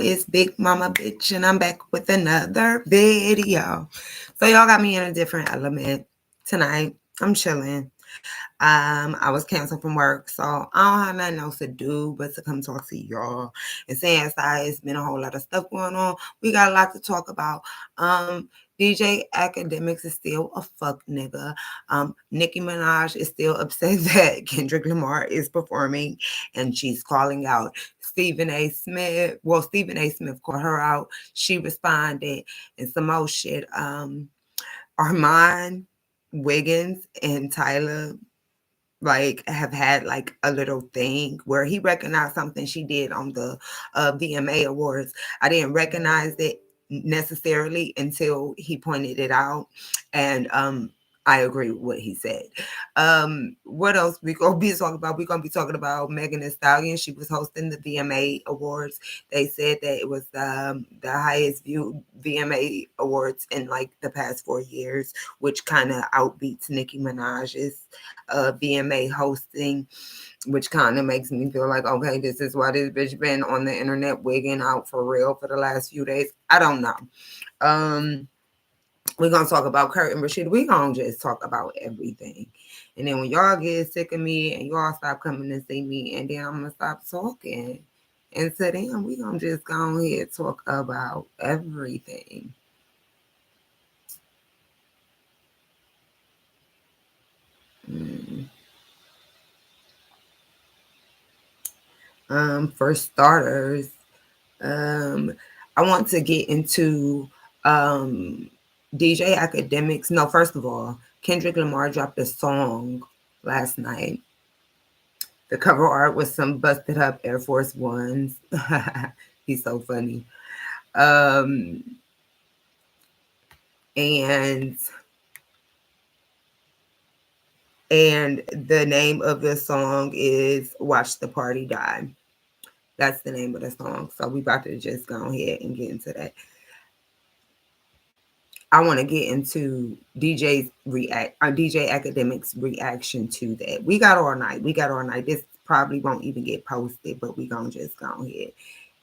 It's Big Mama Bitch, and I'm back with another video. So y'all got me in a different element tonight. I'm chilling. I was canceled from work, so I don't have nothing else to do but to come talk to y'all. And since it's been a whole lot of stuff going on, we got a lot to talk about. DJ Academics is still a fuck nigga. Nicki Minaj is still upset that Kendrick Lamar is performing, and she's calling out Stephen A. Smith. Well, Stephen A. Smith called her out. She responded, and some more shit. Armand Wiggins and Tyler have had a little thing where he recognized something she did on the VMA Awards. I didn't recognize it necessarily until he pointed it out, and I agree with what he said. What else we gonna be talking about? We're gonna be talking about Megan Thee Stallion. She was hosting the VMA Awards. They said that it was the highest viewed VMA Awards in the past 4 years, which kind of outbeats Nicki Minaj's VMA hosting, which kind of makes me feel like, okay, this is why this bitch been on the internet wigging out for real for the last few days. I don't know. We're going to talk about Kurt and Rashida. We're going to just talk about everything. And then when y'all get sick of me and y'all stop coming to see me, and then I'm going to stop talking. And so then we're going to just go ahead and talk about everything. For starters, I want to get into DJ Academics. No, first of all, Kendrick Lamar dropped a song last night. The cover art was some busted up Air Force Ones. He's so funny. And the name of the song is Watch the Party Die. That's the name of the song. So we about to just go ahead and get into that. I want to get into DJ Academics reaction to that. We got all night. This probably won't even get posted, but we gonna just go ahead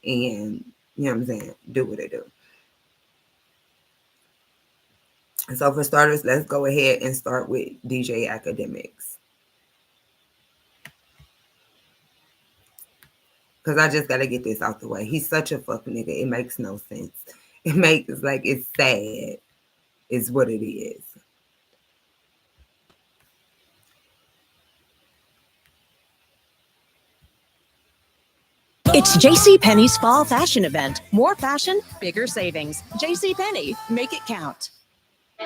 and, you know what I'm saying, do what it do. So for starters, let's go ahead and start with DJ Academics. Because I just got to get this out the way. He's such a fuck nigga. It makes no sense. It makes, it's sad. Is what it is. It's JCPenney's fall fashion event. More fashion, bigger savings. JCPenney, make it count.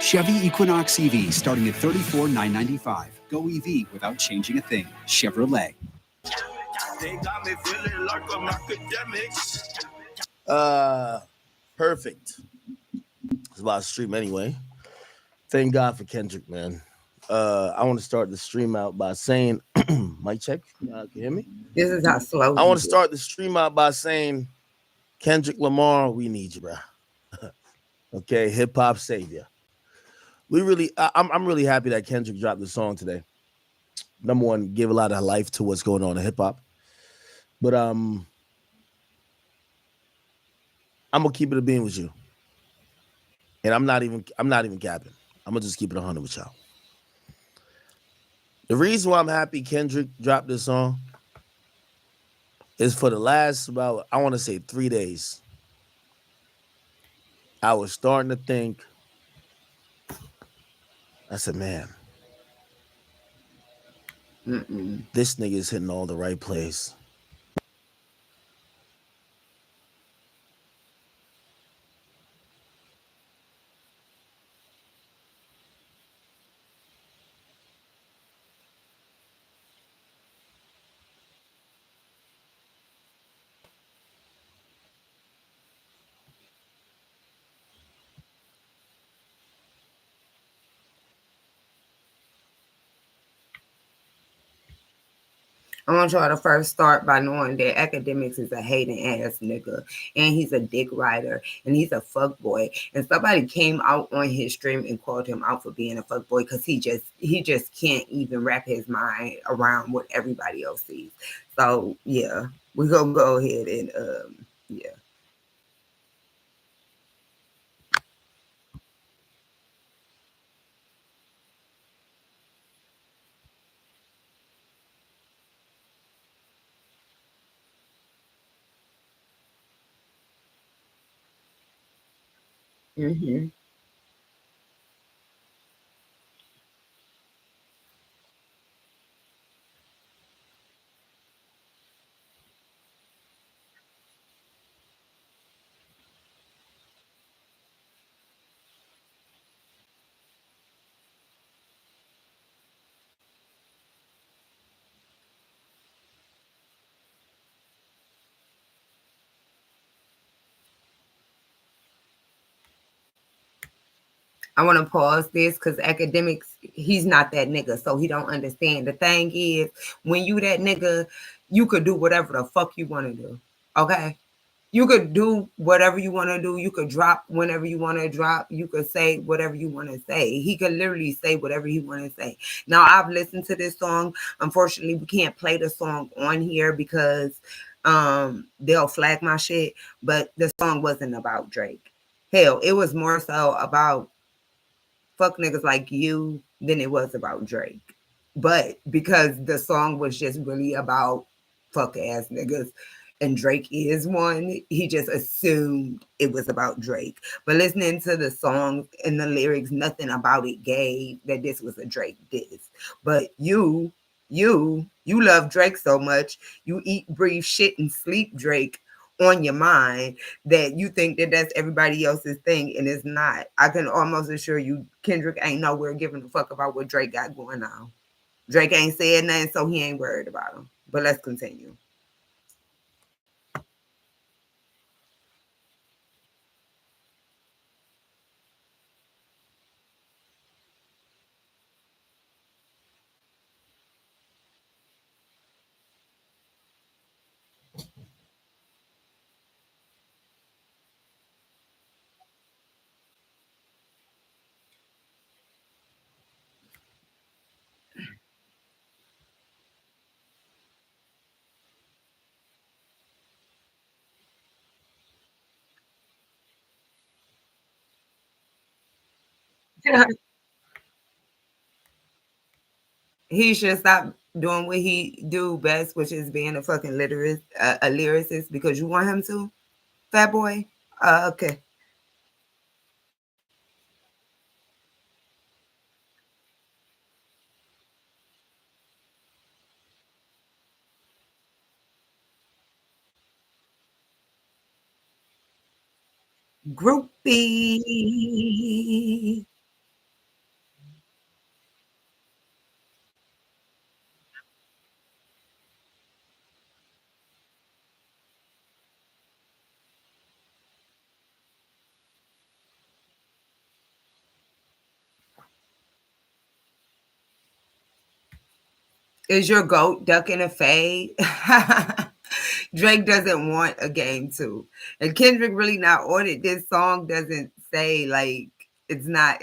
Chevy Equinox EV starting at $34,995. Go EV without changing a thing. Chevrolet. They got me feeling like I'm academics. Perfect. It's about to stream anyway. Thank God for Kendrick, man. I want to start the stream out by saying, mic check. Can you hear me? This is how slow. I want to start the stream out by saying, Kendrick Lamar, we need you, bro. Okay, hip hop savior. I'm really happy that Kendrick dropped the song today. Number one, give a lot of life to what's going on in hip hop. But I'm gonna keep it a bean with you, and I'm not even capping. I'm gonna just keep it 100 with y'all. The reason why I'm happy Kendrick dropped this song is for the last about, I want to say 3 days, I was starting to think, I said, man, this nigga is hitting all the right place. I want y'all to first start by knowing that Academics is a hating ass nigga, and he's a dick rider, and he's a fuck boy. And somebody came out on his stream and called him out for being a fuck boy because he just can't even wrap his mind around what everybody else sees. So yeah, we're gonna go ahead and yeah. Mm-hmm. I want to pause this because academics, he's not that nigga, so he don't understand. The thing is, when you that nigga, you could do whatever the fuck you want to do. Okay? You could do whatever you want to do. You could drop whenever you want to drop. You could say whatever you want to say. He could literally say whatever he want to say. Now, I've listened to this song. Unfortunately, we can't play the song on here because they'll flag my shit. But the song wasn't about Drake. Hell, it was more so about fuck niggas like you than it was about Drake. But because the song was just really about fuck ass niggas and Drake is one, he just assumed it was about Drake. But listening to the song and the lyrics, nothing about it gave that this was a Drake diss. But you love Drake so much, you eat, breathe, shit, and sleep Drake on your mind that you think that that's everybody else's thing, and it's not. I can almost assure you, Kendrick ain't nowhere giving a fuck about what Drake got going on. Drake ain't said nothing, so he ain't worried about him. But let's continue. He should stop doing what he do best, which is being a fucking a lyricist, because you want him to, fat boy. Okay. Groupie. Is your goat ducking a fade? Drake doesn't want a game too. And Kendrick really not on it. This song doesn't say like it's not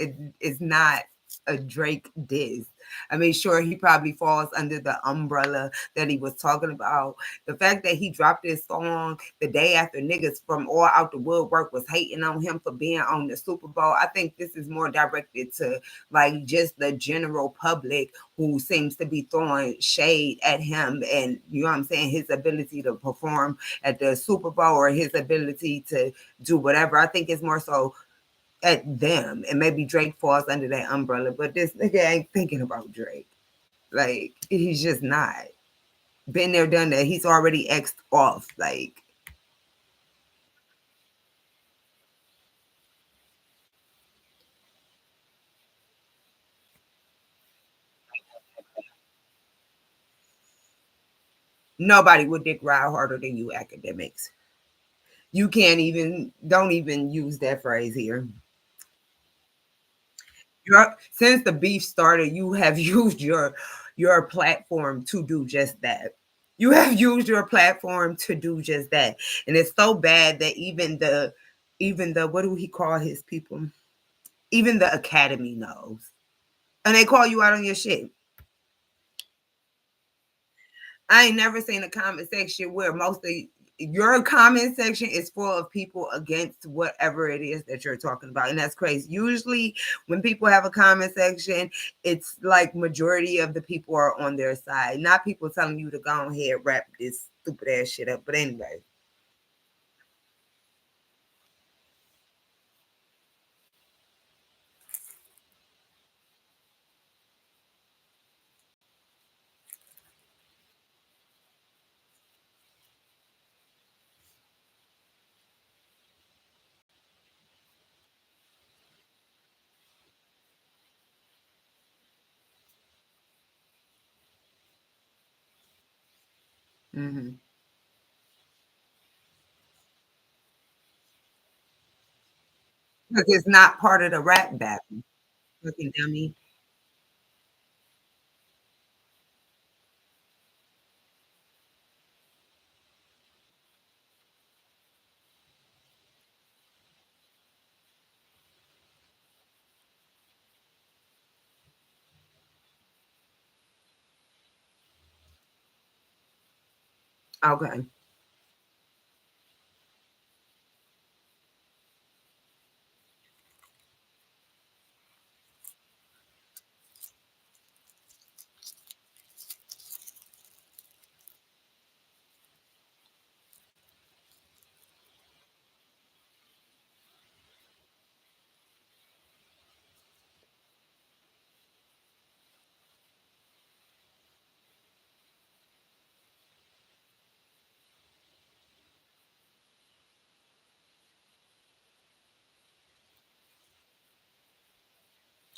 a Drake diss. I mean, sure, he probably falls under the umbrella that he was talking about. The fact that he dropped this song the day after niggas from all out the woodwork was hating on him for being on the Super Bowl, I think this is more directed to like just the general public who seems to be throwing shade at him, and you know what I'm saying, his ability to perform at the Super Bowl or his ability to do whatever. I think it's more so at them, and maybe Drake falls under that umbrella, but this nigga ain't thinking about Drake. Like, he's just not. Been there, done that. He's already X'd off. Like, nobody would dick ride harder than you academics. You can't even, don't even use that phrase here. Since the beef started, you have used your platform to do just that. You have used your platform to do just that. And it's so bad that even the what do he call his people? Even the academy knows. And they call you out on your shit. I ain't never seen a comment section where most of your comment section is full of people against whatever it is that you're talking about. And that's crazy. Usually when people have a comment section, it's like majority of the people are on their side, not people telling you to go ahead wrap this stupid ass shit up. But anyway. Mm-hmm. Because it's not part of the rap battle. Fucking dummy. Okay.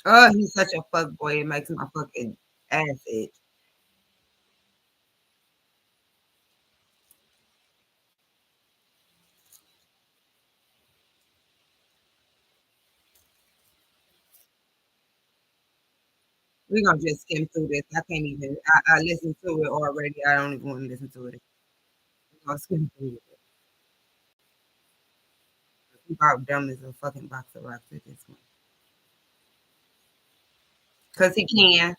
Oh, he's such a fuck boy. It makes my fucking ass itch. We're gonna just skim through this. I can't even. I listened to it already. I don't even want to listen to it. We're gonna skim through it. He about dumb as a fucking box of rocks at this one. Cause he can.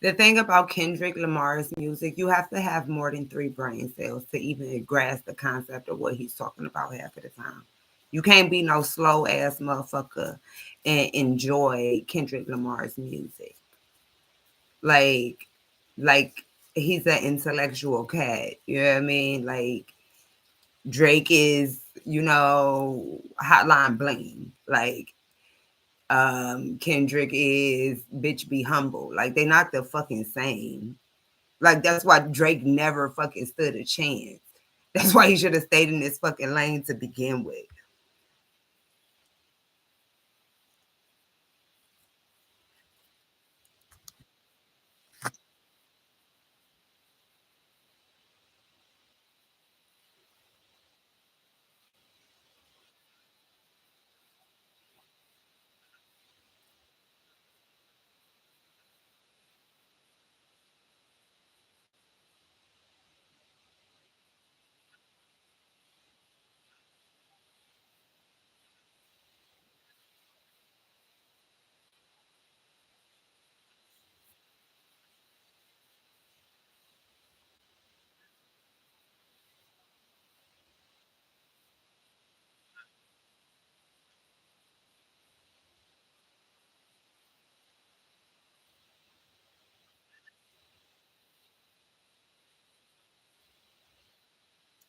The thing about Kendrick Lamar's music, you have to have more than 3 brain cells to even grasp the concept of what he's talking about half of the time. You can't be no slow ass motherfucker and enjoy Kendrick Lamar's music. Like, like he's an intellectual cat. You know what I mean? Like Drake is, Hotline Bling. Like Kendrick is bitch be humble. Like they not the fucking same. Like that's why Drake never fucking stood a chance. That's why he should have stayed in this fucking lane to begin with.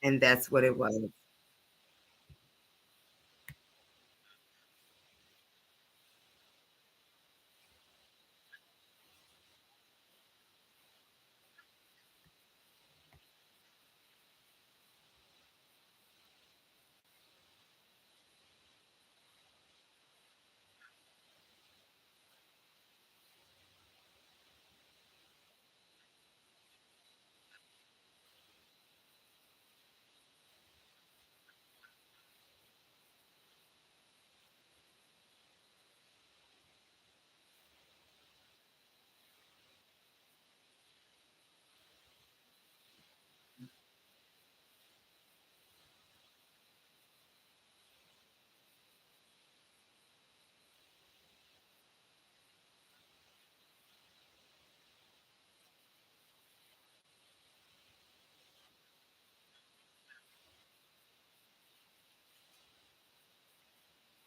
And that's what it was.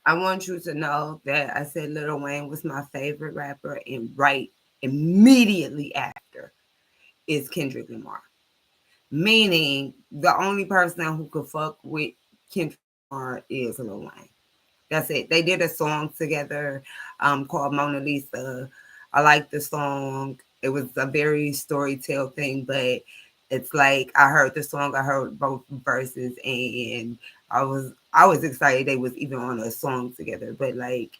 I want you to know that I said Lil Wayne was my favorite rapper, and right immediately after is Kendrick Lamar. Meaning the only person who could fuck with Kendrick Lamar is Lil Wayne. That's it. They did a song together called Mona Lisa. I like the song. It was a very storytell thing, but it's like I heard the song, I heard both verses, and I was excited they was even on a song together. But like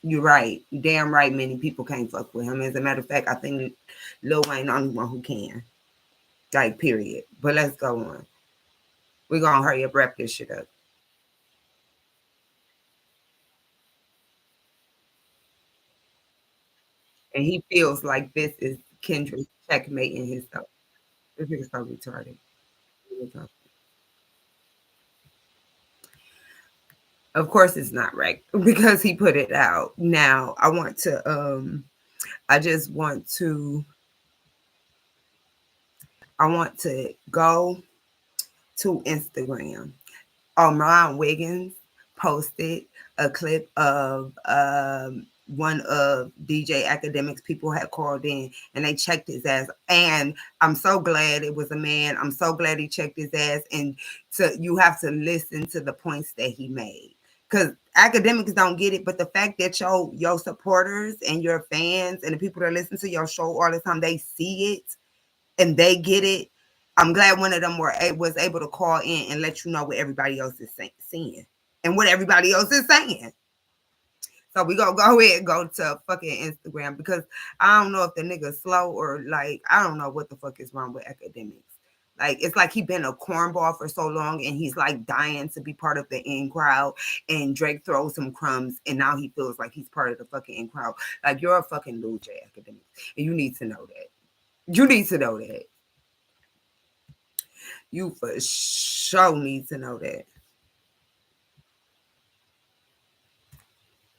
you're right. Damn right many people can't fuck with him. As a matter of fact, I think Lil Wayne the only one who can. Like, period. But let's go on. We're gonna hurry up, wrap this shit up. And he feels like this is Kendrick checkmating himself. This nigga's so retarded. Of course it's not right because he put it out. Now I just want to go to Instagram. Ron Wiggins posted a clip of one of DJ Academic's people had called in and they checked his ass. And I'm so glad it was a man. I'm so glad he checked his ass. And you have to listen to the points that he made. Because academics don't get it, but the fact that your supporters and your fans and the people that listen to your show all the time, they see it and they get it. I'm glad one of them was able to call in and let you know what everybody else is seeing and what everybody else is saying. So we gonna go ahead and go to fucking Instagram because I don't know if the nigga's slow or like, I don't know what the fuck is wrong with academics. Like, it's like he been a cornball for so long and he's like dying to be part of the in crowd, and Drake throws him crumbs and now he feels like he's part of the fucking in crowd. Like, you're a fucking loser, academic. And you need to know that. You need to know that. You for sure need to know that.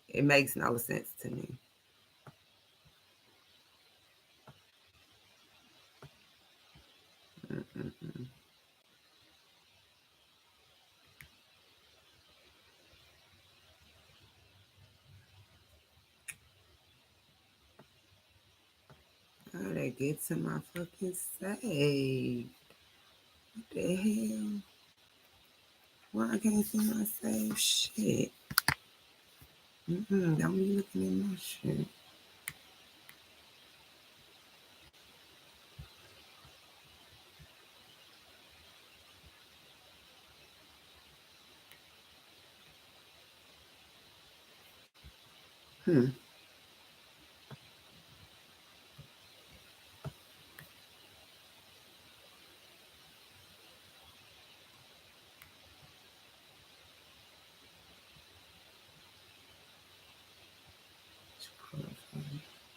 It makes no sense to me. How did I get to my fucking save? What the hell? Why I can't see my save shit? Don't be looking at my shit.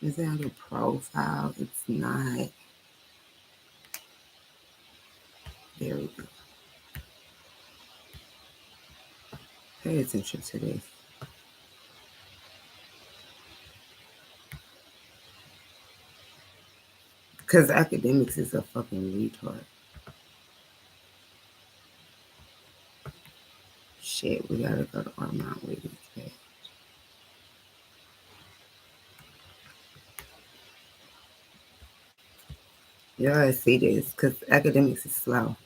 Is that a profile? It's not. There we go. Pay attention to this. Because academics is a fucking retard. Shit, we gotta go to Armand Wiggins page. Yeah, I see this because academics is slow.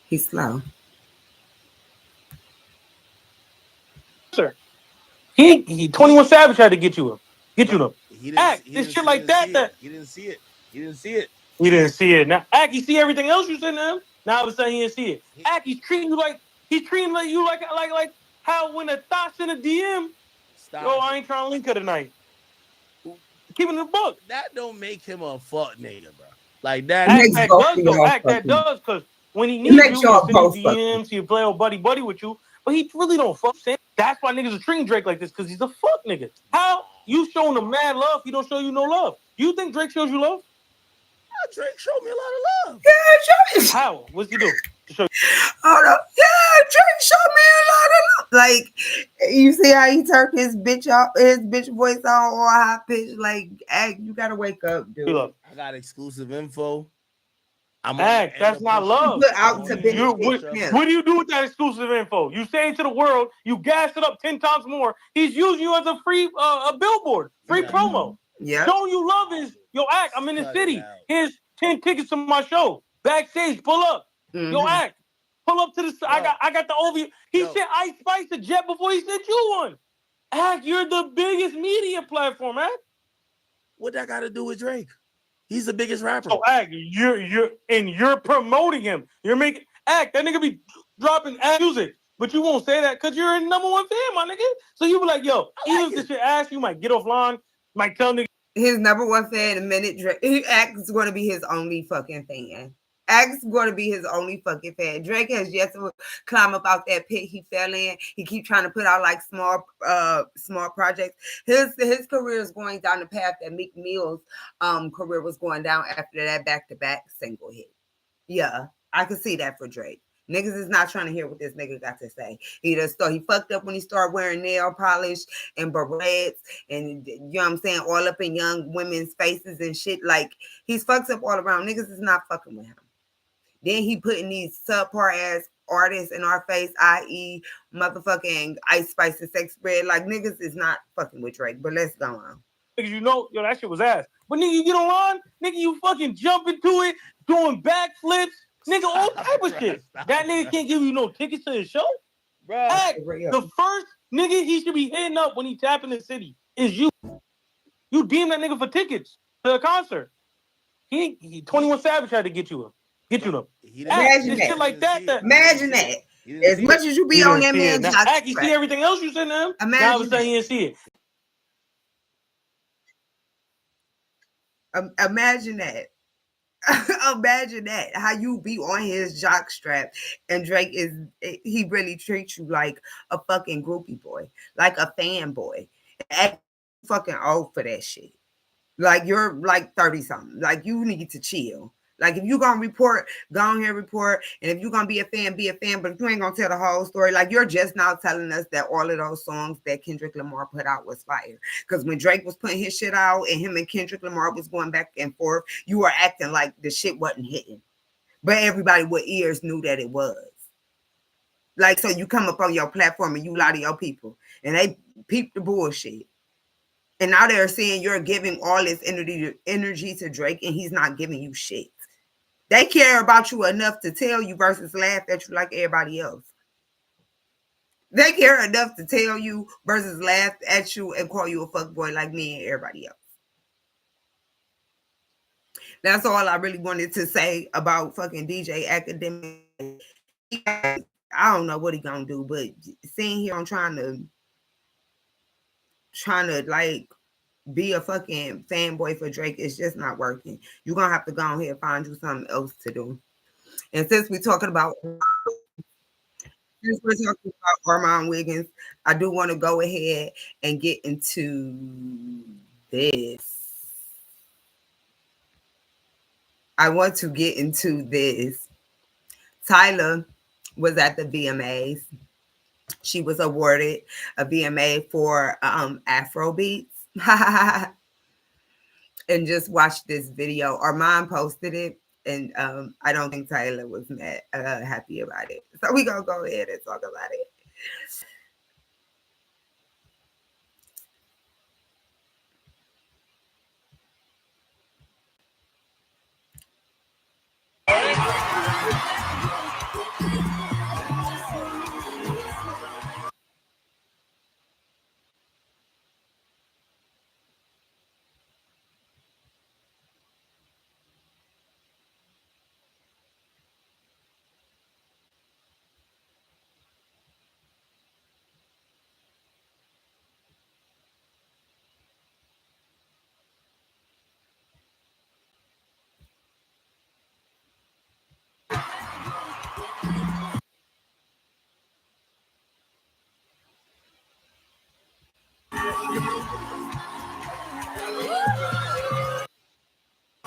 He's slow. Sir, he 21 Savage had to get you him. Get you them. Act this shit like that. He didn't see it. He didn't see it. He didn't see it. Now Act, you see everything else you said to him. Now all of a sudden he didn't see it. Act, he's treating you like how when a thought's in a DM. Stop. Yo, I ain't trying to link her tonight. Keeping the book. That don't make him a fuck nigga, bro. Like that. That does, because when he needs you, he'll send you DMs, he'll play old buddy with you, but he really don't fuck. That's why niggas are treating Drake like this, because he's a fuck nigga. How you showing him mad love, he don't show you no love? You think Drake shows you love? Drake showed me a lot of love. Yeah, Drake. How? What's he do? Hold up. Yeah, Drake showed me a lot of love. Like, you see how he turned his bitch voice on all high pitch. Like, Act, you gotta wake up, dude. I got exclusive info. Act, that's not love. Out to what do you do with that exclusive info? You say it to the world, you gas it up 10 times more. He's using you as a free a billboard, free promo. Yeah. Showing you love is, yo, act, I'm in the city. Here's 10 tickets to my show. Backstage, pull up. Yo, act. Pull up to the I got the OV. He sent Ice Spice a jet before he sent you one. Act, you're the biggest media platform, Act. What that got to do with Drake? He's the biggest rapper. So Act, you're promoting him. You're making Act, that nigga be dropping music. But you won't say that because you're a number one fan, my nigga. So you be like, yo, even if this shit ass, you might get offline, might tell nigga. His number one fan, the minute Drake, Act is going to be his only fucking fan. Act is going to be his only fucking fan. Drake has yet to climb up out that pit he fell in. He keep trying to put out like small projects. His career is going down the path that Meek Mill's career was going down after that back-to-back single hit. Yeah, I could see that for Drake. Niggas is not trying to hear what this nigga got to say. He fucked up when he started wearing nail polish and barrettes and, you know what I'm saying, all up in young women's faces and shit. Like, he's fucked up all around. Niggas is not fucking with him. Then he putting these subpar ass artists in our face, i.e. motherfucking Ice Spice and Sex Bread. Like, niggas is not fucking with Drake, but let's go on. Because you know, yo, that shit was ass. But nigga, you get online, nigga, you fucking jump into it, doing backflips. Nigga, all type of shit. That nigga can't give you no tickets to his show. Bro, the first nigga he should be hitting up when he tapping the city is you. You deem that nigga for tickets to a concert. He 21 Savage tried to get you them. Imagine that. Shit like that. Imagine that. As much as you be on that man, you see everything else you send him. Now all of a sudden he didn't see it. Imagine that. Imagine that, how you be on his jock strap and Drake he really treats you like a fucking groupie boy, like a fanboy. Act fucking old for that shit. Like, you're like 30 something. Like, you need to chill. Like, if you gonna report, go on here report. And if you're gonna be a fan, be a fan. But if you ain't gonna tell the whole story, like, you're just now telling us that all of those songs that Kendrick Lamar put out was fire. Because when Drake was putting his shit out and him and Kendrick Lamar was going back and forth, you were acting like the shit wasn't hitting. But everybody with ears knew that it was. Like, so you come up on your platform and you lie to your people and they peep the bullshit. And now they're saying you're giving all this energy to Drake and he's not giving you shit. They care about you enough to tell you versus laugh at you like everybody else. They care enough to tell you versus laugh at you and call you a fuckboy like me and everybody else. That's all I really wanted to say about fucking DJ Academic. I don't know what he gonna do, but sitting here on trying to like be a fucking fanboy for Drake is just not working. You're gonna have to go on here and find you something else to do. And since we're talking about Armon Wiggins, I do want to go ahead and get into this. I want to get into this. Tyla was at the VMAs. She was awarded a VMA for Afrobeats. And just watch this video. Armon posted it, and I don't think Tyla was happy about it. So we're gonna go ahead and talk about it.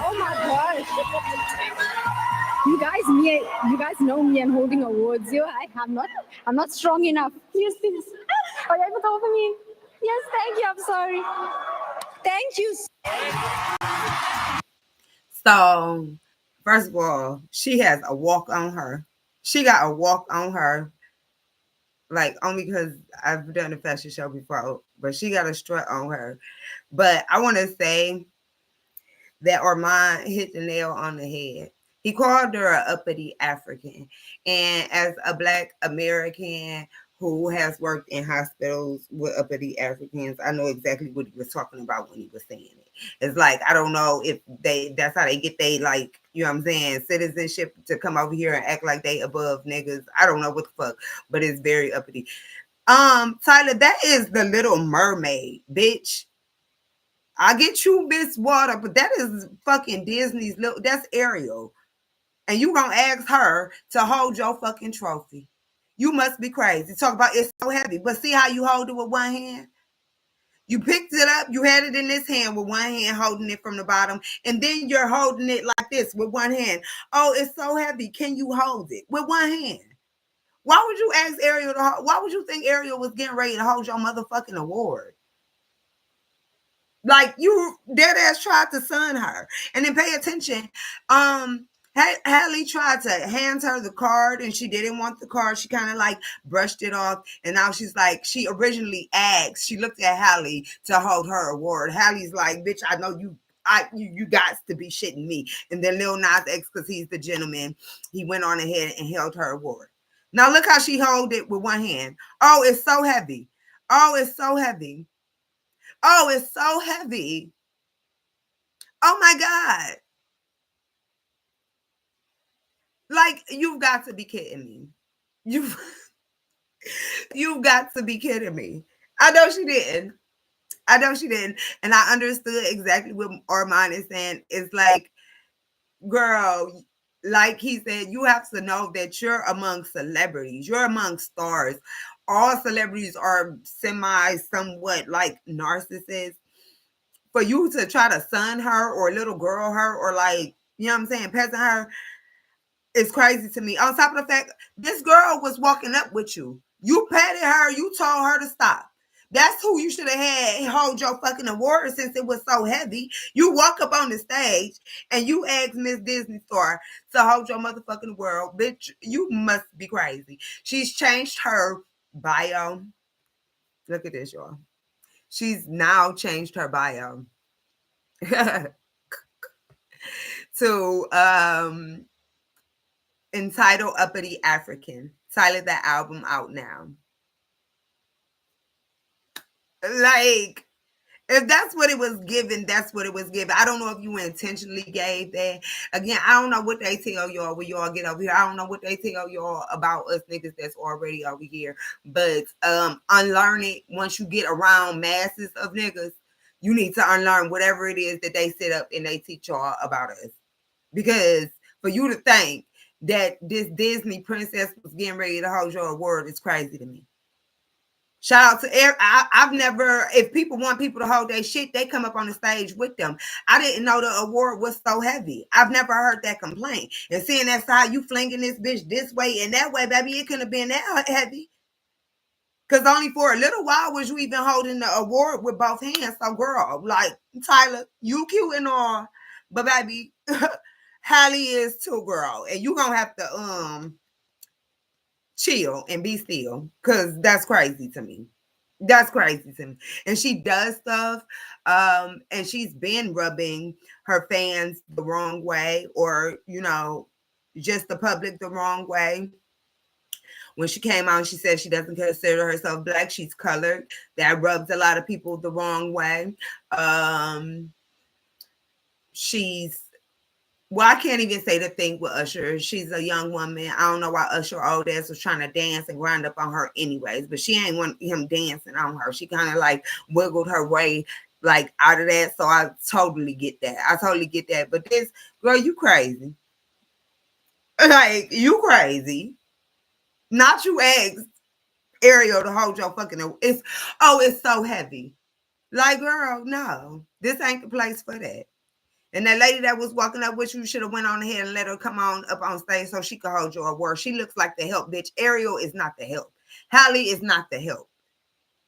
Oh my gosh. You guys know me and holding awards. I'm not strong enough. Yes, please. Oh, you put over me. Yes, thank you. I'm sorry. Thank you. So, first of all, she has a walk on her. She got a walk on her. Like, only because I've done a fashion show before, but she got a strut on her. But I want to say that Armand hit the nail on the head. He called her an uppity African. And as a Black American who has worked in hospitals with uppity Africans, I know exactly what he was talking about when he was saying it. It's like, I don't know if that's how they get they, like, you know what I'm saying, citizenship to come over here and act like they above niggas. I don't know what the fuck, but it's very uppity. Tyler, that is the Little Mermaid, bitch. I get you Miss Water, but that is fucking Disney's little, that's Ariel. And you gonna ask her to hold your fucking trophy. You must be crazy. Talk about it's so heavy. But see how you hold it with one hand? You picked it up, you had it in this hand with one hand holding it from the bottom, and then you're holding it like this with one hand. Oh, it's so heavy. Can you hold it with one hand? Why would you ask Ariel to hold? Why would you think Ariel was getting ready to hold your motherfucking award? Like, you dead ass tried to son her. And then pay attention. Halle tried to hand her the card and she didn't want the card. She kind of like brushed it off. And now she's like, she originally asked, she looked at Halle to hold her award. Halle's like, bitch, I know you got to be shitting me. And then Lil Nas X, because he's the gentleman, he went on ahead and held her award. Now look how she held it with one hand. Oh, it's so heavy. Oh, it's so heavy. Oh, it's so heavy. Oh my God. Like, you've got to be kidding me. You've got to be kidding me. I know she didn't. And I understood exactly what Armand is saying. It's like, girl, like he said, you have to know that you're among celebrities. You're among stars. All celebrities are somewhat like narcissists. For you to try to son her or little girl her or, like, you know what I'm saying, peasant her, it's crazy to me. On top of the fact, this girl was walking up with you. You petted her. You told her to stop. That's who you should have had hold your fucking award since it was so heavy. You walk up on the stage and you ask Miss Disney Star to hold your motherfucking world. Bitch, you must be crazy. She's changed her bio. Look at this, y'all. She's now changed her bio to entitled Uppity African. Tyler, that album out now. Like, if that's what it was given, that's what it was given. I don't know if you intentionally gave that. Again, I don't know what they tell y'all when y'all get over here. I don't know what they tell y'all about us niggas that's already over here. But unlearn it. Once you get around masses of niggas, you need to unlearn whatever it is that they sit up and they teach y'all about us. Because for you to think that this Disney princess was getting ready to hold your award is crazy to me. Shout out to I've never, if people want people to hold their shit, they come up on the stage with them. I didn't know the award was so heavy. I've never heard that complaint. And seeing that's how you flinging this bitch this way and that way, baby, it couldn't have been that heavy. Because only for a little while was you even holding the award with both hands. So, girl, like, Tyler, you cute and all, but baby, Halle is too, girl. And you gonna have to chill and be still, because that's crazy to me. That's crazy to me. And she does stuff, and she's been rubbing her fans the wrong way, or, you know, just the public the wrong way. When she came out, she said she doesn't consider herself Black. She's colored. That rubs a lot of people the wrong way. Well, I can't even say the thing with Usher. She's a young woman. I don't know why Usher old ass was trying to dance and grind up on her anyways, but she ain't want him dancing on her. She kind of like wiggled her way like out of that. So I totally get that. But this girl, you crazy. Like, you crazy. Not you asked Ariel to hold your fucking, it's so heavy. Like, girl, no. This ain't the place for that. And that lady that was walking up with you should have went on ahead and let her come on up on stage so she could hold your award. She looks like the help, bitch. Ariel is not the help. Halle is not the help.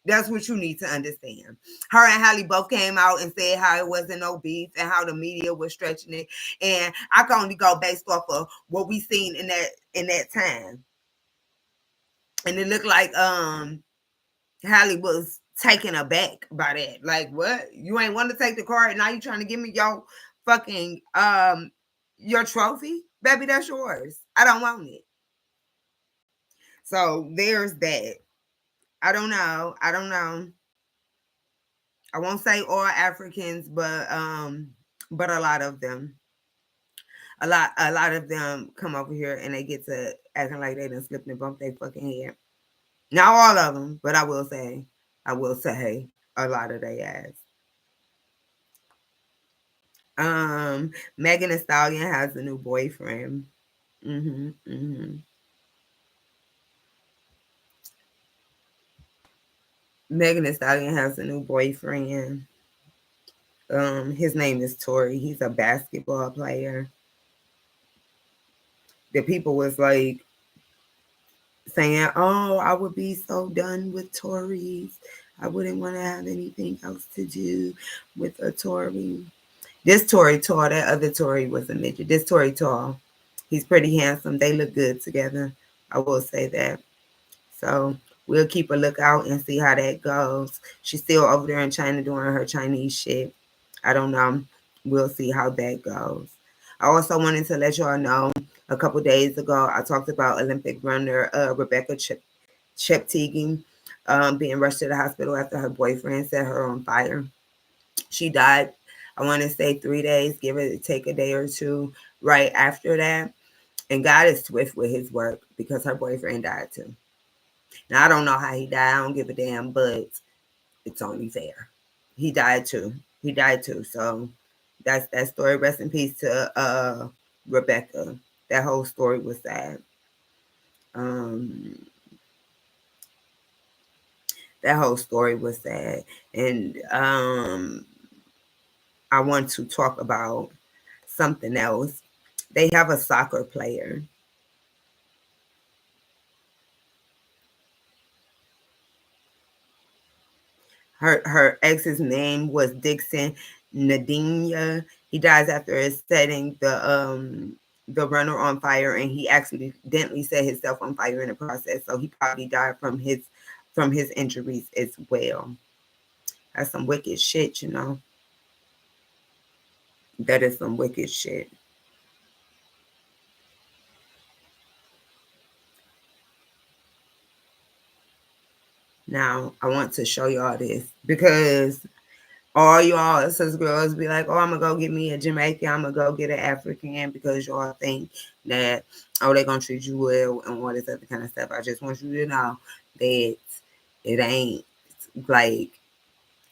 That's what you need to understand. Her and Halle both came out and said how it wasn't no beef and how the media was stretching it. And I can only go based off of what we seen in that time. And it looked like Halle was taken aback by that. Like, what? You ain't want to take the card, and now you trying to give me your fucking your trophy? Baby, that's yours. I don't want it. So there's that. I don't know. I won't say all Africans, but a lot of them. A lot of them come over here and they get to acting like they done slipped and bumped their fucking head. Not all of them, but I will say a lot of they ass. Megan Thee Stallion has a new boyfriend. Megan Thee Stallion has a new boyfriend. His name is Tory. He's a basketball player. The people was like saying, "Oh, I would be so done with Tories. I wouldn't want to have anything else to do with a Tory." This Tory tall, that other Tory was a midget. This Tory tall. He's pretty handsome. They look good together. I will say that. So we'll keep a lookout and see how that goes. She's still over there in China doing her Chinese shit. I don't know. We'll see how that goes. I also wanted to let y'all know, a couple days ago, I talked about Olympic runner Rebecca Cheptegei being rushed to the hospital after her boyfriend set her on fire. She died, I want to say 3 days, give it take a day or two right after that. And God is swift with his work because her boyfriend died too. Now, I don't know how he died. I don't give a damn, but it's only fair. He died too. So that's that story. Rest in peace to Rebecca. That whole story was sad. That whole story was sad. And I want to talk about something else. They have a soccer player. Her ex's name was Dixon Nadinya. He dies after setting the runner on fire, and he accidentally set himself on fire in the process. So he probably died from his injuries as well. That's some wicked shit, you know. That is some wicked shit. Now, I want to show y'all this because all y'all sis girls be like, "Oh, I'm going to go get me a Jamaican. I'm going to go get an African," because y'all think that, oh, they're going to treat you well and all this other kind of stuff. I just want you to know that it ain't like,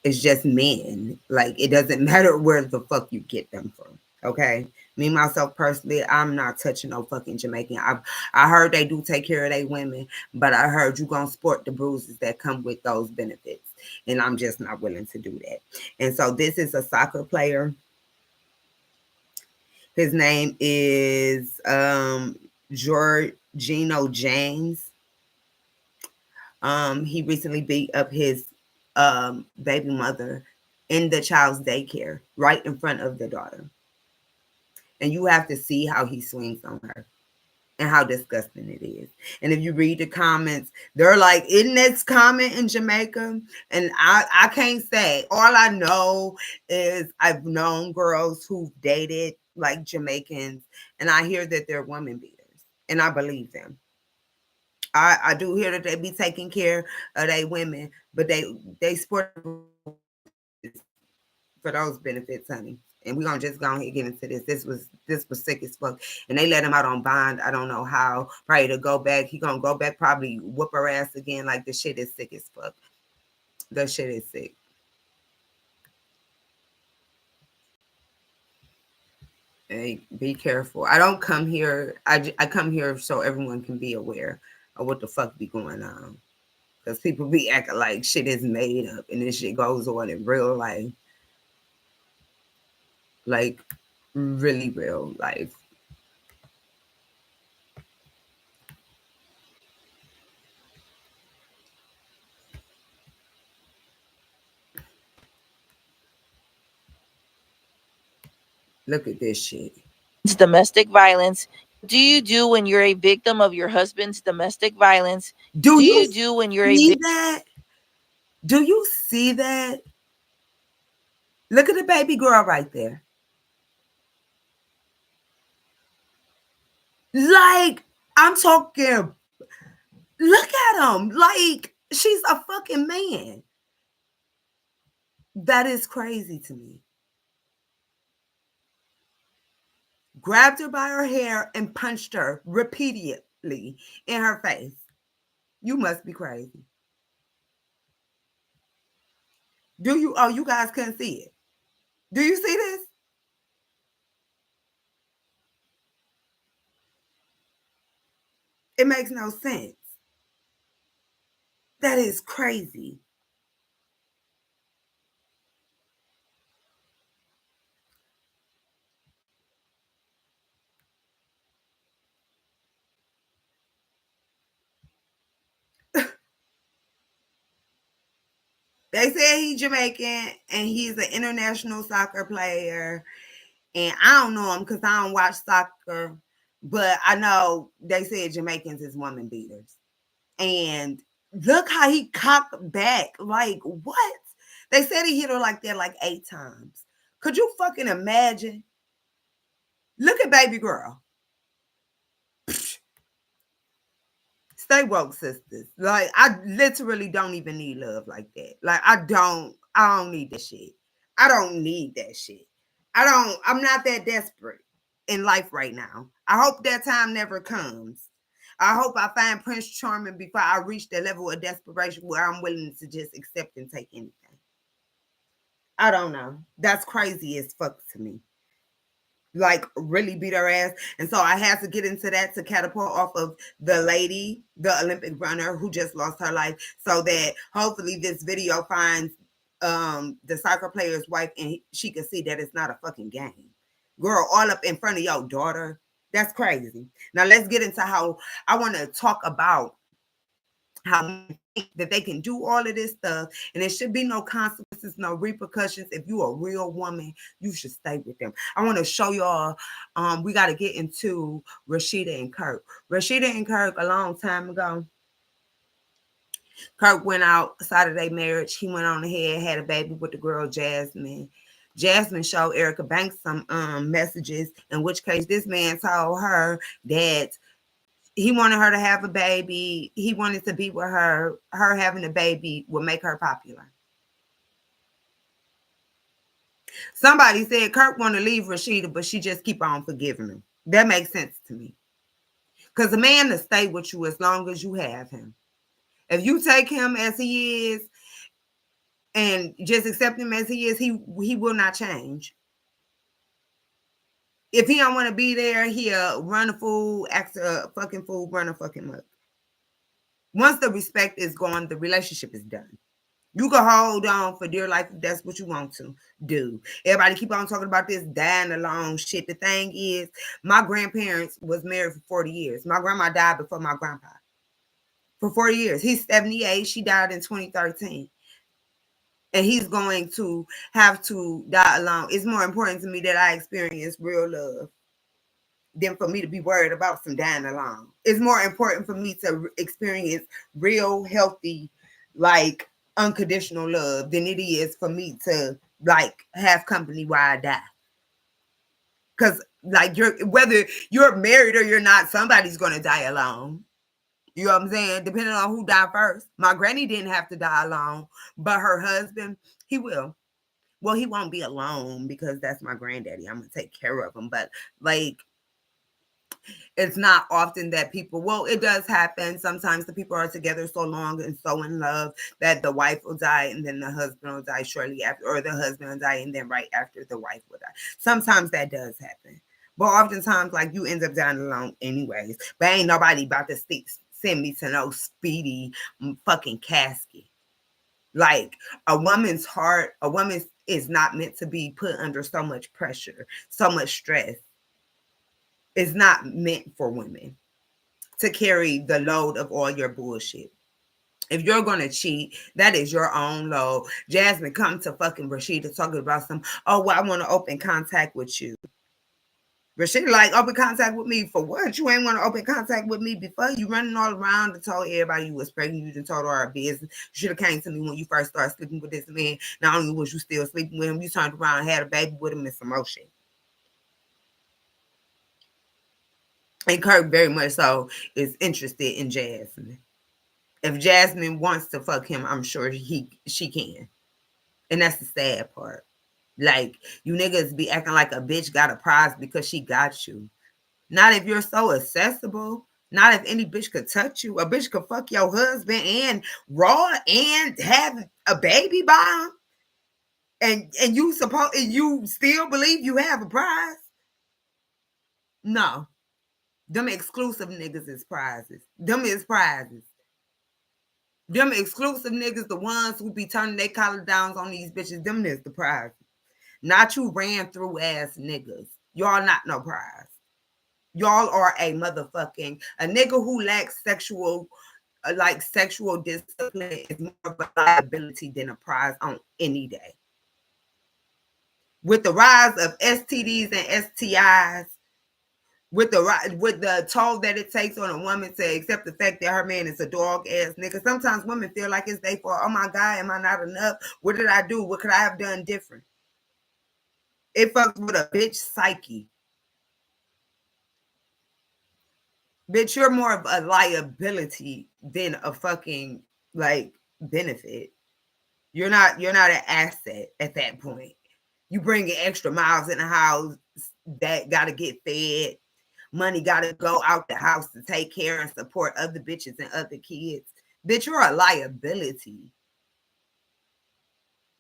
it's just men. Like, it doesn't matter where the fuck you get them from. Okay? Me, myself, personally, I'm not touching no fucking Jamaican. I heard they do take care of their women, but I heard you gonna sport the bruises that come with those benefits. And I'm just not willing to do that. And so this is a soccer player. His name is Jorginho James. He recently beat up his baby mother in the child's daycare right in front of the daughter. And you have to see how he swings on her and how disgusting it is. And if you read the comments, they're like, "Isn't this common in Jamaica?" And I can't say. All I know is I've known girls who've dated like Jamaicans, and I hear that they're woman beaters, and I believe them. I do hear that they be taking care of their women, but they sport for those benefits, honey. And we're gonna just go ahead and get into this. This was sick as fuck. And they let him out on bond. I don't know how. Probably to go back. He gonna go back, probably whoop her ass again. Like, the shit is sick as fuck. The shit is sick. Hey, be careful. I don't come here. I come here so everyone can be aware of what the fuck be going on. Because people be acting like shit is made up and this shit goes on in real life. Like, really real life. Look at this shit. Domestic violence. Do you do when you're a victim of your husband's domestic violence? Do you do when you're a see that? Do you see that? Look at the baby girl right there. Like, I'm talking, look at him. Like, she's a fucking man. That is crazy to me. Grabbed her by her hair and punched her repeatedly in her face. You must be crazy. Do you? Oh, you guys couldn't see it. Do you see this? It makes no sense. That is crazy. They said he's Jamaican and he's an international soccer player. And I don't know him because I don't watch soccer, but I know they said Jamaicans is woman beaters. And look how he cocked back. Like, what? They said he hit her like that like 8 times. Could you fucking imagine? Look at baby girl. Stay woke, sisters. Like, I literally don't even need love like that. Like, I don't need that shit. I don't need that shit. I'm not that desperate in life right now. I hope that time never comes. I hope I find Prince Charming before I reach the level of desperation where I'm willing to just accept and take anything. I don't know. That's crazy as fuck to me. Like, really beat her ass. And so I had to get into that to catapult off of the lady, the Olympic runner who just lost her life, so that hopefully this video finds the soccer player's wife and she can see that it's not a fucking game. Girl, all up in front of your daughter. That's crazy. Now let's get into how I want to talk about how that they can do all of this stuff and there should be no consequences, no repercussions. If you're a real woman, you should stay with them. I want to show y'all, we got to get into Rasheeda and Kirk. Rasheeda and Kirk, a long time ago, Kirk went outside of their marriage. He went on ahead, had a baby with the girl Jasmine. Jasmine showed Erica Banks some messages, in which case this man told her that he wanted her to have a baby. He wanted to be with her. Her having a baby would make her popular. Somebody said Kirk want to leave Rasheeda, but she just keep on forgiving him. That makes sense to me. Because a man to stay with you as long as you have him. If you take him as he is and just accept him as he is, he will not change. If he don't want to be there, he'll run a fool, act a fucking fool, run a fucking muck. Once the respect is gone, the relationship is done. You can hold on for dear life if that's what you want to do. Everybody keep on talking about this dying alone shit. The thing is, my grandparents was married for 40 years. My grandma died before my grandpa. For 40 years. He's 78. She died in 2013. And he's going to have to die alone. It's more important to me that I experience real love than for me to be worried about some dying alone. It's more important for me to experience real, healthy, like, unconditional love than it is for me to, like, have company while I die. Because, like, whether you're married or you're not, somebody's going to die alone. You know what I'm saying? Depending on who died first. My granny didn't have to die alone, but her husband, he will. Well, he won't be alone because that's my granddaddy. I'm going to take care of him. But, like, it's not often that people, well, it does happen. Sometimes the people are together so long and so in love that the wife will die and then the husband will die shortly after, or the husband will die and then right after the wife will die. Sometimes that does happen. But oftentimes, like, you end up dying alone anyways. But ain't nobody about to send me to no speedy fucking casket. Like, a woman's heart, a woman is not meant to be put under so much pressure, so much stress. It's not meant for women to carry the load of all your bullshit. If you're going to cheat, that is your own load. Jasmine come to fucking Rasheeda talking about some, oh, well, I want to open contact with you. But she like open contact with me for what? You ain't want to open contact with me before. You running all around and told everybody you was pregnant. You just told her our business. You should have came to me when you first started sleeping with this man. Not only was you still sleeping with him, you turned around and had a baby with him and some more shit. And Kirk very much so is interested in Jasmine. If Jasmine wants to fuck him, I'm sure she can. And that's the sad part. Like, you niggas be acting like a bitch got a prize because she got you. Not if you're so accessible. Not if any bitch could touch you. A bitch could fuck your husband and raw and have a baby by him. And you still believe you have a prize? No. Them exclusive niggas is prizes. Them is prizes. Them exclusive niggas, the ones who be turning their collar downs on these bitches, them is the prize. Not you ran through ass niggas. Y'all not no prize. Y'all are a motherfucking, a nigga who lacks sexual discipline is more of a liability than a prize on any day. With the rise of STDs and STIs, with the toll that it takes on a woman to accept the fact that her man is a dog ass nigga. Sometimes women feel like it's their fault. Oh my God, am I not enough? What did I do? What could I have done different? It fucks with a bitch psyche. Bitch, you're more of a liability than a fucking like benefit. You're not an asset at that point. You bringing extra miles in the house that gotta get fed. Money gotta go out the house to take care and support other bitches and other kids. Bitch, you're a liability.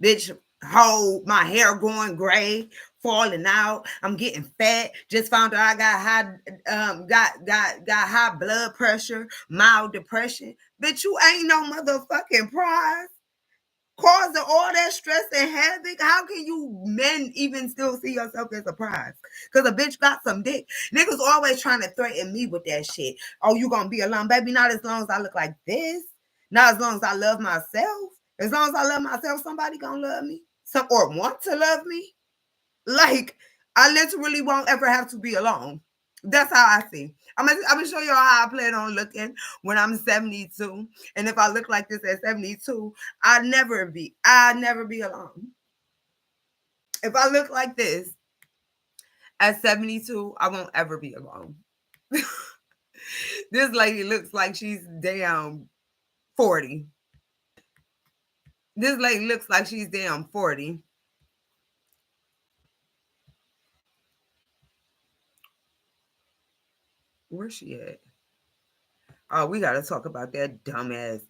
Bitch, my hair going gray, falling out. I'm getting fat. Just found out I got high blood pressure, mild depression. Bitch, you ain't no motherfucking prize. Causing all that stress and havoc. How can you men even still see yourself as a prize? Because a bitch got some dick. Niggas always trying to threaten me with that shit. Oh, you gonna be alone? Baby, not as long as I look like this. Not as long as I love myself. As long as I love myself, somebody gonna love me. Or want to love me. Like, I literally won't ever have to be alone. That's how I see. I'm gonna show y'all how I plan on looking when I'm 72. And if I look like this at 72, I'll never be alone. If I look like this at 72, I won't ever be alone. This lady looks like she's damn 40. This lady looks like she's damn 40. Where's she at? Oh, we got to talk about that dumbass.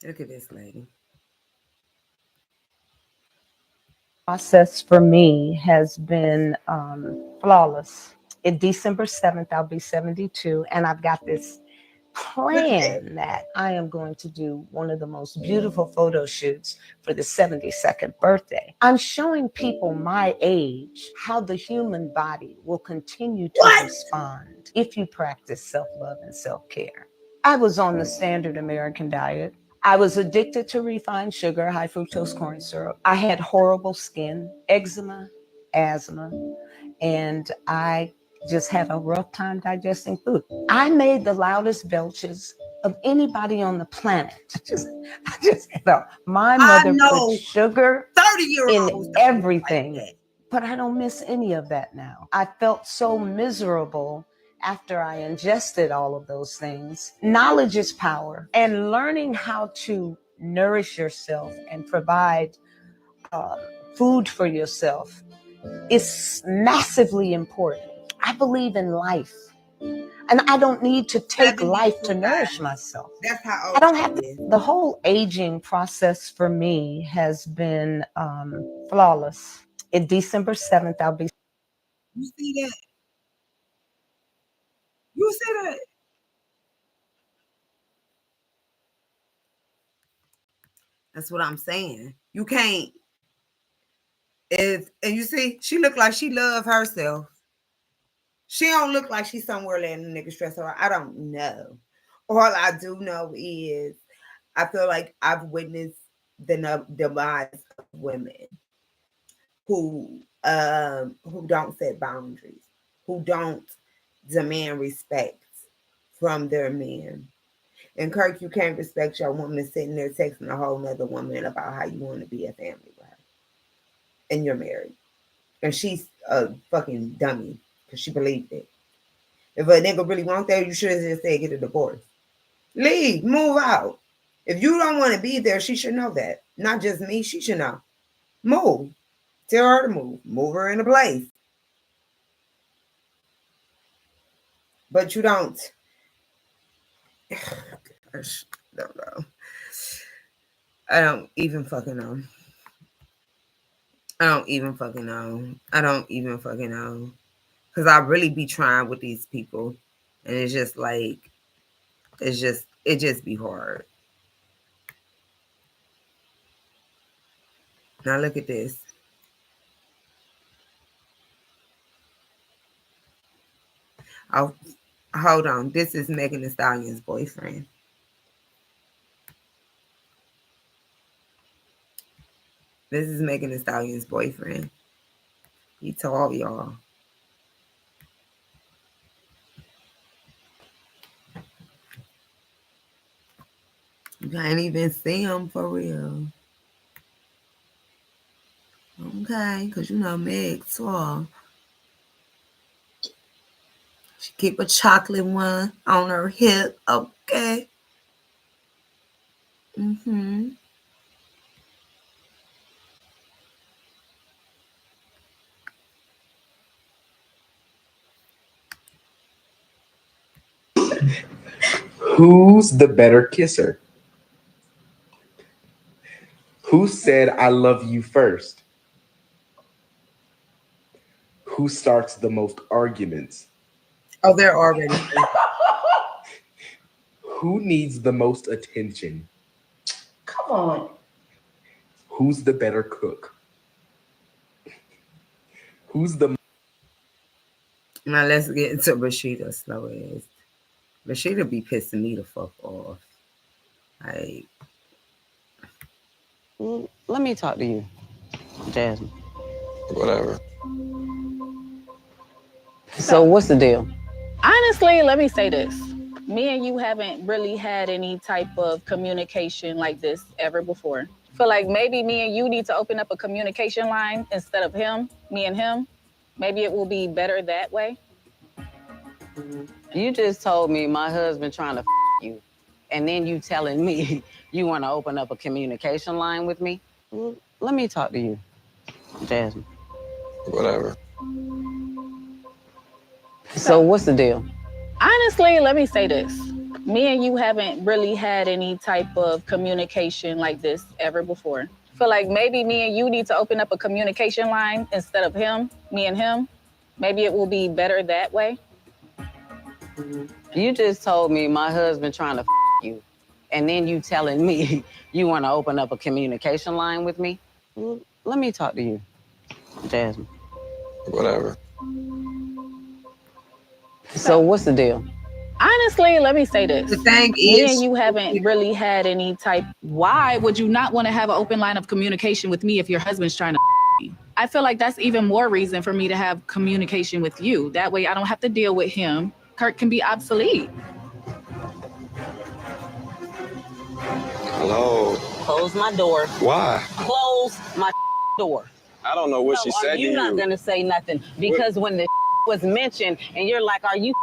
Look at this lady. Process for me has been flawless. In December 7th, I'll be 72, and I've got this plan that I am going to do one of the most beautiful photo shoots for the 72nd birthday. I'm showing people my age how the human body will continue to respond if you practice self-love and self-care. I was on the standard American diet. I was addicted to refined sugar, high fructose corn syrup. I had horrible skin, eczema, asthma, and I just had a rough time digesting food. I made the loudest belches of anybody on the planet. I just felt my mother put sugar in everything, but I don't miss any of that now. I felt so miserable after I ingested all of those things. Knowledge is power, and learning how to nourish yourself and provide food for yourself is massively important. I believe in life, and I don't need to take life to nourish myself. That's how I don't have to. The whole aging process for me has been flawless. In December 7th, I'll be. You see that? You see that? That's what I'm saying. You can't And you see, she look like she love herself. She don't look like she's somewhere letting a nigga stress her. I don't know. All I do know is I feel like I've witnessed the demise of women who don't set boundaries, who don't demand respect from their men. And Kirk, you can't respect your woman sitting there texting a whole nother woman about how you want to be a family with her. And you're married. And she's a fucking dummy because she believed it. If a nigga really want that, you should have just said get a divorce. Leave, move out. If you don't want to be there, she should know that. Not just me, she should know. Move. Tell her to move. Move her into place. But you don't. Gosh, I don't know. I don't even fucking know. I don't even fucking know. Because I really be trying with these people. And it's just like, it just be hard. Now look at this. Oh, hold on. This is Megan Thee Stallion's boyfriend. This is Megan Thee Stallion's boyfriend. He told y'all. You can't even see him for real. Okay, because you know Meg tall. She keep a chocolate one on her hip. Okay. Mm-hmm. Who's the better kisser? Who said I love you first? Who starts the most arguments? Oh, they're already. Who needs the most attention? Come on. Who's the better cook? Who's the... Now let's get into Rashida slow ass. Rashida be pissing me the fuck off. Like, let me talk to you, Jasmine. Whatever. So what's the deal? Honestly, let me say this. Me and you haven't really had any type of communication like this ever before. Feel like maybe me and you need to open up a communication line instead of me and him. Maybe it will be better that way. You just told me my husband trying to you, and then you telling me you want to open up a communication line with me? Let me talk to you, Jasmine. Whatever. So what's the deal? Honestly, let me say this. Me and you haven't really had any type of communication like this ever before. Feel like maybe me and you need to open up a communication line instead of me and him. Maybe it will be better that way. You just told me my husband trying to you, and then you telling me you want to open up a communication line with me? Let me talk to you, Jasmine. Whatever. So what's the deal? Honestly, let me say this. The thing Me is, and you haven't really had any type. Why would you not want to have an open line of communication with me if your husband's trying to me? I feel like that's even more reason for me to have communication with you. That way I don't have to deal with him. Kirk can be obsolete. Hello. Close my door. Why? Close my door. I don't know what she said to you. You're not gonna say nothing because when the was mentioned and you're like, are you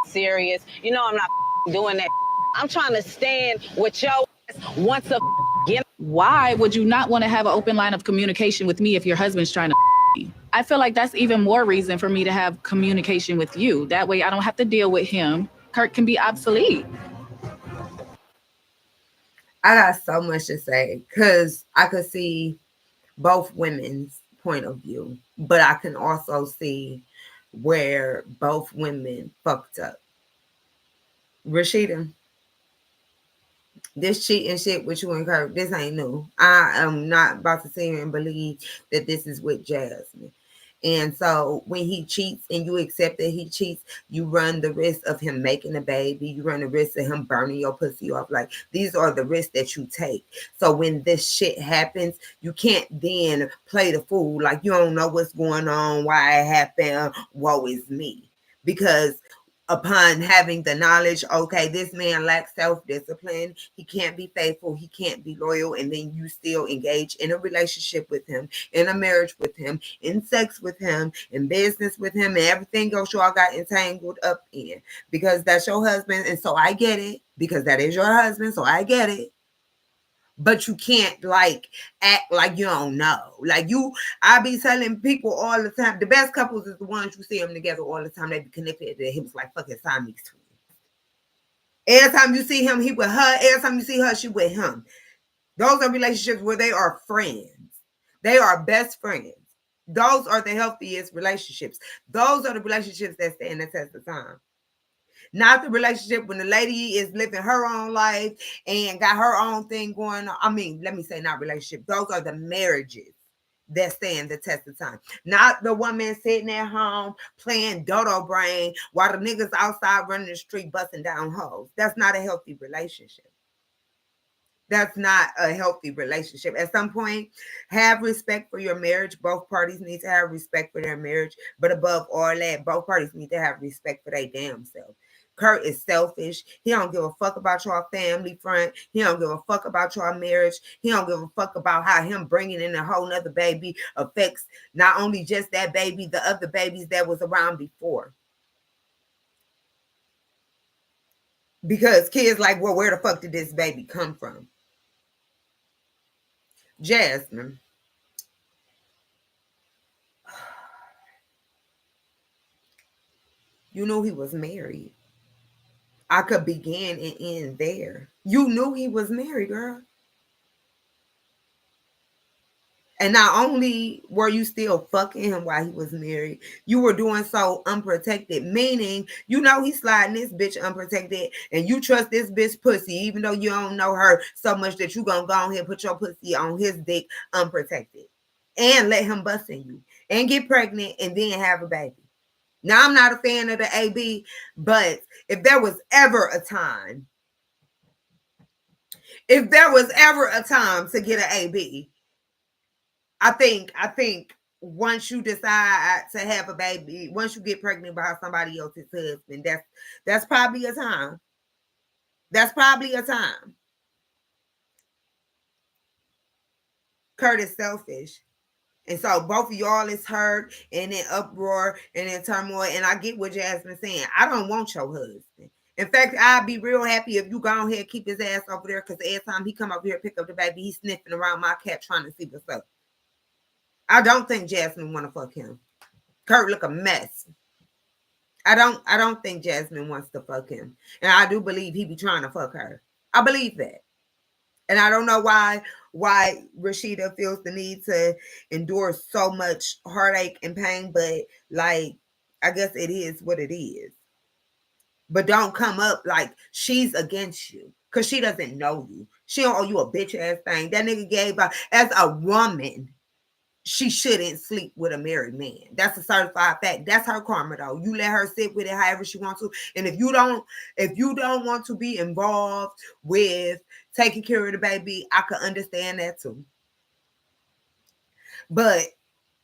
serious? You know I'm not doing that. I'm trying to stand with your ass once again. Why would you not want to have an open line of communication with me if your husband's trying to me? I feel like that's even more reason for me to have communication with you. That way I don't have to deal with him. Kirk can be obsolete. I got so much to say because I could see both women's point of view, but I can also see where both women fucked up. Rashida, This cheating shit with you and Kurt, this ain't new. I am not about to sit here and believe that this is with Jasmine. And so when he cheats and you accept that he cheats, you run the risk of him making a baby. You run the risk of him burning your pussy off. Like, these are the risks that you take. So when this shit happens, you can't then play the fool. Like, you don't know what's going on, why it happened, woe is me. Because upon having the knowledge, okay, this man lacks self-discipline, he can't be faithful, he can't be loyal, and then you still engage in a relationship with him, in a marriage with him, in sex with him, in business with him, and everything else y'all got entangled up in, because that's your husband. And so I get it, because that is your husband, so I get it. But you can't like act like you don't know. Like, I be telling people all the time, the best couples is the ones you see them together all the time. They be connected. He was like fucking Siamese twins. Every time you see him, he with her. Every time you see her, she with him. Those are relationships where they are friends. They are best friends. Those are the healthiest relationships. Those are the relationships that stand the test of time. Not the relationship when the lady is living her own life and got her own thing going on. I mean, let me say not relationship. Those are the marriages that stand the test of time. Not the woman sitting at home playing dodo brain while the niggas outside running the street busting down hoes. That's not a healthy relationship. That's not a healthy relationship. At some point, have respect for your marriage. Both parties need to have respect for their marriage. But above all that, both parties need to have respect for their damn self. Kurt is selfish. He don't give a fuck about your family front. He don't give a fuck about your marriage. He don't give a fuck about how him bringing in a whole nother baby affects not only just that baby, the other babies that was around before. Because kids like, well, where the fuck did this baby come from? Jasmine. You knew he was married. I could begin and end there. You knew he was married, girl. And not only were you still fucking him while he was married, you were doing so unprotected, meaning, you know, he's sliding this bitch unprotected and you trust this bitch pussy, even though you don't know her so much that you gonna go on here and put your pussy on his dick unprotected and let him bust in you and get pregnant and then have a baby. Now, I'm not a fan of the AB, but if there was ever a time to get an AB, I think once you decide to have a baby, once you get pregnant by somebody else's husband, that's probably a time. That's probably a time. Kurt is selfish. And so both of y'all is hurt and in uproar and in turmoil. And I get what Jasmine's saying. I don't want your husband. In fact, I'd be real happy if you go ahead and keep his ass over there, because every time he come over here and pick up the baby, he's sniffing around my cat trying to see what's up. I don't think Jasmine want to fuck him. Kurt look a mess. I don't think Jasmine wants to fuck him. And I do believe he be trying to fuck her. I believe that. And I don't know why Rashida feels the need to endure so much heartache and pain, but like, I guess it is what it is. But don't come up like she's against you, because she doesn't know you. She don't owe you a bitch ass thing. That nigga gave her, as a woman, she shouldn't sleep with a married man. That's a certified fact. That's her karma, though. You let her sit with it however she wants to. And if you don't want to be involved with taking care of the baby, I could understand that too. But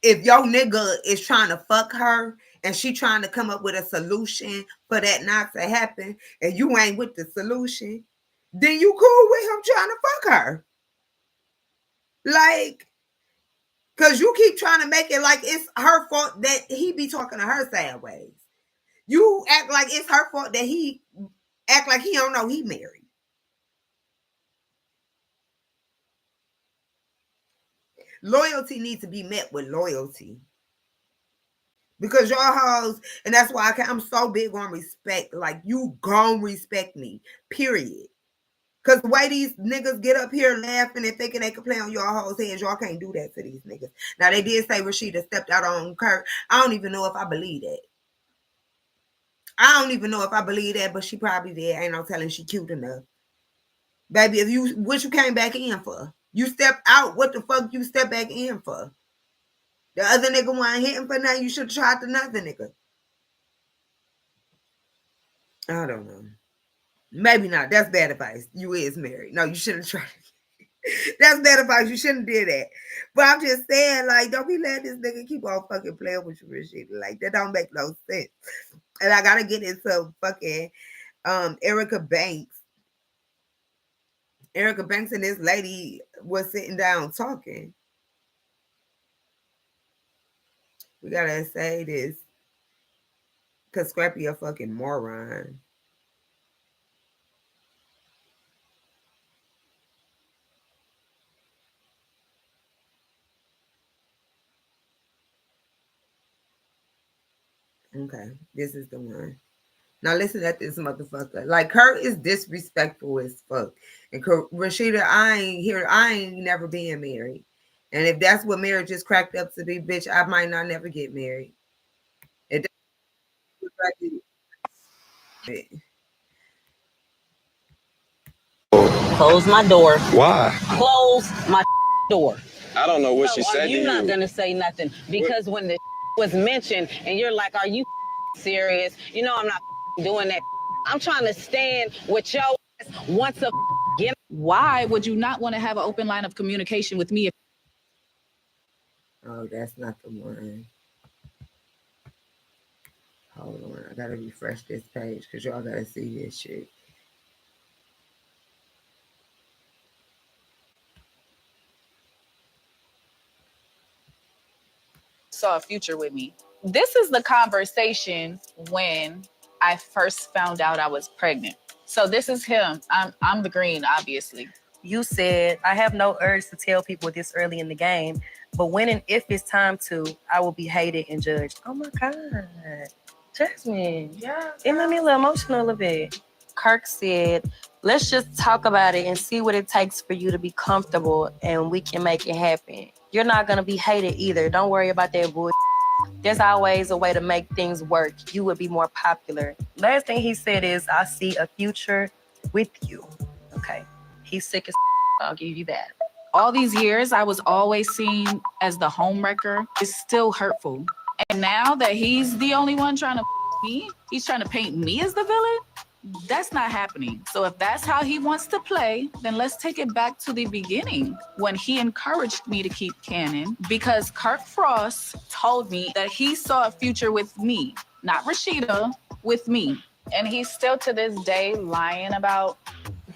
if your nigga is trying to fuck her and she trying to come up with a solution for that not to happen, and you ain't with the solution, then you cool with him trying to fuck her. Like, because you keep trying to make it like it's her fault that he be talking to her sideways. You act like it's her fault that he act like he don't know he married. Loyalty needs to be met with loyalty. Because y'all hoes, and that's why I'm so big on respect. Like, you gon' respect me, period. Because the way these niggas get up here laughing and thinking they can play on y'all hoes' heads, y'all can't do that to these niggas. Now, they did say Rashida stepped out on Kurt. I don't even know if I believe that. I don't even know if I believe that, but she probably did. Ain't no telling she cute enough. Baby, if you what you came back in for? You stepped out. What the fuck you step back in for? The other nigga wasn't hitting for nothing. You should have tried another nigga. I don't know. Maybe not. That's bad advice. You is married. No, you shouldn't try. That's bad advice. You shouldn't do that. But I'm just saying, like, don't be letting this nigga keep on fucking playing with you, Rashida. Like, that don't make no sense. And I gotta get into fucking Erica Banks. Erica Banks and this lady was sitting down talking. We gotta say this. Cause Scrappy a fucking moron. Okay, this is the one. Now listen at this motherfucker. Like, Kurt is disrespectful as fuck. And Rashida, I ain't never been married. And if that's what marriage is cracked up to be, bitch, I might not never get married. Close my door. Why? Close my door. I don't know what she So said are to you you. not gonna say nothing? Because when the was mentioned and you're like, are you serious? You know I'm not doing that. I'm trying to stand with your ass once again. Why would you not want to have an open line of communication with me? Oh, that's not the one. Hold on. I gotta refresh this page because y'all gotta see this shit. Saw a future with me. This is the conversation when I first found out I was pregnant. So this is him. I'm the green, obviously. You said, I have no urge to tell people this early in the game, but when and if it's time to, I will be hated and judged. Oh my God. Jasmine. Yeah. It made me a little emotional a little bit. Kirk said, let's just talk about it and see what it takes for you to be comfortable and we can make it happen. You're not going to be hated either. Don't worry about that bullshit. There's always a way to make things work. You would be more popular. Last thing he said is, I see a future with you. Okay. He's sick as I'll give you that. All these years, I was always seen as the homewrecker. It's still hurtful. And now that he's the only one trying to me, he's trying to paint me as the villain. That's not happening. So if that's how he wants to play, then let's take it back to the beginning when he encouraged me to keep canon, because Kirk Frost told me that he saw a future with me, not Rashida, with me. And he's still to this day lying about,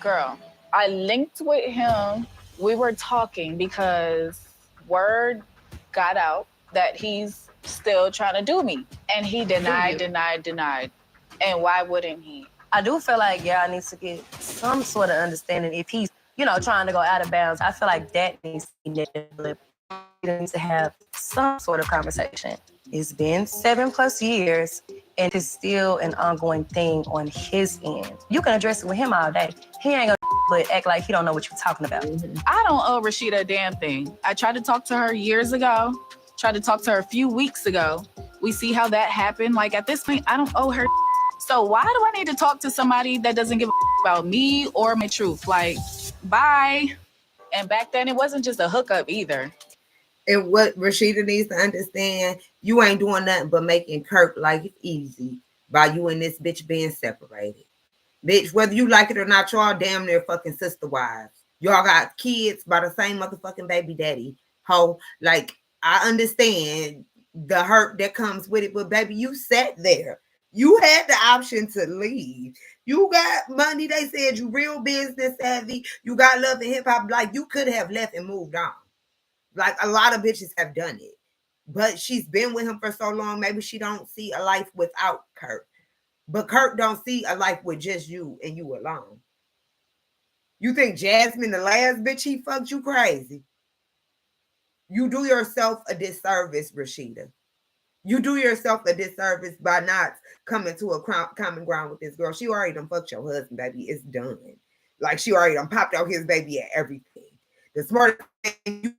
girl, I linked with him. We were talking because word got out that he's still trying to do me. And he denied. And why wouldn't he? I do feel like y'all needs to get some sort of understanding if he's, trying to go out of bounds. I feel like that needs to have some sort of conversation. It's been 7+ years and it's still an ongoing thing on his end. You can address it with him all day. He ain't gonna but act like he don't know what you're talking about. I don't owe Rashida a damn thing. I tried to talk to her years ago, tried to talk to her a few weeks ago. We see how that happened. Like, at this point, I don't owe her. So why do I need to talk to somebody that doesn't give a about me or my truth? Like, bye. And back then, it wasn't just a hookup either. And what Rashida needs to understand, you ain't doing nothing but making Kirk life easy by you and this bitch being separated. Bitch, whether you like it or not, y'all damn near fucking sister wives. Y'all got kids by the same motherfucking baby daddy. Ho, like, I understand the hurt that comes with it, but baby, you sat there. You had the option to leave. You got money. They said you real business savvy. You got love and hip hop. Like, you could have left and moved on. Like, a lot of bitches have done it. But she's been with him for so long. Maybe she don't see a life without Kurt. But Kurt don't see a life with just you and you alone. You think Jasmine, the last bitch he fucked, you crazy. You do yourself a disservice, Rashida. You do yourself a disservice by not coming to a common ground with this girl. She already done fucked your husband, baby. It's done. Like, she already done popped out his baby at everything. The smartest thing,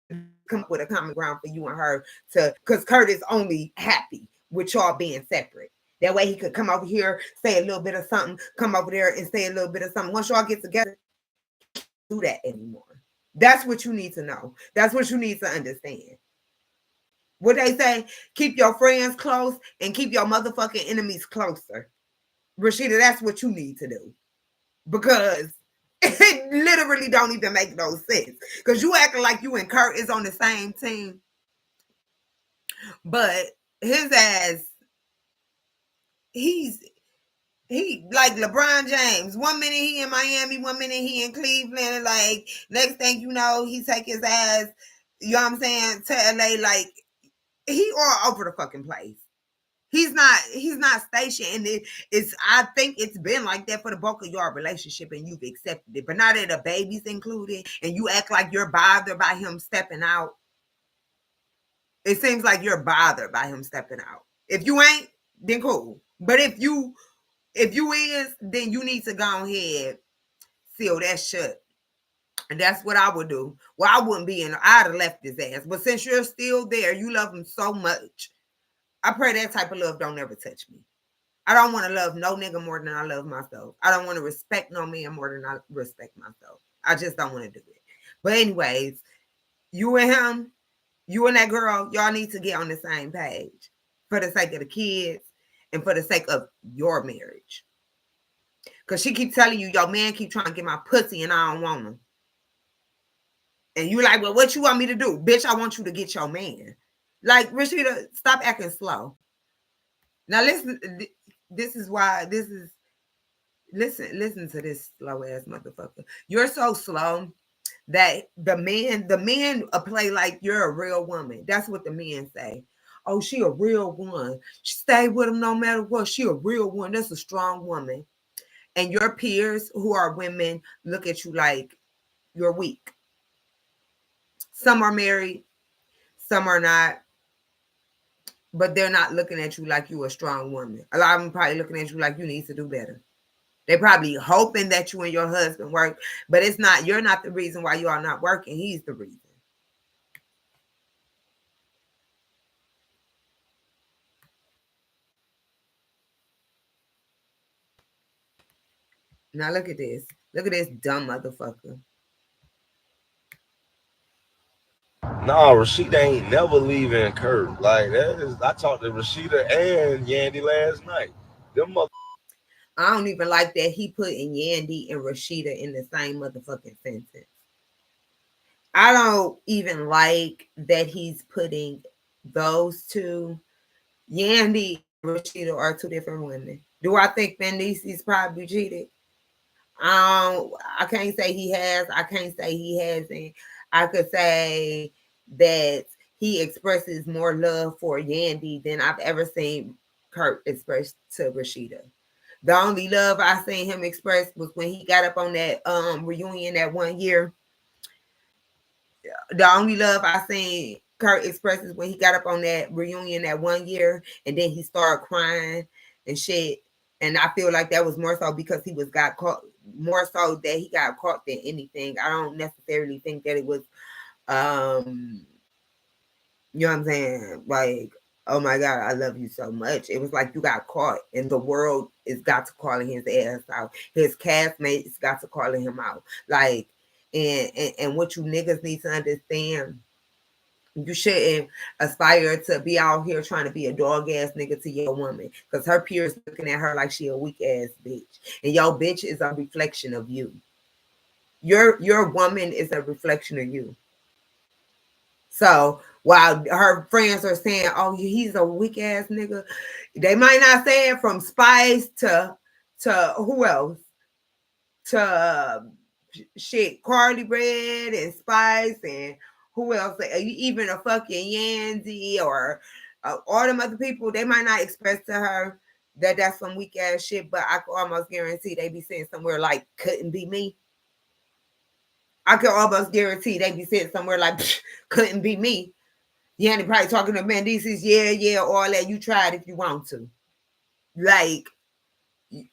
you come up with a common ground for you and her to, because Kurt is only happy with y'all being separate. That way he could come over here, say a little bit of something, come over there and say a little bit of something. Once y'all get together, do that anymore. That's what you need to know. That's what you need to understand. What they say, keep your friends close and keep your motherfucking enemies closer. Rashida, that's what you need to do. Because it literally don't even make no sense. Because you acting like you and Kurt is on the same team. But his ass, he like LeBron James. 1 minute he in Miami, 1 minute he in Cleveland. Like, next thing you know, he take his ass, you know what I'm saying, to LA. Like, he all over the fucking place. He's not stationed, and I think it's been like that for the bulk of your relationship, and you've accepted it. But now that the baby's included, and you act like you're bothered by him stepping out, it seems like you're bothered by him stepping out. If you ain't, then cool. But if you is, then you need to go ahead, seal that shut. And that's what I would do. Well, I wouldn't be in. I'd have left his ass. But since you're still there, you love him so much. I pray that type of love don't ever touch me. I don't want to love no nigga more than I love myself. I don't want to respect no man more than I respect myself. I just don't want to do it. But anyways, you and him, you and that girl, y'all need to get on the same page for the sake of the kids and for the sake of your marriage. Because she keep telling you, your man keep trying to get my pussy and I don't want him. And you like, well, what you want me to do? Bitch, I want you to get your man. Like, Rashida, stop acting slow. Now, listen, listen to this slow ass motherfucker. You're so slow that the men play like you're a real woman. That's what the men say. Oh, she a real one. She stay with him no matter what. She a real one. That's a strong woman. And your peers who are women look at you like you're weak. Some are married, some are not. But they're not looking at you like you a strong woman. A lot of them probably looking at you like you need to do better. They're probably hoping that you and your husband work, but it's not. You're not the reason why you are not working. He's the reason. Now look at this. Look at this dumb motherfucker. No, Rashida ain't never leaving Kurt. Like, I talked to Rashida and Yandy last night. Them mother. I don't even like that he put in Yandy and Rashida in the same motherfucking sentence. I don't even like that he's putting those two. Yandy and Rashida are two different women. Do I think Bendisi's probably cheated? I can't say he has. I can't say he hasn't. I could say that he expresses more love for Yandy than I've ever seen Kurt express to Rashida. The only love I seen him express was when he got up on that reunion that 1 year. The only love I seen Kurt expresses when he got up on that reunion that 1 year, and then he started crying and shit. And I feel like that was more so because he got caught, more so that he got caught than anything. I don't necessarily think that it was, you know what I'm saying? Like, oh my God, I love you so much. It was like you got caught, and the world is got to calling his ass out. His castmates got to calling him out. Like, and what you niggas need to understand, you shouldn't aspire to be out here trying to be a dog ass nigga to your woman, because her peers looking at her like she a weak ass bitch, and your bitch is a reflection of you. Your woman is a reflection of you. So while her friends are saying, "Oh, he's a weak ass nigga," they might not say it from Spice to who else? To shit, Carly Red and Spice and who else? Even a fucking Yandy or all them other people. They might not express to her that that's some weak ass shit, but I can almost guarantee they be saying somewhere like, "Couldn't be me." I can almost guarantee they be saying somewhere like, "Couldn't be me." Yandy probably talking to Mendices, yeah, all that. You tried if you want to. Like,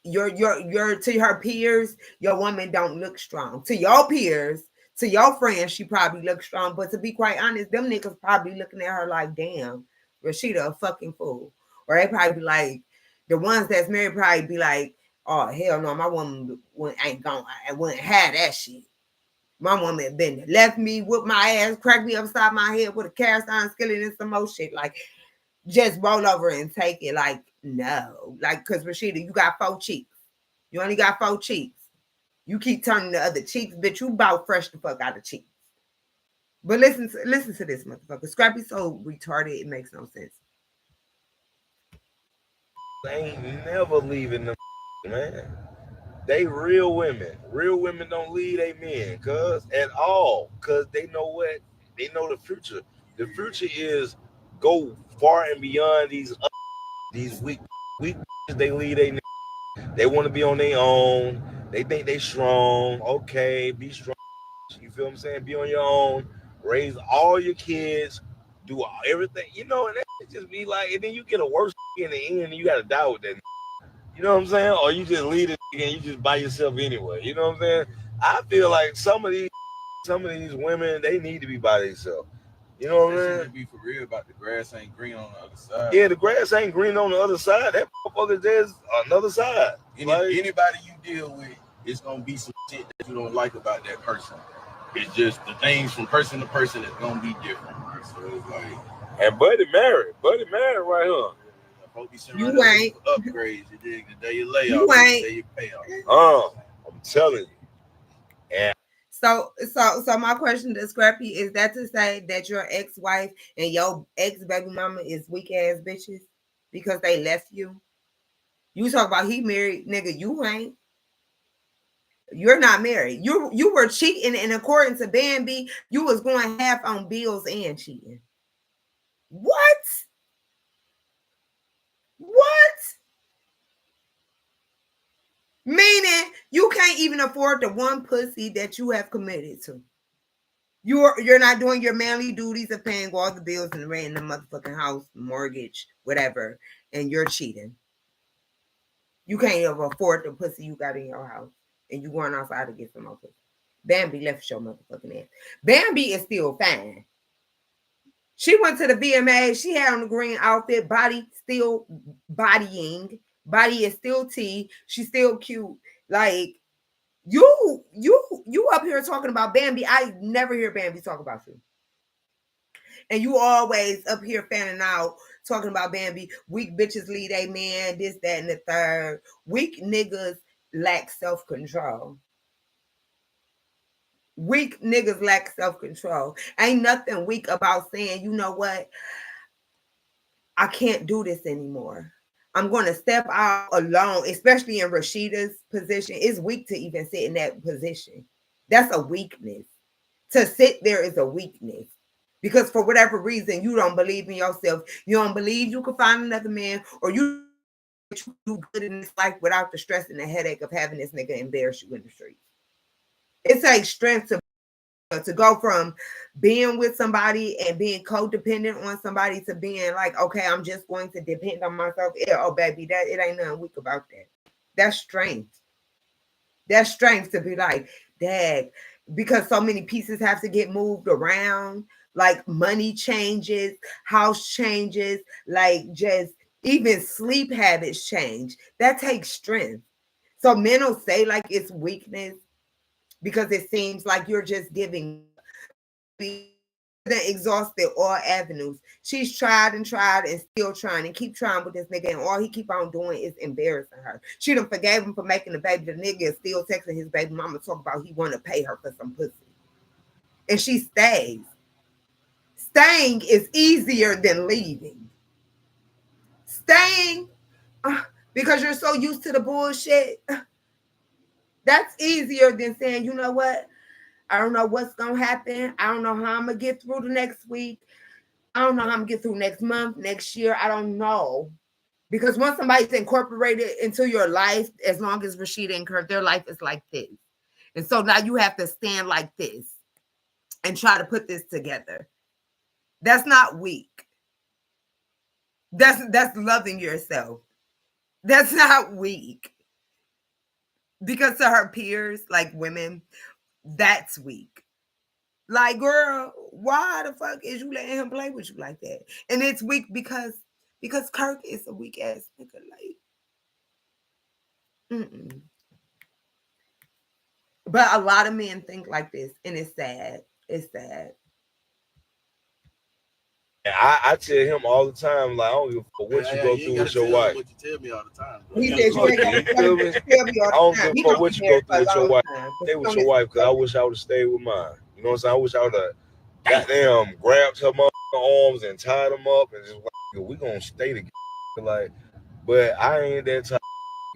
your to her peers, your woman don't look strong. To your peers, to your friends, she probably looks strong. But to be quite honest, them niggas probably looking at her like, damn, Rashida a fucking fool. Or they probably be like, the ones that's married probably be like, oh hell no, my woman ain't gonna, I wouldn't have that shit. My woman been left me, whooped my ass, cracked me upside my head with a cast iron skillet and some more shit. Like, just roll over and take it. Like, no. Like, because Rashida, you got 4 cheeks. You only got 4 cheeks. You keep turning the other cheeks, bitch. You about fresh the fuck out of cheeks. But listen to this motherfucker. Scrappy so retarded, it makes no sense. They ain't never leaving them, man. They real women. Real women don't leave their men, at all. Cause they know what? They know the future. The future is go far and beyond these weak they leave they. They want to be on their own. They think they strong. Okay, be strong. You feel what I'm saying? Be on your own. Raise all your kids. Do everything. And that just be like, and then you get a worse in the end and you got to die with that. You know what I'm saying? Or you just leave it and you just by yourself anyway. You know what I'm saying? I feel like some of these women, they need to be by themselves. You know what I'm saying? Be for real about the grass ain't green on the other side. Yeah, the grass ain't green on the other side. That motherfucker, there's another side. Anybody you deal with, it's gonna be some shit that you don't like about that person. It's just the things from person to person that's gonna be different. So it's like, and Buddy married right here. You ain't upgrades. You dig? The day you lay off, you the ain't. day you pay off. I'm telling you. Yeah. So my question to Scrappy, is that to say that your ex-wife and your ex-baby mama is weak ass bitches because they left you? You talk about he married, nigga. You ain't. You're not married. You were cheating, and according to Bambi, you was going half on bills and cheating. What? Meaning you can't even afford the one pussy that you have committed to. You're not doing your manly duties of paying all the bills and rent in the motherfucking house, mortgage, whatever, and you're cheating. You can't even afford the pussy you got in your house, and you going outside to get some more pussy. Bambi left your motherfucking ass. Bambi is still fine. She went to the VMA. She had on the green outfit, body still bodying. Body is still T. She's still cute. Like, you up here talking about Bambi. I never hear Bambi talk about you. And you always up here fanning out, talking about Bambi. Weak bitches lead a man, this, that, and the third. Weak niggas lack self-control. Weak niggas lack self-control. Ain't nothing weak about saying, you know what? I can't do this anymore. I'm going to step out alone, especially in Rashida's position. It's weak to even sit in that position. That's a weakness. To sit there is a weakness. Because for whatever reason, you don't believe in yourself. You don't believe you can find another man, or you do good in this life without the stress and the headache of having this nigga embarrass you in the street. It takes strength to go from being with somebody and being codependent on somebody to being like, okay, I'm just going to depend on myself. Yeah, oh, baby, that it ain't nothing weak about that. That's strength. That's strength to be like, dad, because so many pieces have to get moved around, like money changes, house changes, like just even sleep habits change. That takes strength. So men will say like it's weakness because it seems like you're just giving, exhausted all avenues. She's tried and still trying and keep trying with this nigga, and all he keep on doing is embarrassing her. She done forgave him for making the baby. The nigga is still texting his baby mama talk about he want to pay her for some pussy, and she stays. Staying is easier than leaving. Staying because you're so used to the bullshit. That's easier than saying, you know what? I don't know what's going to happen. I don't know how I'm going to get through the next week. I don't know how I'm going to get through next month, next year. I don't know. Because once somebody's incorporated into your life, as long as Rashida and Kurt, their life is like this. And so now you have to stand like this and try to put this together. That's not weak. That's loving yourself. That's not weak. Because to her peers, like women, that's weak. Like, girl, why the fuck is you letting him play with you like that? And it's weak because Kirk is a weak ass nigga. Like, But a lot of men think like this, and it's sad. It's sad. And I tell him all the time, like, I don't give a fuck what you go through with your wife. What you tell me all the time, bro. He said you ain't You got feel me? to tell me I all don't the time. give He a fuck gonna what be you go married through for a with your long wife. time. Stay with your wife, because I wish I would have stayed with mine. You know what I'm saying? I wish I would have goddamn grabbed her arms and tied them up and just like, we gonna stay together. Like, but I ain't that type.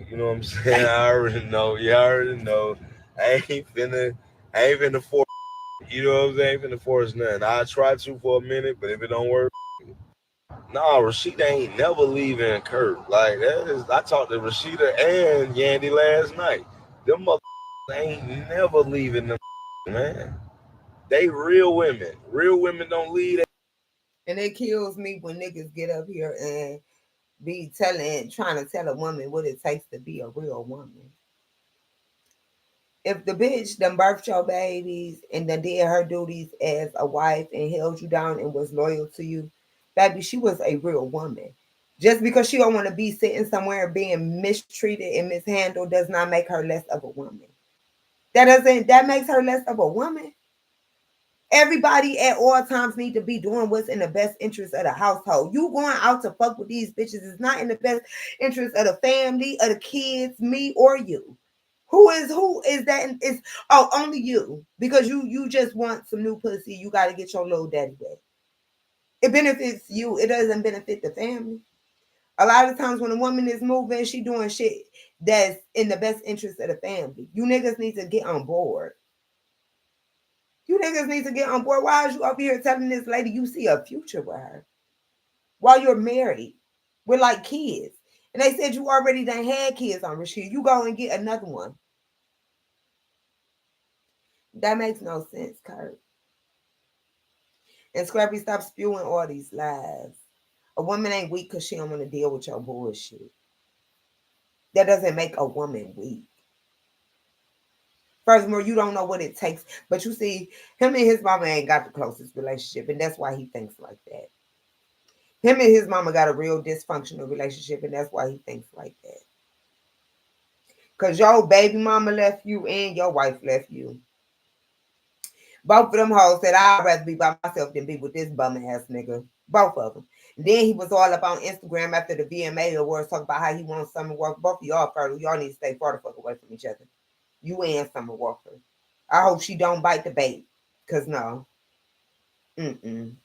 You know what I'm saying? I already know. You already know. I ain't finna force. You know what I'm saying? I ain't finna force nothing. I try to for a minute, but if it don't work, nah, Rashida ain't never leaving Kurt. Like, that is, I talked to Rashida and Yandy last night. Them motherfuckers ain't never leaving them, man. They real women. Real women don't leave. And it kills me when niggas get up here and be trying to tell a woman what it takes to be a real woman. If the bitch done birthed your babies and done did her duties as a wife and held you down and was loyal to you, baby, she was a real woman. Just because she don't want to be sitting somewhere being mistreated and mishandled does not make her less of a woman. That makes her less of a woman. Everybody at all times need to be doing what's in the best interest of the household. You going out to fuck with these bitches is not in the best interest of the family, of the kids, me or you. Who is that? It's only you, because you just want some new pussy. You got to get your little daddy wet. It benefits you. It doesn't benefit the family. A lot of times when a woman is moving, she doing shit that's in the best interest of the family. You niggas need to get on board. You niggas need to get on board. Why is you up here telling this lady you see a future with her while you're married with like kids? And they said you already done had kids on Rashid. You go and get another one. That makes no sense, Kurt. And Scrappy, stop spewing all these lies. A woman ain't weak because she don't want to deal with your bullshit. That doesn't make a woman weak. Furthermore, you don't know what it takes. But you see, him and his mama ain't got the closest relationship, and that's why he thinks like that. Him and his mama got a real dysfunctional relationship, and that's why he thinks like that. Because your baby mama left you and your wife left you. Both of them hoes said, I'd rather be by myself than be with this bum ass nigga. Both of them. And then he was all up on Instagram after the VMA awards talking about how he wants Summer Walker. Both of y'all fertile. Y'all need to stay far the fuck away from each other. You and Summer Walker. I hope she don't bite the bait. Because no. That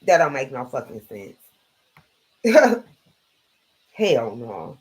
don't make no fucking sense. Hell no.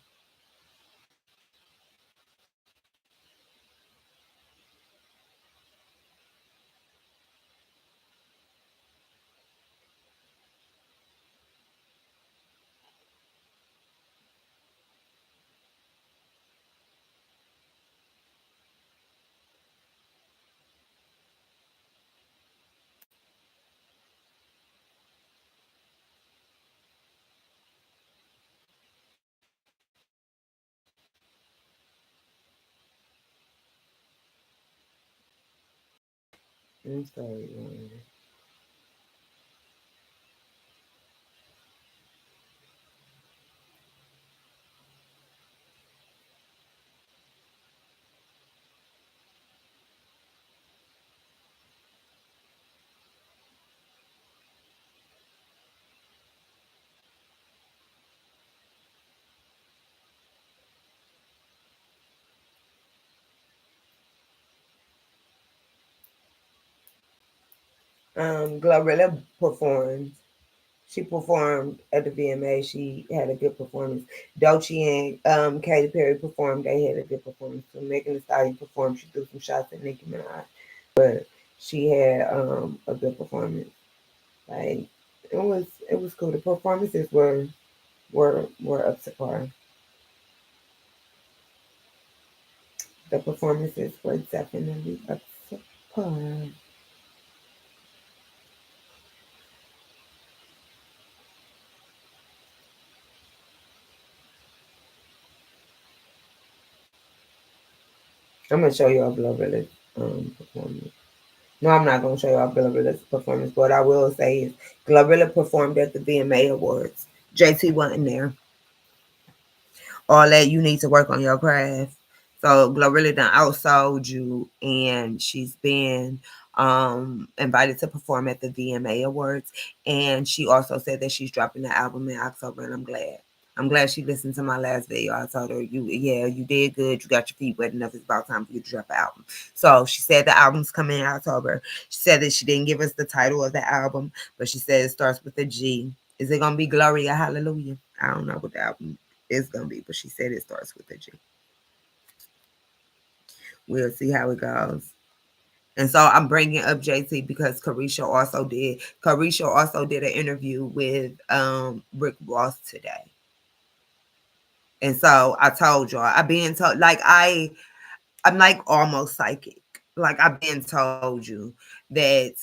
I'm sorry, man. Glorilla performed. She performed at the VMA. She had a good performance. Doechii and Katy Perry performed. They had a good performance. So Megan Thee Stallion performed. She threw some shots at Nicki Minaj, but she had a good performance. Like it was cool. The performances were up to par. The performances were definitely up to par. I'm gonna show you a Glorilla's performance. No, I'm not gonna show you all Glorilla's performance. What I will say is Glorilla performed at the VMA Awards. JT wasn't there. All that, you need to work on your craft. So Glorilla done outsold you, and she's been invited to perform at the VMA Awards. And she also said that she's dropping the album in October, and I'm glad. I'm glad she listened to my last video. I told her, you did good. You got your feet wet enough. It's about time for you to drop an album. So she said the album's coming in October. She said that she didn't give us the title of the album, but she said it starts with a G. Is it going to be Gloria Hallelujah? I don't know what the album is going to be, but she said it starts with a G. We'll see how it goes. And so I'm bringing up JT because Carisha also did an interview with Rick Ross today. And so I told y'all, I've been told, like, I'm like almost psychic. Like, I've been told you that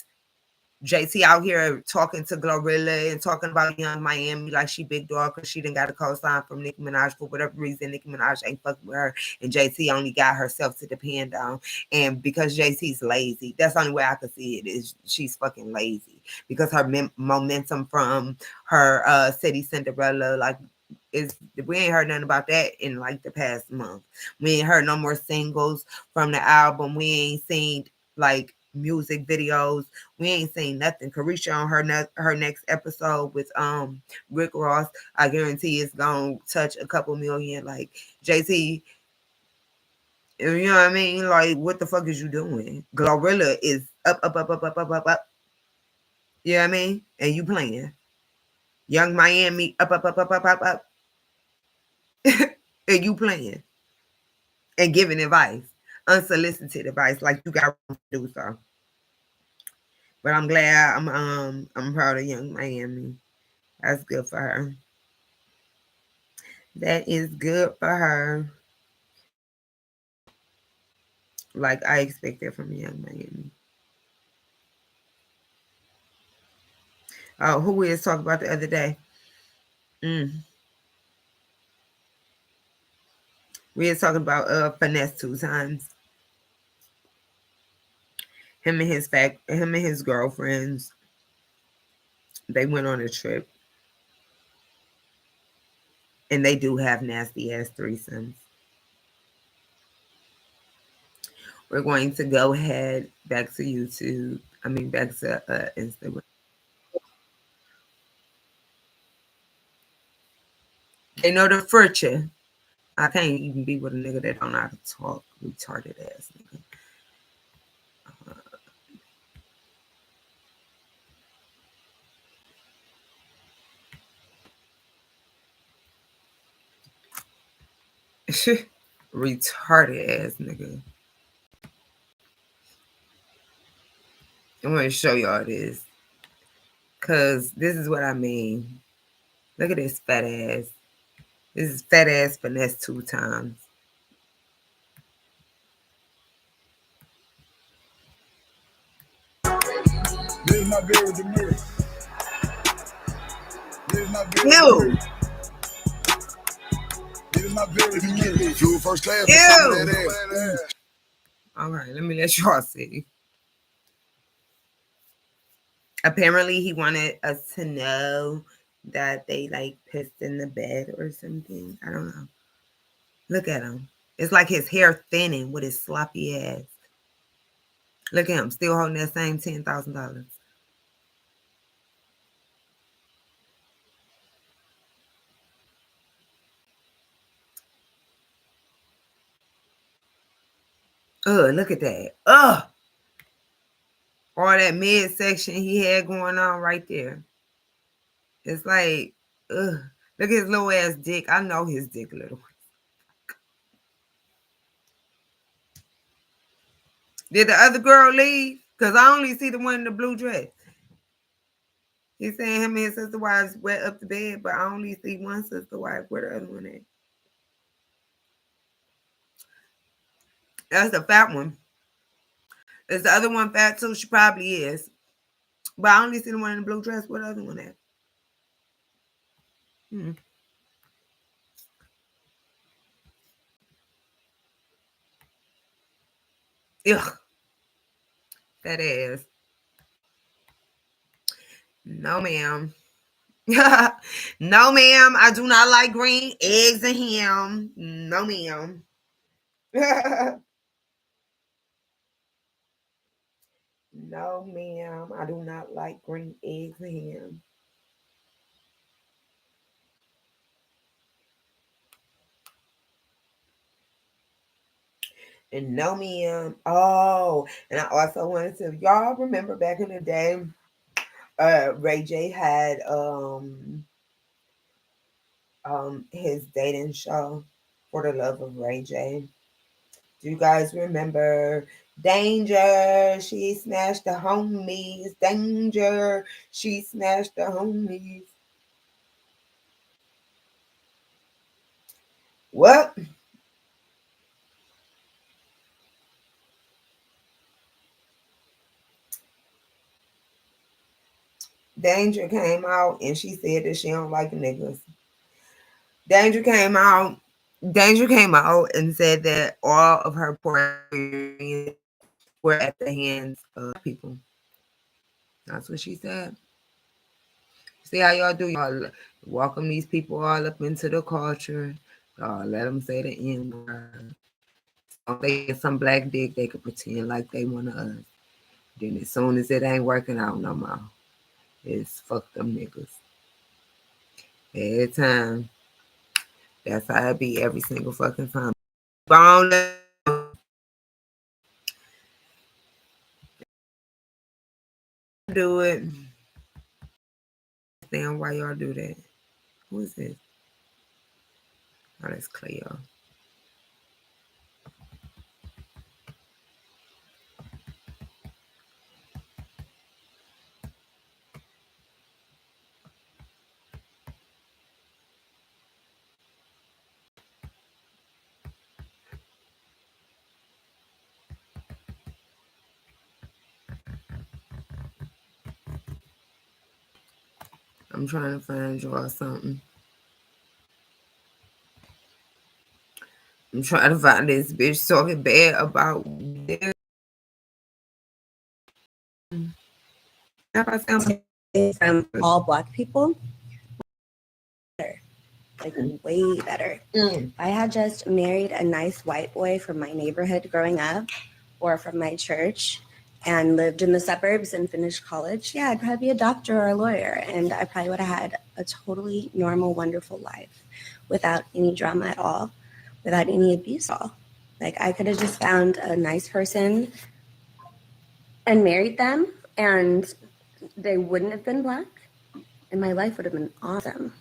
JT out here talking to Glorilla and talking about Young Miami like she big dog because she didn't got a co-sign from Nicki Minaj for whatever reason. Nicki Minaj ain't fucking with her, and JT only got herself to depend on. And because JT's lazy, that's the only way I could see it, is she's fucking lazy because her momentum from her City Cinderella, like, we ain't heard nothing about that in like the past month. We ain't heard no more singles from the album. We ain't seen like music videos. We ain't seen nothing. Carisha on her next episode with Rick Ross, I guarantee it's gonna touch a couple million. Like, JT, you know what I mean? Like, what the fuck is you doing? Glorilla is up. You know what I mean? And you playing. Young Miami up. And you playing and giving advice, unsolicited advice, like you got to do so. But I'm glad. I'm proud of Young Miami. That's good for her. That is good for her. Like I expected from Young Miami. Oh, who we was talking about the other day? We were talking about Finesse 2 Times. Him and his girlfriends, they went on a trip. And they do have nasty ass threesomes. We're going to go ahead back to YouTube. Back to Instagram. They know the future. I can't even be with a nigga that don't know how to talk. Retarded ass nigga. Retarded ass nigga. I'm going to show y'all this. Because this is what I mean. Look at this fat ass. This is fat ass Finesse 2 Times. This is my beer with the mirror. This is my beer with Ew. the mirror. This is my beer with the mirror. Flew first class for Ew. some of that ass. All right, let me let y'all see. Apparently, he wanted us to know that they like pissed in the bed or something. I don't know. Look at him. It's like his hair thinning with his sloppy ass. Look at him, still holding that same $10,000. Look at that. All that midsection he had going on right there. It's like, look at his little ass dick. I know his dick little. Did the other girl leave? Because I only see the one in the blue dress. He's saying him and his sister wives wet up the bed, but I only see one sister wife. Where the other one at? That's the fat one. Is the other one fat too? She probably is. But I only see the one in the blue dress. Where the other one at? Ugh. That ass. No, ma'am. No, ma'am. I do not like green eggs and ham. No, ma'am. No, ma'am. I do not like green eggs and ham. And no, ma'am. Oh, and I also wanted to, y'all remember back in the day, Ray J had his dating show, For the Love of Ray J. Do you guys remember Danger? She smashed the homies. Danger. She smashed the homies. What? Danger came out and she said that she don't like niggas. Danger came out. Danger came out and said that all of her poor were at the hands of people. That's what she said. See how y'all do? Y'all welcome these people all up into the culture. Y'all let them say the N word. If they get some black dick, they could pretend like they want us. Then as soon as it ain't working out no more, it's fuck them niggas. Every time. That's how it be every single fucking time. Bone do it. Understand why y'all do that. Who is this? Oh, that's Cleo. I'm trying to find y'all something. I'm trying to find this bitch talking bad about this. From all black people, like way better. If I had just married a nice white boy from my neighborhood growing up, or from my church, and lived in the suburbs and finished college, yeah, I'd probably be a doctor or a lawyer, and I probably would have had a totally normal, wonderful life without any drama at all, without any abuse at all. Like, I could have just found a nice person and married them, and they wouldn't have been black, and my life would have been awesome.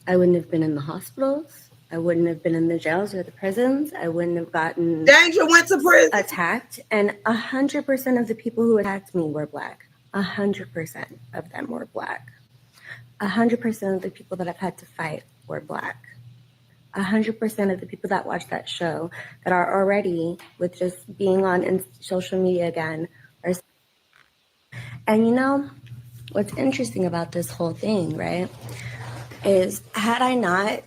I wouldn't have been in the hospitals. I wouldn't have been in the jails or the prisons. I wouldn't have gotten Danger went to prison. Attacked. And 100% of the people who attacked me were black. 100% of them were black. 100% of the people that I've had to fight were black. 100% of the people that watch that show that are already with just being on social media again are. And you know, what's interesting about this whole thing, right, is had I not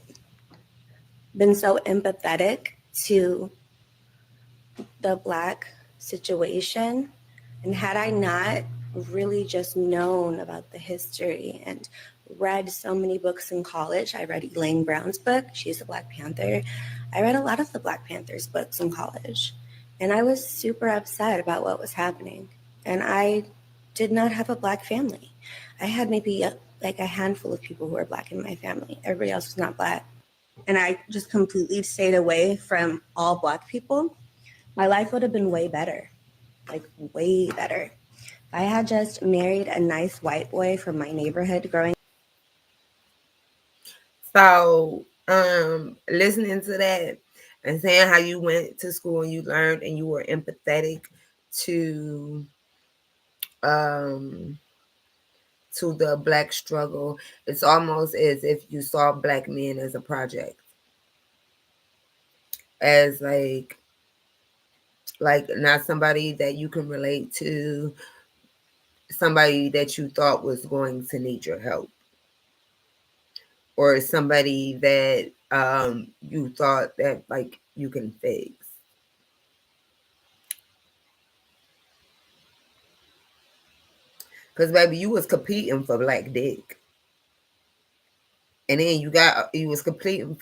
been so empathetic to the black situation, and had I not really just known about the history and read so many books in college, I read Elaine Brown's book, she's a Black Panther. I read a lot of the Black Panthers books in college, and I was super upset about what was happening. And I did not have a black family. I had maybe like a handful of people who were black in my family. Everybody else was not black. And I just completely stayed away from all black people. My life would have been way better, like way better. If I had just married a nice white boy from my neighborhood growing. So, listening to that and saying how you went to school and you learned and you were empathetic to the black struggle, it's almost as if you saw black men as a project, as like not somebody that you can relate to, somebody that you thought was going to need your help, or somebody that you thought that like you can fix. Because baby, you was competing for black dick. And then you was competing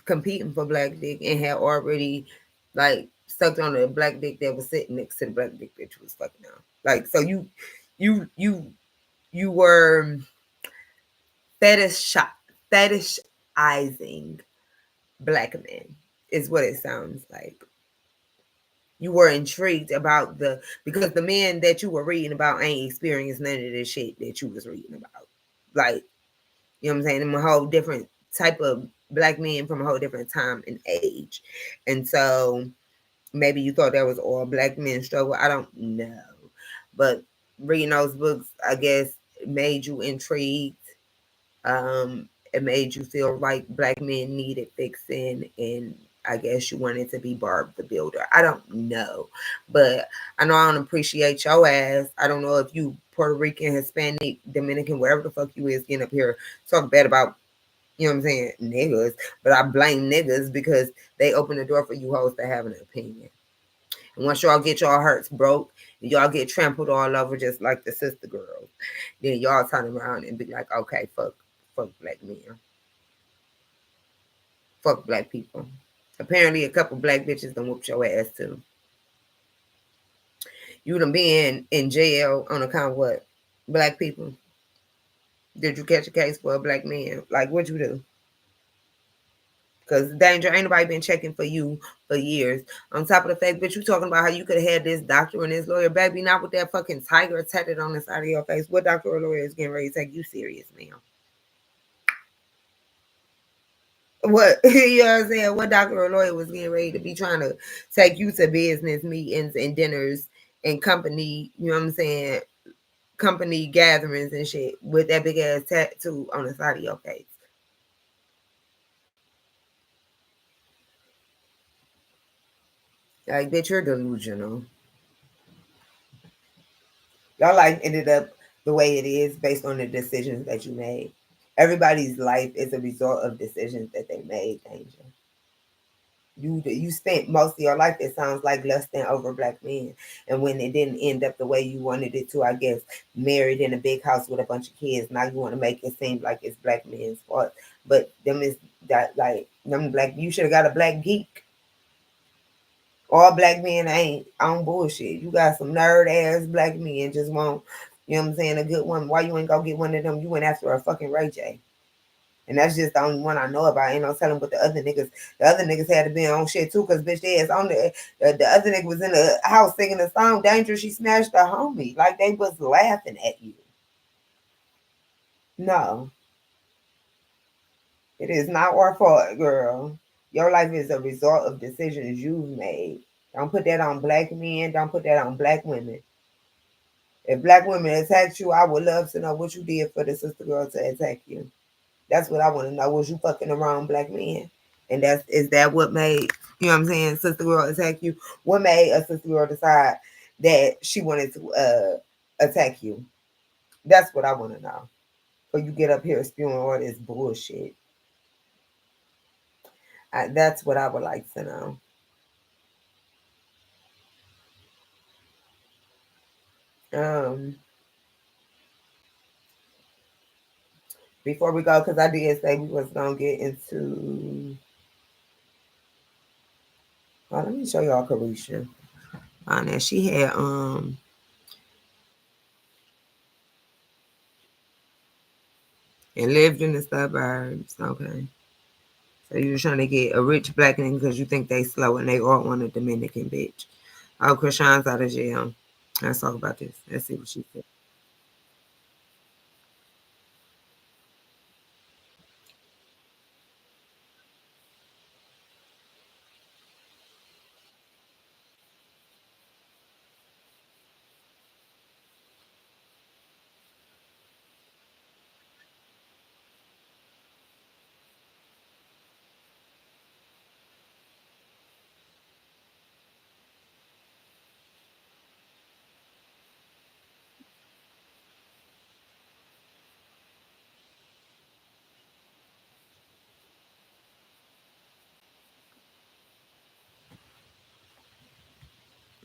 for black dick and had already like sucked on a black dick that was sitting next to the black dick that you was fucking on. Like, so you were fetishizing black men is what it sounds like. You were intrigued about because the men that you were reading about ain't experienced none of the shit that you was reading about. Like, you know what I'm saying? I'm a whole different type of black men from a whole different time and age. And so maybe you thought that was all black men struggle. I don't know. But reading those books, I guess, made you intrigued. It made you feel like black men needed fixing, and I guess you wanted to be Barb the Builder. I don't know. But I know I don't appreciate your ass. I don't know if you Puerto Rican, Hispanic, Dominican, wherever the fuck you is, getting up here talking bad about, you know what I'm saying, niggas. But I blame niggas because they open the door for you hoes to have an opinion. And once y'all get y'all hearts broke, y'all get trampled all over just like the sister girls, then y'all turn around and be like, okay, fuck black men. Fuck black people. Apparently a couple black bitches done whooped your ass too. You done been in jail on account of what? Black people. Did you catch a case for a black man? Like, what'd you do? Because danger, ain't nobody been checking for you for years. On top of the fact, bitch, you talking about how you could have had this doctor and this lawyer, baby, not with that fucking tiger tatted on the side of your face. What doctor or lawyer is getting ready to take you serious, ma'am? What, you know what I'm saying? What doctor or lawyer was getting ready to be trying to take you to business meetings and dinners and company, you know what I'm saying, company gatherings and shit with that big ass tattoo on the side of your face? Like, bitch, you're delusional. Your life ended up the way it is based on the decisions that you made. Everybody's life is a result of decisions that they made, Danger. You spent most of your life, it sounds like, lusting over black men. And when it didn't end up the way you wanted it to, I guess, married in a big house with a bunch of kids, now you want to make it seem like it's black men's fault. But them black, you should have got a black geek. All black men ain't on bullshit. You got some nerd ass black men just want, you know what I'm saying, a good one. Why you ain't go get one of them? You went after a fucking Ray J. And that's just the only one I know about. Ain't no telling what the other niggas had to be on shit too, because bitch, they is on the other nigga was in the house singing the song Danger, she smashed the homie. Like, they was laughing at you. No. It is not our fault, girl. Your life is a result of decisions you've made. Don't put that on black men. Don't put that on black women. If black women attacked you, I would love to know what you did for the sister girl to attack you. That's what I want to know. Was you fucking around black men? And is that what made, you know what I'm saying, sister girl attack you? What made a sister girl decide that she wanted to attack you? That's what I want to know. Or you get up here spewing all this bullshit. That's what I would like to know. Before we go, because I did say we was gonna get into. Let me show y'all Carisha. On there, she had and lived in the suburbs. Okay, so you're trying to get a rich black nigga because you think they slow and they all want a Dominican bitch. Oh, Krishan's out of jail. Let's talk about this. Let's see what she said.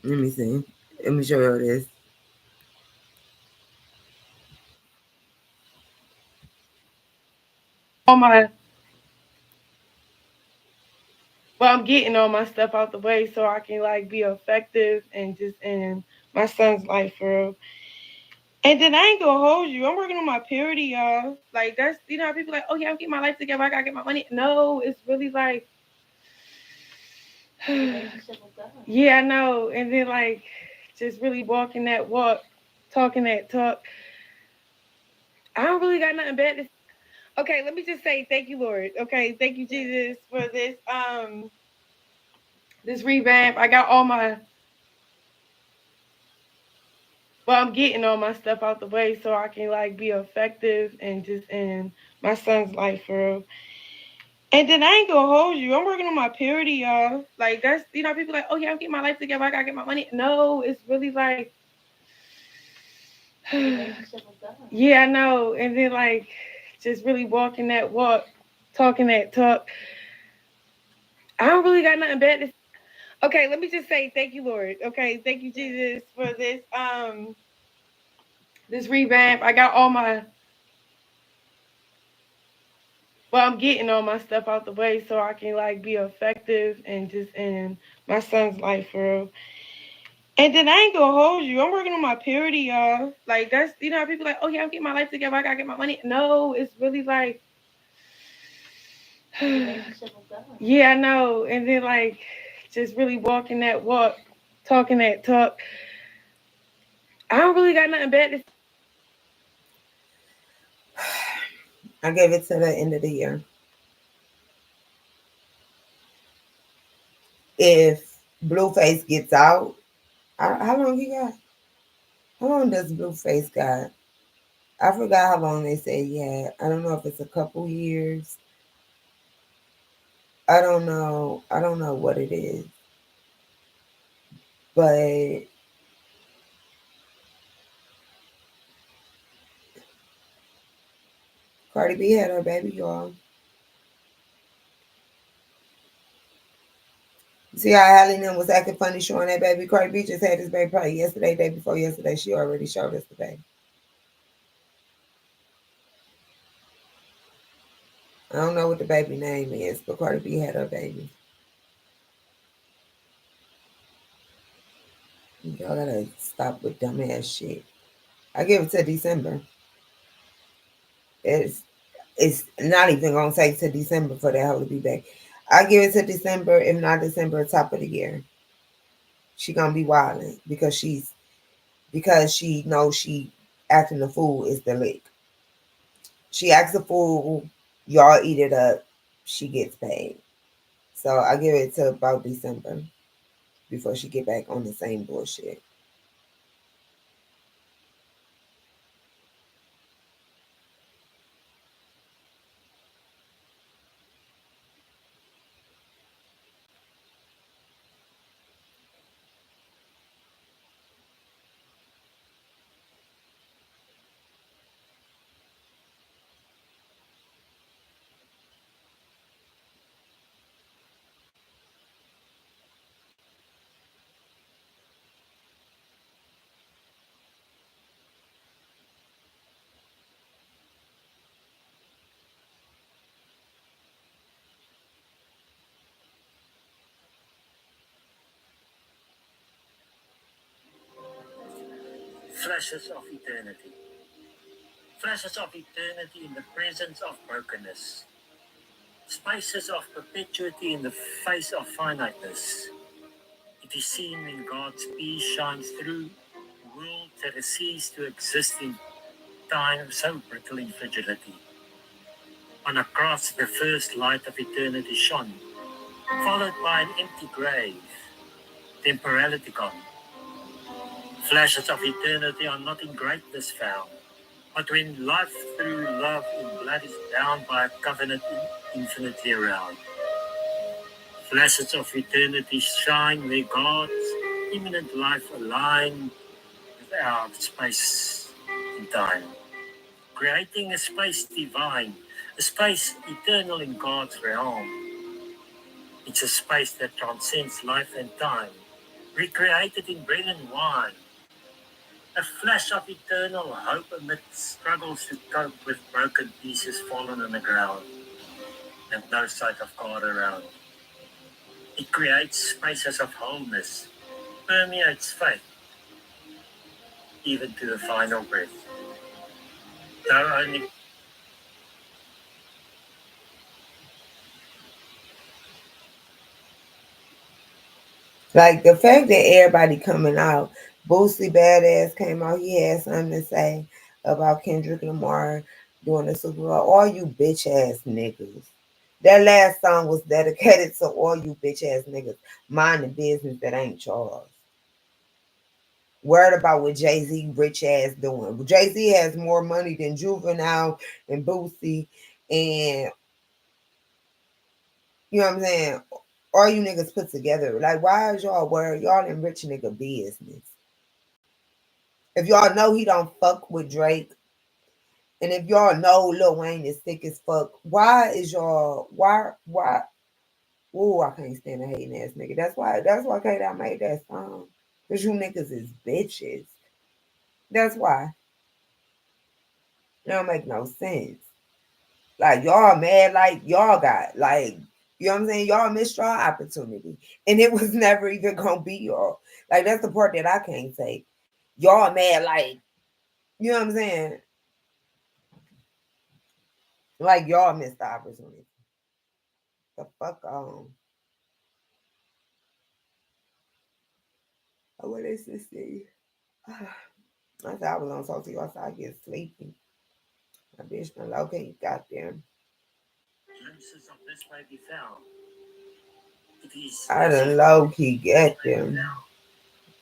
Let me see. Let me show you this. Oh my. But I'm getting all my stuff out the way so I can like be effective and just in my son's life for real. And then I ain't gonna hold you. I'm working on my purity, y'all. Like that's how people like, oh yeah, I'm getting my life together. I gotta get my money. No, it's really like, yeah, I know. And then like, just really walking that walk, talking that talk. I don't really got nothing bad to say. Okay, let me just say thank you, Lord. Okay, thank you, Jesus, for this revamp. I got all my. Well, I'm getting all my stuff out the way so I can like be effective and just in my son's life for real. And then I ain't gonna hold you. I'm working on my purity, y'all. Like that's people like, oh yeah, I'm getting my life together. I gotta get my money. No, it's really like, yeah, I know. And then like, just really walking that walk, talking that talk. I don't really got nothing bad to say. Okay, let me just say thank you, Lord. Okay, thank you, Jesus, for this revamp. I got all my. Well, I'm getting all my stuff out the way so I can like be effective and just in my son's life for real. And then I ain't gonna hold you. I'm working on my purity, y'all. Like that's people like, oh yeah, I'm getting my life together. I gotta get my money. No, it's really like, yeah, I know. And then like, just really walking that walk, talking that talk. I don't really got nothing bad to say. I gave it to the end of the year. If Blueface gets out, how long he got? How long does Blueface got? I forgot how long they said he had. I don't know if it's a couple years. I don't know. I don't know what it is. But Cardi B had her baby, y'all. See how Halle and them was acting funny showing that baby? Cardi B just had this baby probably yesterday, day before yesterday. She already showed us the baby. I don't know what the baby name is, but Cardi B had her baby. Y'all gotta stop with dumbass shit. I give it to December. It's not even gonna take to December for that hoe to be back. I give it to December, if not December, top of the year. She gonna be wilding because she knows she acting the fool is the lick. She acts a fool, y'all eat it up, she gets paid. So I give it to about December before she get back on the same bullshit. Flashes of eternity. Flashes of eternity in the presence of brokenness. Spaces of perpetuity in the face of finiteness. It is seen when God's peace shines through worlds that has ceased to exist in time so brittle in fragility. On a cross, the first light of eternity shone, followed by an empty grave, temporality gone. Flashes of eternity are not in greatness found, but when life through love in blood is bound by a covenant infinitely around. Flashes of eternity shine where God's imminent life align with our space and time, creating a space divine, a space eternal in God's realm. It's a space that transcends life and time, recreated in bread and wine. A flash of eternal hope amidst struggles to cope with broken pieces fallen on the ground, and no sight of God around. It creates spaces of wholeness, permeates faith, even to the final breath. Not only Like the fact that everybody coming out, Boosie Badass came out, he had something to say about Kendrick Lamar doing the Super Bowl. All you bitch ass niggas. That last song was dedicated to all you bitch ass niggas. Mind the business that ain't yours. Worried about what Jay-Z rich ass doing. Jay-Z has more money than Juvenile and Boosie, and you know what I'm saying? All you niggas put together. Like, why is y'all worried? Y'all in rich nigga business. If y'all know he don't fuck with Drake, and if y'all know Lil Wayne is thick as fuck, why is y'all ooh, I can't stand a hating ass nigga. That's why K-Dot made that song. Cause you niggas is bitches. That's why. It don't make no sense. Like y'all mad, like y'all got like, you know what I'm saying? Y'all missed y'all opportunity. And it was never even gonna be y'all. Like that's the part that I can't take. Y'all mad, like, you know what I'm saying? Like y'all missed the opportunity. The fuck on. Oh, what is this thing? I thought I was on talk to you outside, I get sleepy. My bitch done low-key got there. glimpses of this may be found. It is I done low-key get them.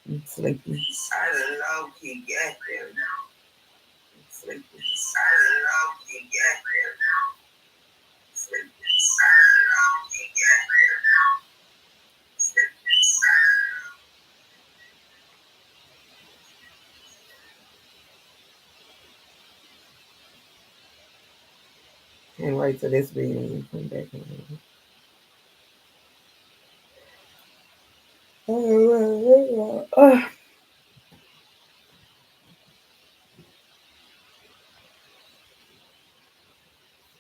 I'm sleepy. I done low-key get there now. I'm sleepy. I done low-key get there now. Sleepy. I done low-key get there now. Sleepy. Can't wait till this reunion come back on.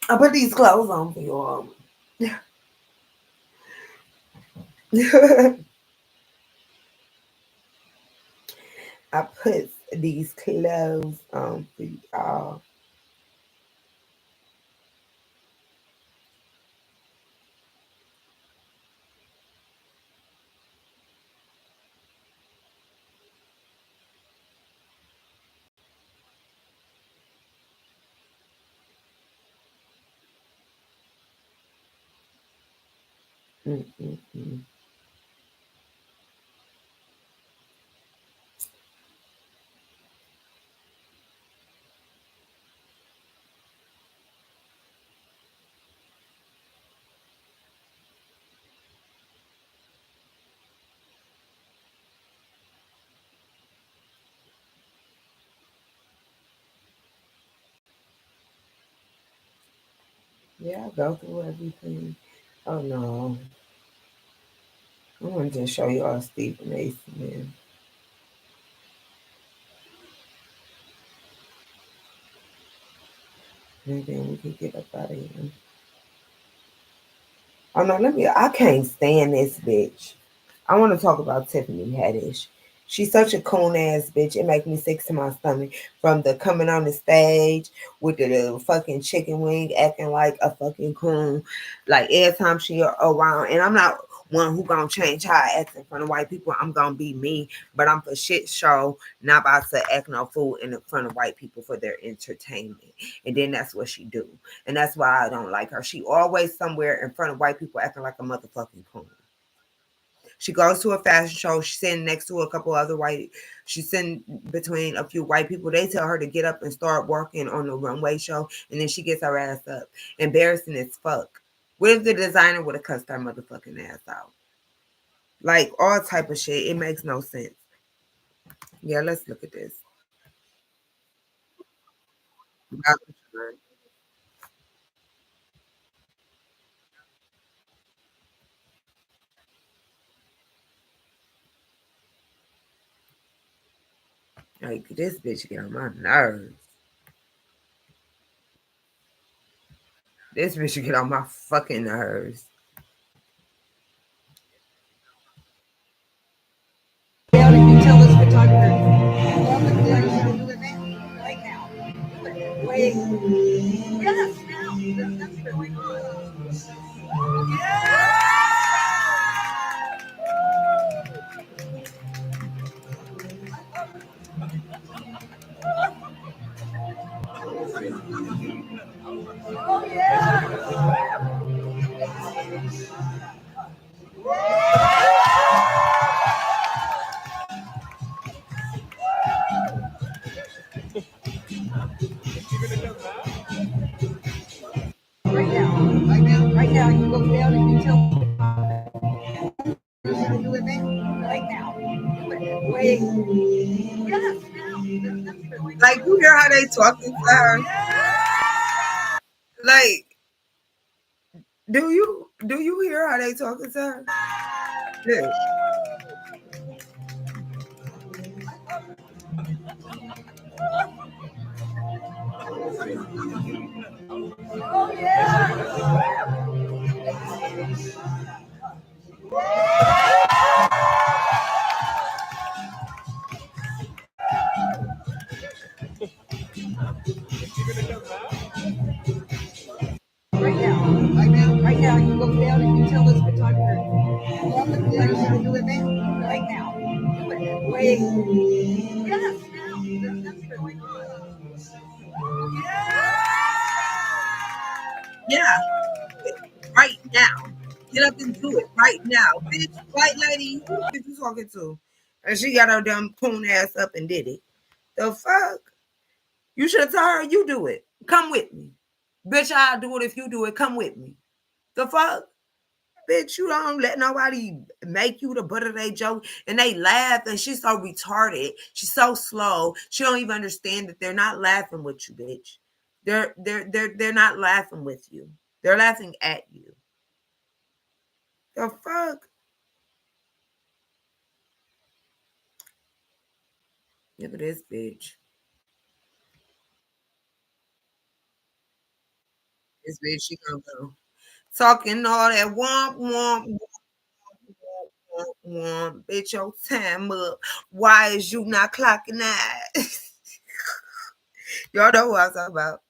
I put these clothes on for you all. I put these clothes on for y'all. Mm-mm-mm. Yeah, I go through everything. Oh no. I want to just show y'all Stephen A. Smith. And then we can get up out of here. Oh no, I can't stand this bitch. I want to talk about Tiffany Haddish. She's such a coon ass bitch. It makes me sick to my stomach. From the coming on the stage with the fucking chicken wing acting like a fucking coon. Like every time she around, and I'm not one who gonna change how I act in front of white people. I'm gonna be me, but I'm for shit show, not about to act no fool in front of white people for their entertainment. And then that's what she do. And that's why I don't like her. She always somewhere in front of white people acting like a motherfucking coon. She goes to a fashion show. She's sitting next to a couple other she's sitting between a few white people. They tell her to get up and start working on the runway show. And then she gets her ass up. Embarrassing as fuck. What if the designer would have cussed her motherfucking ass out? Like all type of shit. It makes no sense. Yeah, let's look at this. Like this bitch get on my nerves. This bitch get on my fucking nerves. Right now, you look down and you tell me. You should do it now. Right now. Wait. Yes, now. Like, you hear how they talking to her? Like, do you hear how they talking to her? Yeah. Oh, yeah. Right now, you look down and you tell us what time you're in. You should do it now. Right now. Wait. Yes, now. That's going on. Yeah. Right now. Get up and do it right now. Bitch, white lady, who the bitch you talking to? And she got her dumb coon ass up and did it. The fuck? You should have told her you do it. Come with me. Bitch, I'll do it if you do it. Come with me. The fuck? Bitch, you don't let nobody make you the butt of their joke. And they laugh and she's so retarded. She's so slow. She don't even understand that they're not laughing with you, bitch. They're not laughing with you. They're laughing at you. The fuck? Look at this bitch. This bitch, she gonna go talking all that womp. Bitch, your time up. Why is you not clocking out? Y'all know who I'm talking about.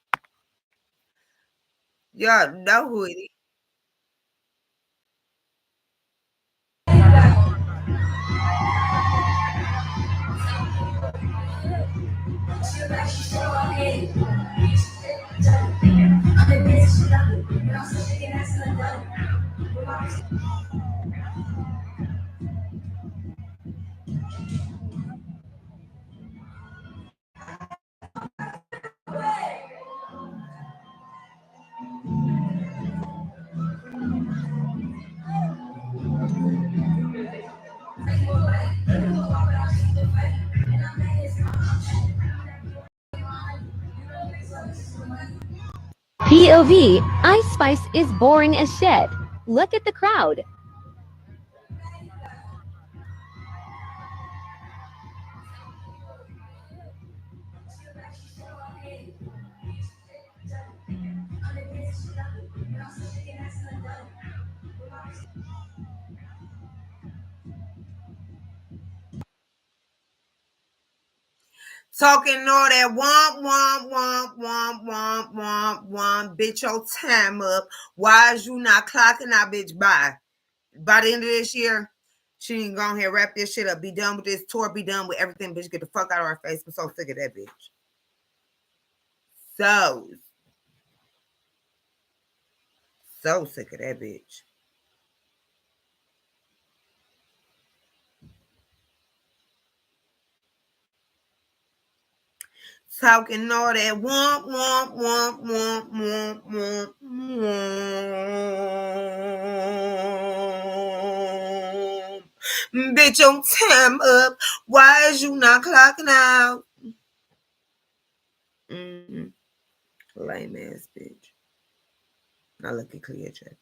Y'all know who it is. POV, Ice Spice is boring as shit. Look at the crowd. Talking all that womp. Bitch, your time up. Why is you not clocking out, bitch? Bye. By the end of this year, she ain't going here, wrap this shit up, be done with this tour, be done with everything, bitch. Get the fuck out of our face. I'm so sick of that bitch. So sick of that bitch. Talking all that womp. Bitch, your time up. Why is you not clocking out? Lame ass bitch. Now look at Cleopatra.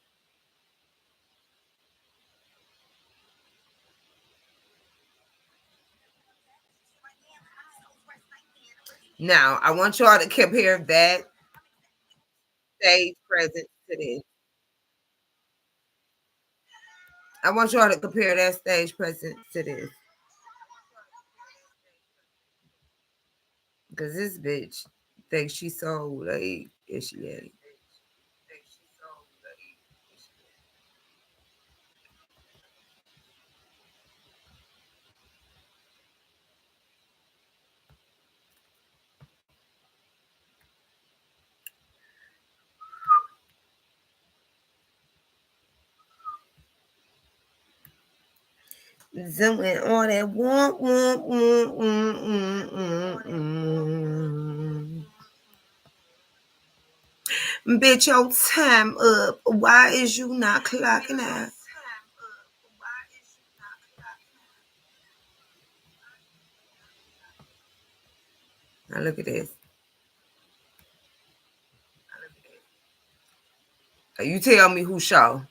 Now, I want y'all to compare that stage presence to this. I want y'all to compare that stage presence to this. Because this bitch thinks she's so, like, is she ain't. Doing all that want. Bitch, your time up. Why is you not clocking out? Now look at this. You tell me who show.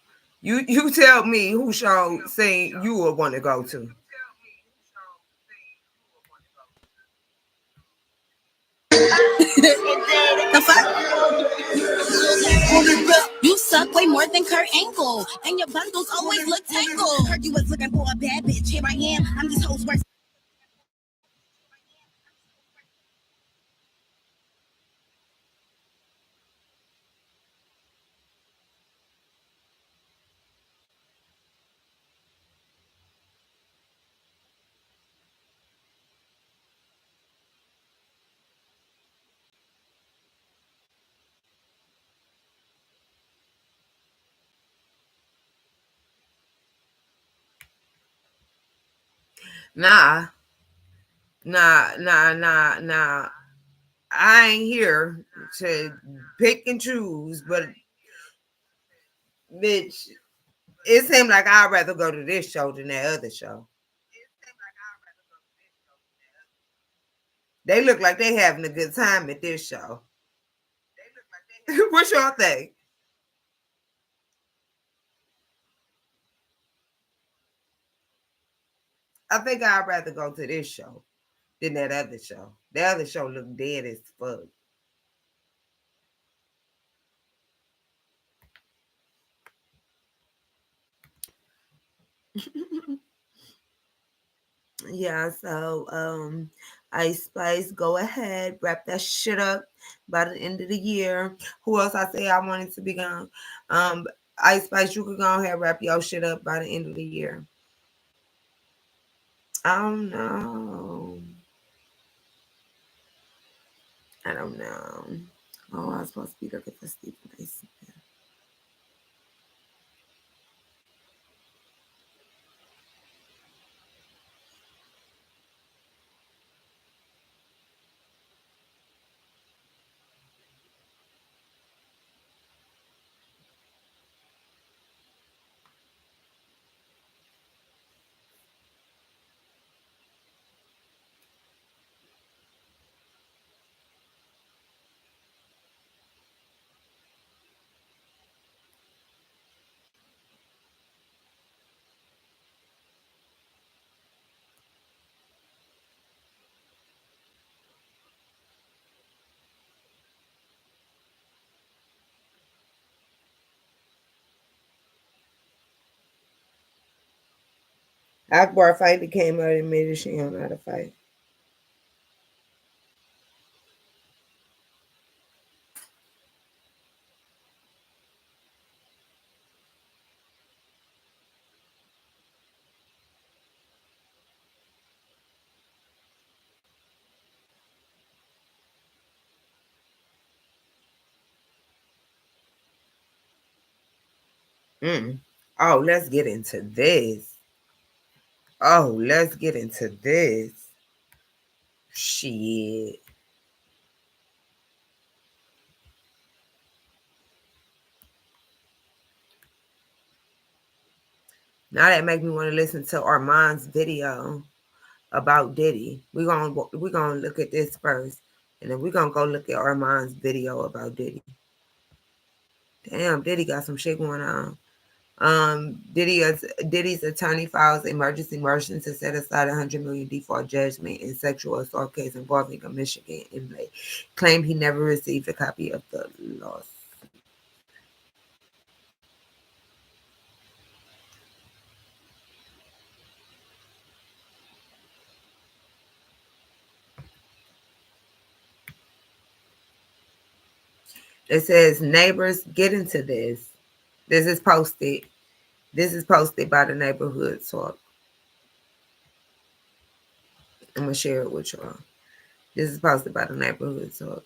You tell me who show saying you would want to go to. The fuck? You suck way more than Kurt Angle, and your bundles always look tangled. Heard you was looking for a bad bitch. Here I am. I'm this hoe's worst. Nah. I ain't here to pick and choose, but bitch, it seemed like I'd rather go to this show than that other show. They look like they having a good time at this show. What's your thing? I think I'd rather go to this show than that other show. The other show looked dead as fuck. Yeah, so Ice Spice, go ahead, wrap that shit up by the end of the year. Who else I say I wanted to be gone? Ice Spice, you could go ahead, wrap your shit up by the end of the year. I don't know. Oh, I was supposed to be looking for Stephen A. Smith. Akbar finally came out and admitted she don't know how to fight. Oh, let's get into this. Shit. Now that make me want to listen to Armand's video about Diddy. We're gonna look at this first, and then we're gonna go look at Armand's video about Diddy. Damn, Diddy got some shit going on. Diddy's attorney files emergency motion to set aside $100 million default judgment in sexual assault case involving a Michigan inmate. Claimed he never received a copy of the lawsuit. It says neighbors get into this. This is posted by the Neighborhood Talk. I'm gonna share it with y'all. This is posted by the Neighborhood Talk.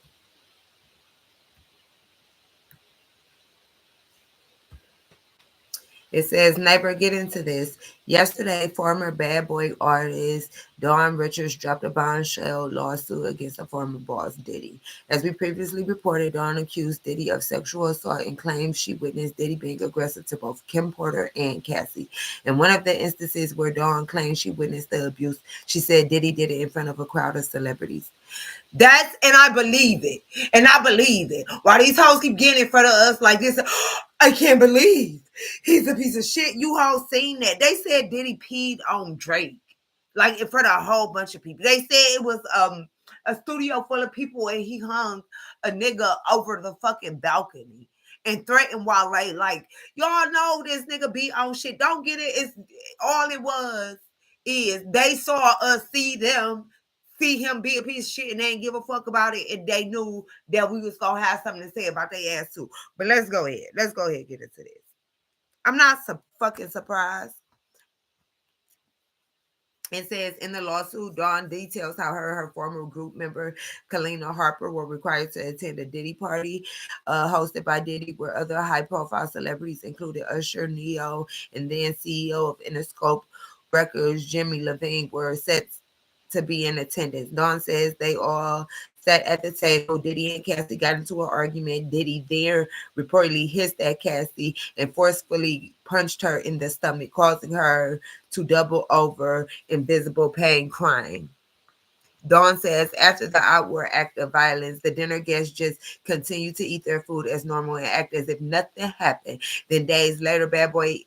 It says, neighbor, get into this. Yesterday, former Bad Boy artist Dawn Richards dropped a bombshell lawsuit against a former boss, Diddy. As we previously reported, Dawn accused Diddy of sexual assault and claims she witnessed Diddy being aggressive to both Kim Porter and Cassie. In one of the instances where Dawn claimed she witnessed the abuse, she said Diddy did it in front of a crowd of celebrities. And I believe it. And I believe it. Why these hoes keep getting in front of us like this? I can't believe he's a piece of shit. You hoes seen that. They said Diddy peed on Drake. Like in front of a whole bunch of people. They said it was a studio full of people and he hung a nigga over the fucking balcony and threatened Wale. Like, y'all know this nigga be on shit. Don't get it. It's all it was is they saw us see him be a piece of shit and they didn't give a fuck about it, and they knew that we was gonna have something to say about their ass too. But let's go ahead and get into this. I'm not fucking surprised. It says in the lawsuit, Dawn details how her former group member, Kalina Harper, were required to attend a Diddy party hosted by Diddy, where other high-profile celebrities included Usher, Neo, and then CEO of Interscope Records, Jimmy Levine, were set to be in attendance. Dawn says they all sat at the table. Diddy and Cassie got into an argument. Diddy there reportedly hissed at Cassie and forcefully punched her in the stomach, causing her to double over in visible pain, crying. Dawn says after the outward act of violence, the dinner guests just continued to eat their food as normal and act as if nothing happened. Then days later, Bad Boy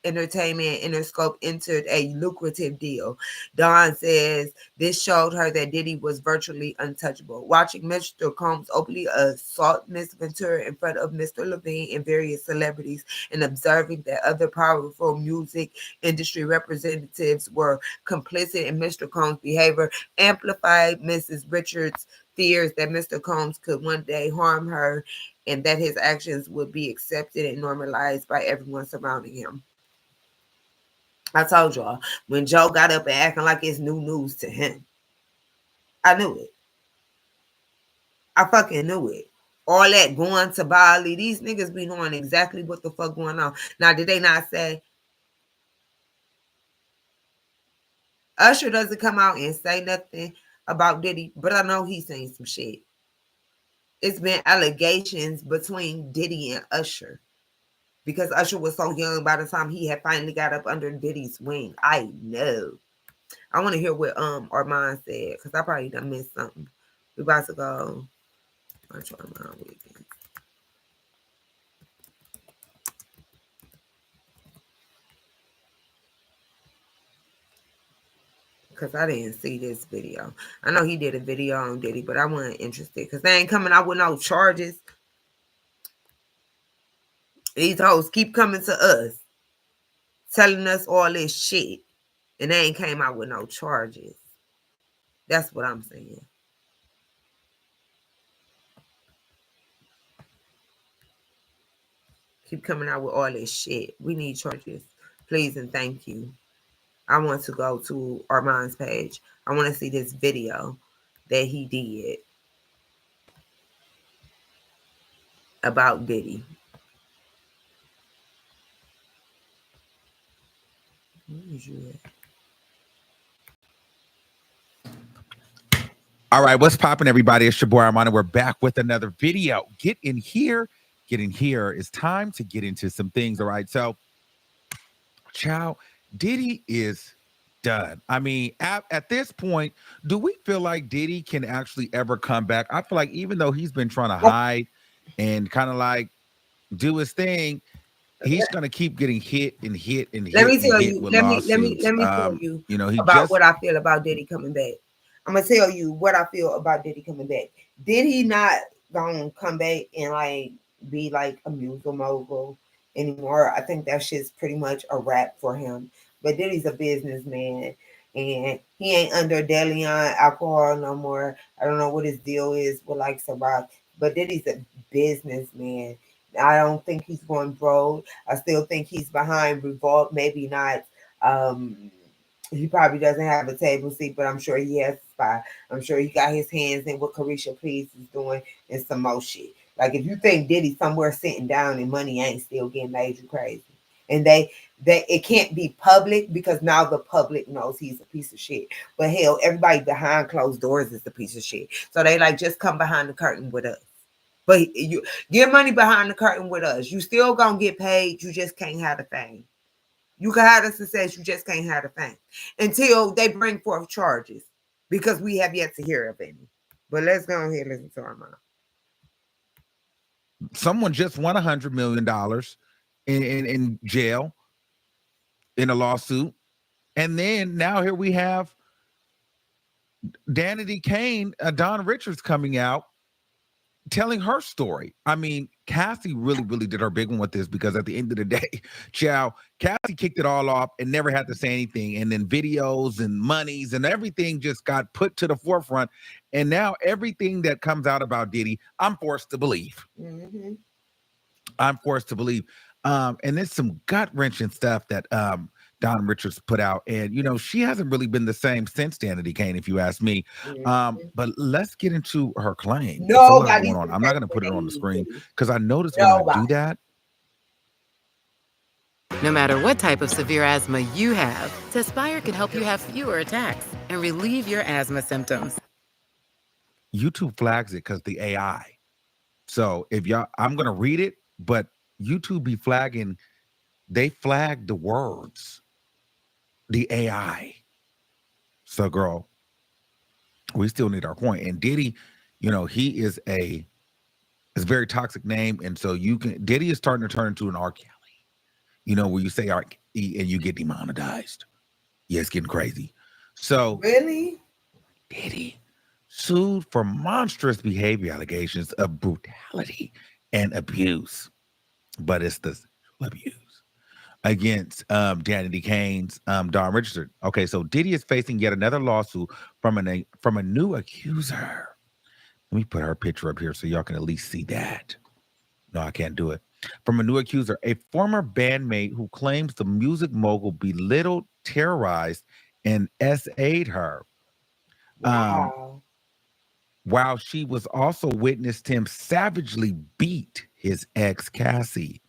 Entertainment and Interscope entered a lucrative deal. Dawn says this showed her that Diddy was virtually untouchable. Watching Mr. Combs openly assault Miss Ventura in front of Mr. Levine and various celebrities, and observing that other powerful music industry representatives were complicit in Mr. Combs' behavior, amplified Mrs. Richards' fears that Mr. Combs could one day harm her and that his actions would be accepted and normalized by everyone surrounding him. I told y'all, when Joe got up and acting like it's new news to him, I knew it. I fucking knew it. All that going to Bali, these niggas be knowing exactly what the fuck going on. Now, did they not say? Usher doesn't come out and say nothing about Diddy, but I know he's saying some shit. It's been allegations between Diddy and Usher. Because Usher was so young by the time he had finally got up under Diddy's wing. I know. I want to hear what Armand said, because I probably done missed something. We about to go. Watch Armand Wiggins. Because I didn't see this video. I know he did a video on Diddy, but I wasn't interested because they ain't coming out with no charges. These hoes keep coming to us, telling us all this shit, and they ain't came out with no charges. That's what I'm saying. Keep coming out with all this shit. We need charges. Please and thank you. I want to go to Armand's page. I want to see this video that he did about Diddy. All right, what's popping, everybody? It's your boy Armand, and we're back with another video. Get in here. Get in here. It's time to get into some things. All right, so, ciao. Diddy is done. I mean, at this point, do we feel like Diddy can actually ever come back? I feel like even though he's been trying to hide and kind of like do his thing, he's gonna keep getting hit and hit and hit. Let me tell you. Let me tell you. You know, about what I feel about Diddy coming back. I'm gonna tell you what I feel about Diddy coming back. Did he not gonna come back and like be like a musical mogul anymore? I think that shit's pretty much a wrap for him. But Diddy's a businessman and he ain't under Deleon alcohol no more. I don't know what his deal is with like Ciroc, but Diddy's a businessman. I don't think he's going broke. I still think he's behind Revolt. Maybe not. He probably doesn't have a table seat, but I'm sure he has a spot. I'm sure he got his hands in what Carisha Please is doing and some more shit. Like if you think Diddy somewhere sitting down and money ain't still getting made, you crazy. and it can't be public because now the public knows he's a piece of shit. But hell, everybody behind closed doors is a piece of shit. So they like, just come behind the curtain with us. But you get money behind the curtain with us. You still gonna get paid. You just can't have the fame. You can have the success. You just can't have the fame until they bring forth charges, because we have yet to hear of any. But let's go ahead and listen to our mom. Someone just won $100 million in jail in a lawsuit. And then now here we have Danity Kane, Dawn Richards coming out telling her story. I mean, Cassie really did her big one with this, because at the end of the day, Cassie kicked it all off and never had to say anything. And then videos and monies and everything just got put to the forefront. And now everything that comes out about Diddy, I'm forced to believe. Mm-hmm. I'm forced to believe. And there's some gut-wrenching stuff that Dawn Richards put out. And, you know, she hasn't really been the same since Danity Kane, if you ask me. But let's get into her claim. Nobody. I'm not going to put it on the screen because I noticed when I do that. No matter what type of severe asthma you have, Tespire can help you have fewer attacks and relieve your asthma symptoms. YouTube flags it because the AI. So if y'all, I'm going to read it, but YouTube be flagging, they flag the words, the AI. So girl, we still need our point. And Diddy, you know, he is it's a very toxic name. And so Diddy is starting to turn into an R. Kelly, you know, where you say R. Kelly and you get demonetized. Yeah, it's getting crazy. So really, Diddy sued for monstrous behavior allegations of brutality and abuse. But it's the abuse against Danity Kane's Dawn Richardson. Okay, so Diddy is facing yet another lawsuit from a new accuser. Let me put her picture up here so y'all can at least see that. No, I can't do it. From a new accuser, a former bandmate who claims the music mogul belittled, terrorized, and SA'd her. Wow. While she was also witnessed him savagely beat his ex, Cassie.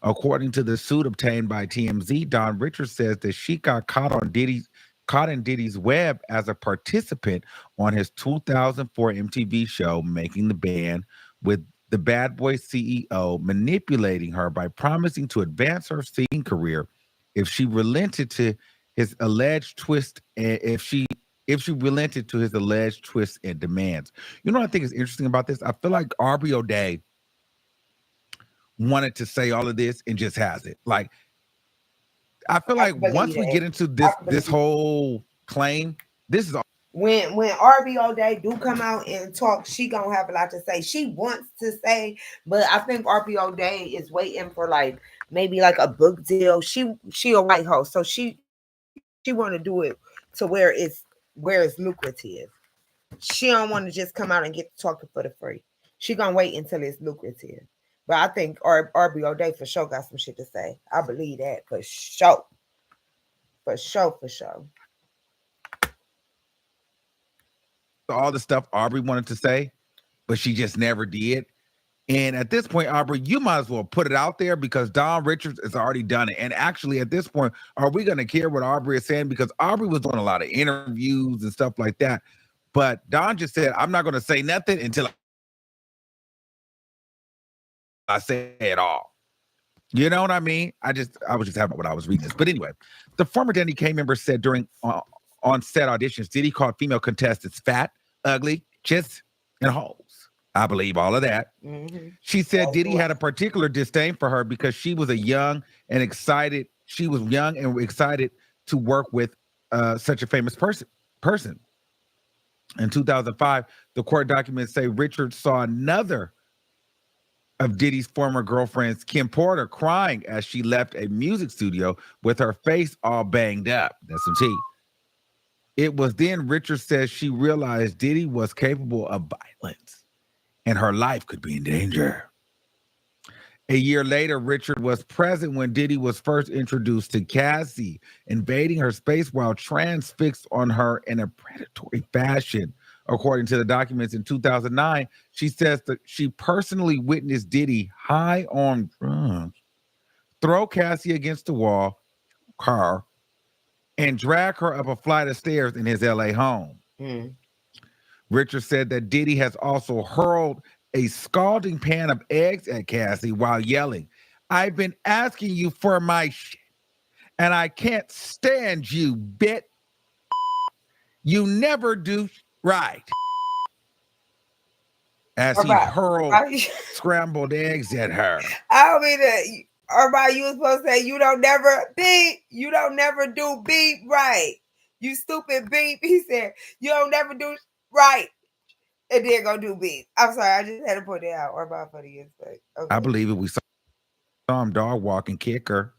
According to the suit obtained by TMZ, Dawn Richards says that she got caught in Diddy's web as a participant on his 2004 MTV show, Making the Band, with the Bad Boy CEO manipulating her by promising to advance her singing career if she relented to his alleged twist, if she relented to his alleged twists and demands. You know what I think is interesting about this? I feel like Aubrey O'Day wanted to say all of this and just has it. Like, I feel like once we get into this whole claim, this is all. When RB O'Day do come out and talk, she gonna have a lot to say. She wants to say, but I think RB O'Day is waiting for like maybe like a book deal. She a white host, so she want to do it to where it's lucrative. She don't want to just come out and get talking for the free. She gonna wait until it's lucrative. But I think RB O'Day for sure got some shit to say. I believe that for sure. For sure. All the stuff Aubrey wanted to say, but she just never did. And at this point, Aubrey, you might as well put it out there because Dawn Richards has already done it. And actually, at this point, are we going to care what Aubrey is saying? Because Aubrey was doing a lot of interviews and stuff like that. But Dawn just said, I'm not going to say nothing until I say it all. You know what I mean? I was just having what I was reading this. But anyway, the former Danity Kane member said during on set auditions, Diddy called female contestants fat, ugly, chits, and hoes. I believe all of that. Mm-hmm. She said Diddy had a particular disdain for her because she was young and excited to work with such a famous person. In 2005, the court documents say Richard saw another of Diddy's former girlfriends, Kim Porter, crying as she left a music studio with her face all banged up. That's some tea. It was then Richard says she realized Diddy was capable of violence and her life could be in danger. A year later, Richard was present when Diddy was first introduced to Cassie, invading her space while transfixed on her in a predatory fashion. According to the documents in 2009, she says that she personally witnessed Diddy high on drugs throw Cassie against the wall, car, and drag her up a flight of stairs in his LA home. Richard said that Diddy has also hurled a scalding pan of eggs at Cassie while yelling, "I've been asking you for my shit, and I can't stand you, bit. You never do right." As he hurled scrambled eggs at her. I don't mean that. Everybody, you was supposed to say you don't never beep. You don't never do beep right. You stupid beep. He said you don't never do right. And then go do beep. I'm sorry, I just had to put it out. Or about for the insect. Okay. I believe it. We saw him dog walk and kick her.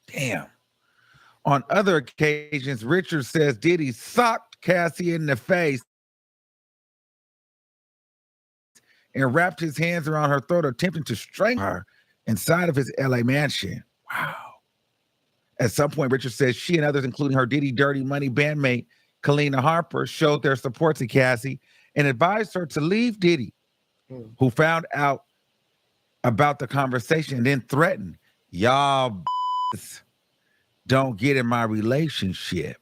Damn. On other occasions, Richard says Diddy socked Cassie in the face and wrapped his hands around her throat, attempting to strangle her inside of his LA mansion. Wow. At some point, Richard says she and others, including her Diddy Dirty Money bandmate, Kalina Harper, showed their support to Cassie and advised her to leave Diddy, who found out about the conversation and then threatened, "Y'all don't get in my relationship,"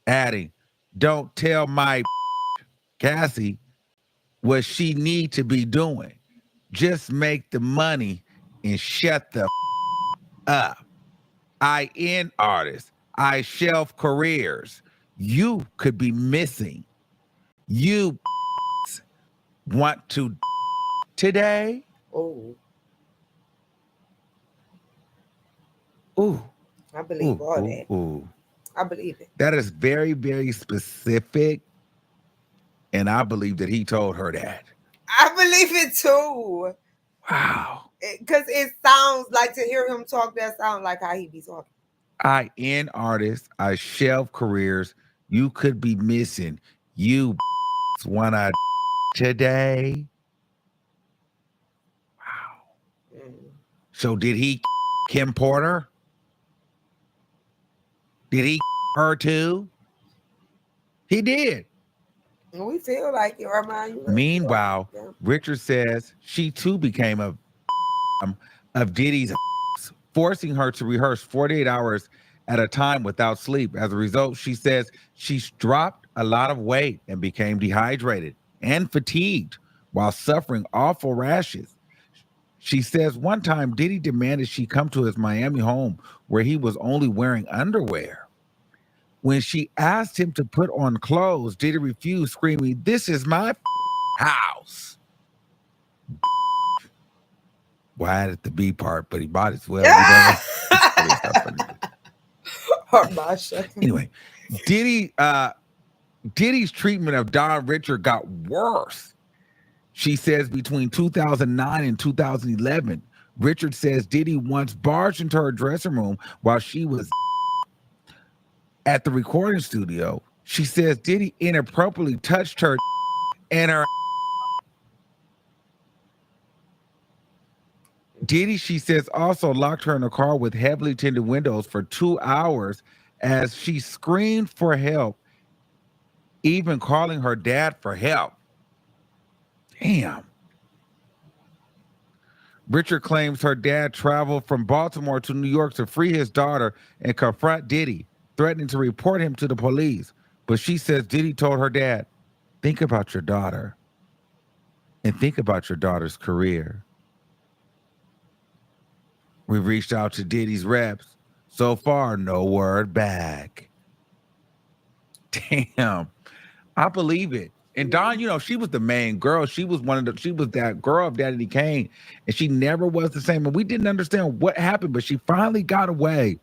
adding, "Don't tell my Cassie what she need to be doing. Just make the money and shut the up. I end artists. I shelf careers. You could be missing. You want to today?" Oh. Ooh. I believe all that. Ooh. I believe it. That is very, very specific. And I believe that he told her that. I believe it too. Wow. Because it sounds like, to hear him talk, that sounds like how he be talking. I end artists. I shelf careers. You could be missing. You wanna today? Wow. So did he Kim Porter? Did he her too? He did. We feel like it, remind you. Meanwhile, Richard says she too became a of Diddy's, forcing her to rehearse 48 hours at a time without sleep. As a result, she says she's dropped a lot of weight and became dehydrated and fatigued while suffering awful rashes. She says one time Diddy demanded she come to his Miami home where he was only wearing underwear. When she asked him to put on clothes, Diddy refused, screaming, "This is my house." Well, I added the B part, but he might as well. Anyway, Diddy's treatment of Don Richard got worse. She says between 2009 and 2011, Richard says Diddy once barged into her dressing room while she was at the recording studio. She says Diddy inappropriately touched her and her. Diddy, she says, also locked her in a car with heavily tinted windows for 2 hours as she screamed for help, even calling her dad for help. Damn. Richard claims her dad traveled from Baltimore to New York to free his daughter and confront Diddy, threatening to report him to the police. But she says Diddy told her dad, "Think about your daughter and think about your daughter's career." We've reached out to Diddy's reps. So far, no word back. Damn. I believe it. And Dawn, you know, she was the main girl. She was that girl of Daddy Kane. And she never was the same. And we didn't understand what happened, but she finally got away.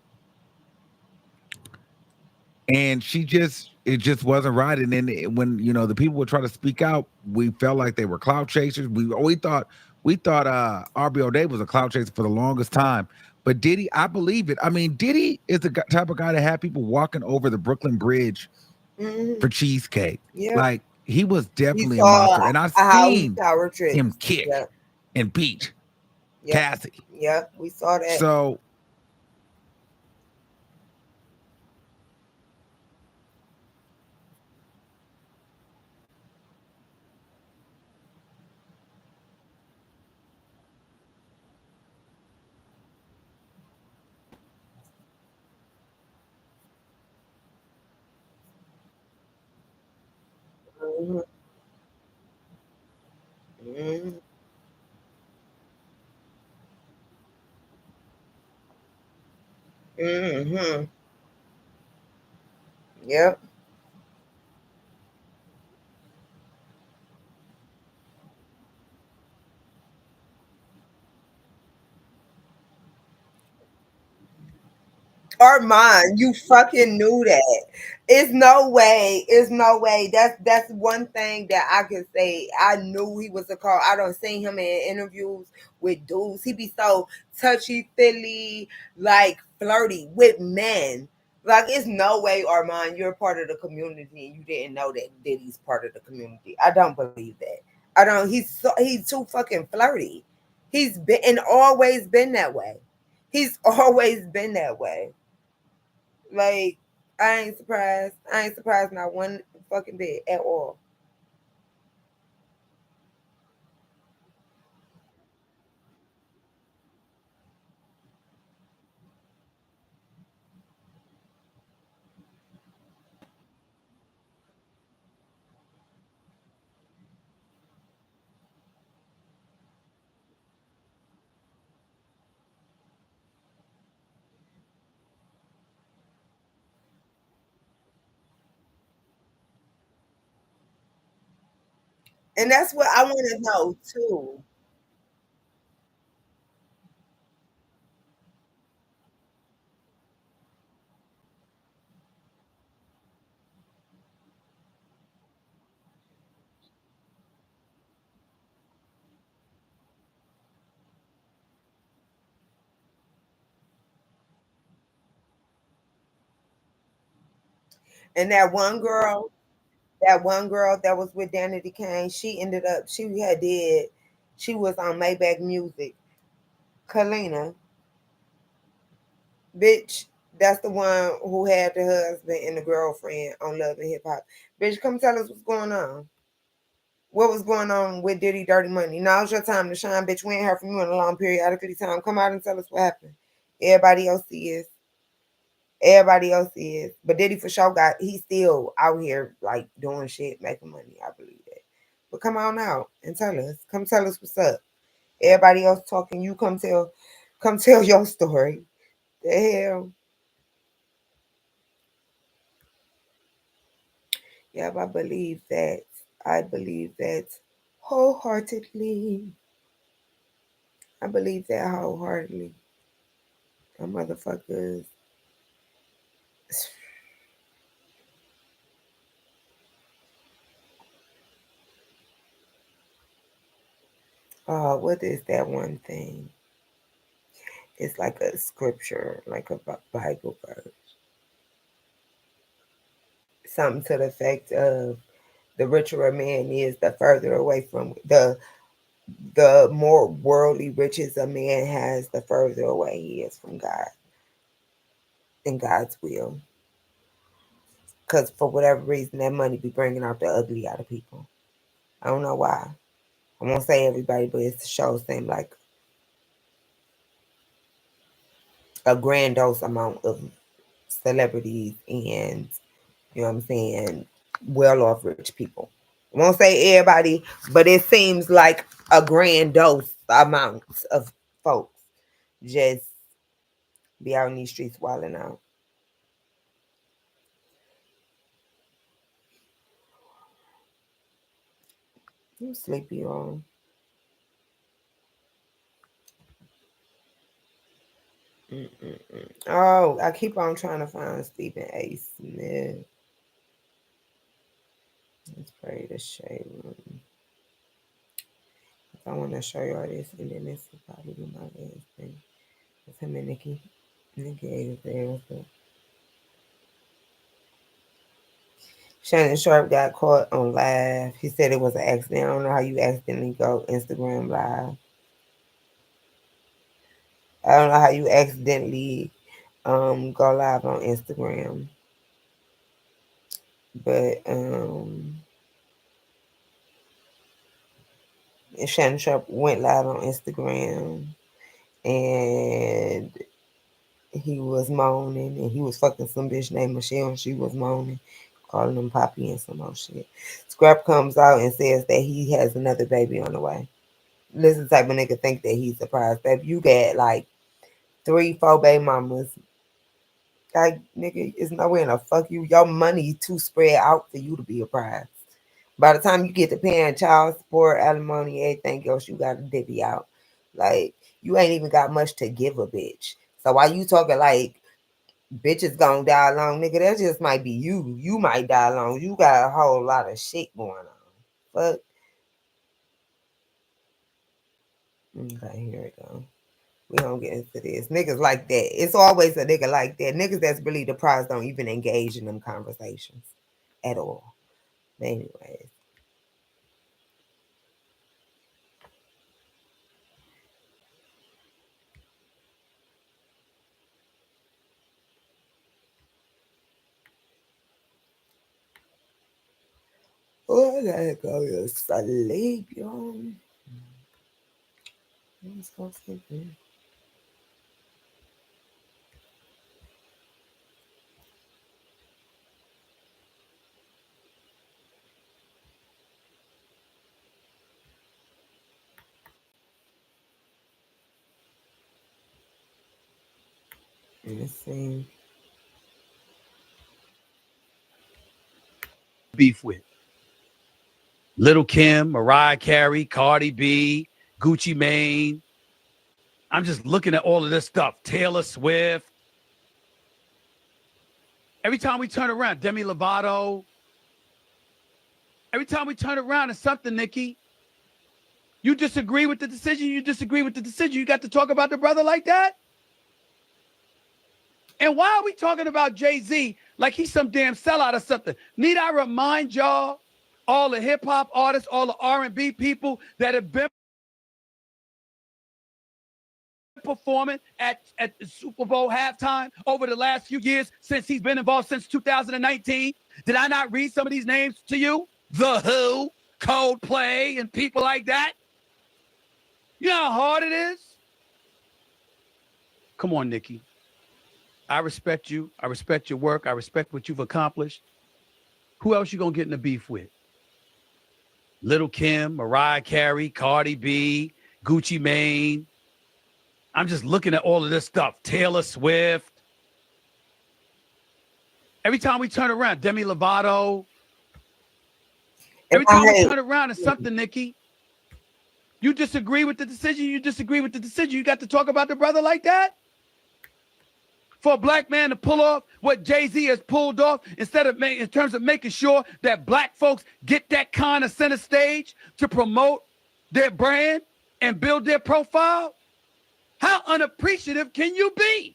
And it just wasn't right. And then when, you know, the people would try to speak out, we felt like they were clout chasers. We thought RBO Day was a clout chaser for the longest time. But Diddy, I believe it. I mean, Diddy is the type of guy to have people walking over the Brooklyn Bridge for cheesecake. Yeah. Like, he was definitely a monster. And I've seen him kick and beat Cassie. Yeah, we saw that. So Mhm. Mhm. Mhm. Yep. Armand, you fucking knew that. It's no way. It's no way. That's one thing that I can say. I knew he was a call. I don't seen him in interviews with dudes. He be so touchy feely, like flirty with men. Like it's no way, Armand, you're part of the community and you didn't know that Diddy's part of the community. I don't believe that. I don't. He's too fucking flirty. He's been and always been that way. He's always been that way. Like, I ain't surprised. I ain't surprised not one fucking bit at all. And that's what I want to know too. And that one girl that was with Danity Kane, she ended up, she was on Maybach Music. Kalina, bitch, that's the one who had the husband and the girlfriend on Love and Hip Hop. Bitch, come tell us what's going on. What was going on with Diddy Dirty Money? Now's your time to shine, bitch. We ain't heard from you in a long periodically time. Come out and tell us what happened. Everybody else is. Everybody else is. But Diddy for sure he's still out here like doing shit, making money. I believe that. But come on out and tell us. Come tell us what's up. Everybody else talking, you come tell your story. The hell. Yep, I believe that. I believe that wholeheartedly. I believe that wholeheartedly. The motherfuckers. What is that one thing? It's like a scripture, like a Bible verse. Something to the effect of the richer a man is, the further away from the more worldly riches a man has, the further away he is from God and God's will. Because for whatever reason, that money be bringing out the ugly out of people. I don't know why. I won't say everybody, but it's the show seem like a grandiose amount of celebrities and, you know what I'm saying, well off rich people. I won't say everybody, but it seems like a grandiose amount of folks just be out in these streets wilding out. I'm sleepy, y'all. Oh, I keep on trying to find Stephen A. Smith. Let's pray the shade room. I want to show y'all this, and then this will probably be my last thing. It's him and Nikki. Nikki is there. What's up? Shannon Sharp got caught on live. He said it was an accident. I don't know how you accidentally go Instagram live. I don't know how you accidentally go live on Instagram. But Shannon Sharp went live on Instagram and he was moaning and he was fucking some bitch named Michelle and she was moaning. calling him Poppy and some more shit. Scrap comes out and says that he has another baby on the way. This is the type of nigga think that he's surprised. Baby, you got like 3-4 baby mamas. Like, nigga, it's nowhere in the fuck you. Your money too spread out for you to be a prize. By the time you get to paying child support, alimony, everything else, you got to divvy out. Like, you ain't even got much to give a bitch. So while you talking like bitches gonna die alone, nigga, that just might be you. You might die alone. You got a whole lot of shit going on. Fuck. Okay, here we go. We don't get into this. Niggas like that. It's always a nigga like that. Niggas that's really the prize don't even engage in them conversations at all. But anyways. Oh, I gotta go to sleep, y'all. Let's go sleep, man. Let's see. Beef with Little Kim, Mariah Carey, Cardi B, Gucci Mane. I'm just looking at all of this stuff. Taylor Swift. Every time we turn around, Demi Lovato. Every time we turn around, it's something, Nikki. You disagree with the decision. You disagree with the decision. You got to talk about the brother like that? And why are we talking about Jay-Z like he's some damn sellout or something? Need I remind y'all, all the hip-hop artists, all the R&B people that have been performing at the Super Bowl halftime over the last few years since he's been involved since 2019? Did I not read some of these names to you? The Who, Coldplay, and people like that? You know how hard it is? Come on, Nikki. I respect you. I respect your work. I respect what you've accomplished. Who else you gonna get in the beef with? Little Kim, Mariah Carey, Cardi B, Gucci Mane. I'm just looking at all of this stuff. Taylor Swift. Every time we turn around, Demi Lovato. Every time we turn around, it's something, Nikki. You disagree with the decision. You disagree with the decision. You got to talk about the brother like that? For a black man to pull off what Jay-Z has pulled off instead of in terms of making sure that black folks get that kind of center stage to promote their brand and build their profile? How unappreciative can you be?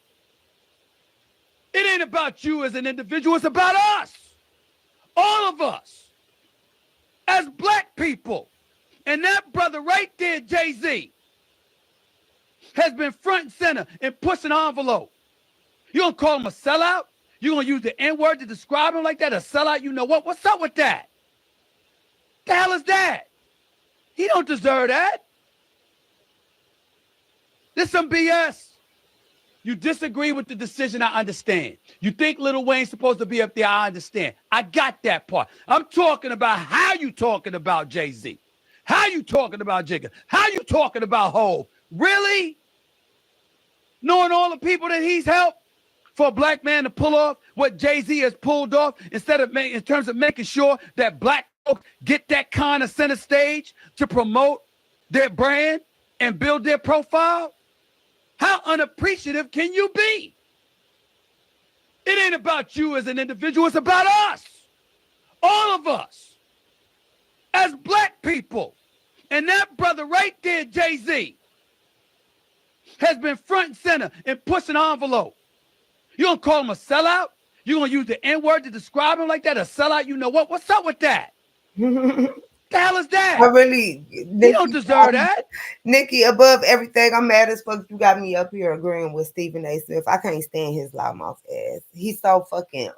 It ain't about you as an individual. It's about us. All of us. As black people. And that brother right there, Jay-Z, has been front and center and pushing the envelope. You gonna call him a sellout? You gonna use the N-word to describe him like that? A sellout? You know what? What's up with that? The hell is that? He don't deserve that. This some BS. You disagree with the decision, I understand. You think Lil Wayne's supposed to be up there, I understand. I got that part. I'm talking about how you talking about Jay-Z. How you talking about Jigga? How you talking about Hov? Really? Knowing all the people that he's helped? For a black man to pull off what Jay-Z has pulled off instead of in terms of making sure that black folks get that kind of center stage to promote their brand and build their profile? How unappreciative can you be? It ain't about you as an individual. It's about us. All of us. As black people. And that brother right there, Jay-Z, has been front and center and pushing the envelope. You gonna call him a sellout? You gonna use the N-word to describe him like that? A sellout? You know what? What's up with that? The hell is that? I really, Nikki, you don't deserve that. Nikki, above everything, I'm mad as fuck you got me up here agreeing with Stephen A. Smith. I can't stand his loudmouth ass. He's so fucking,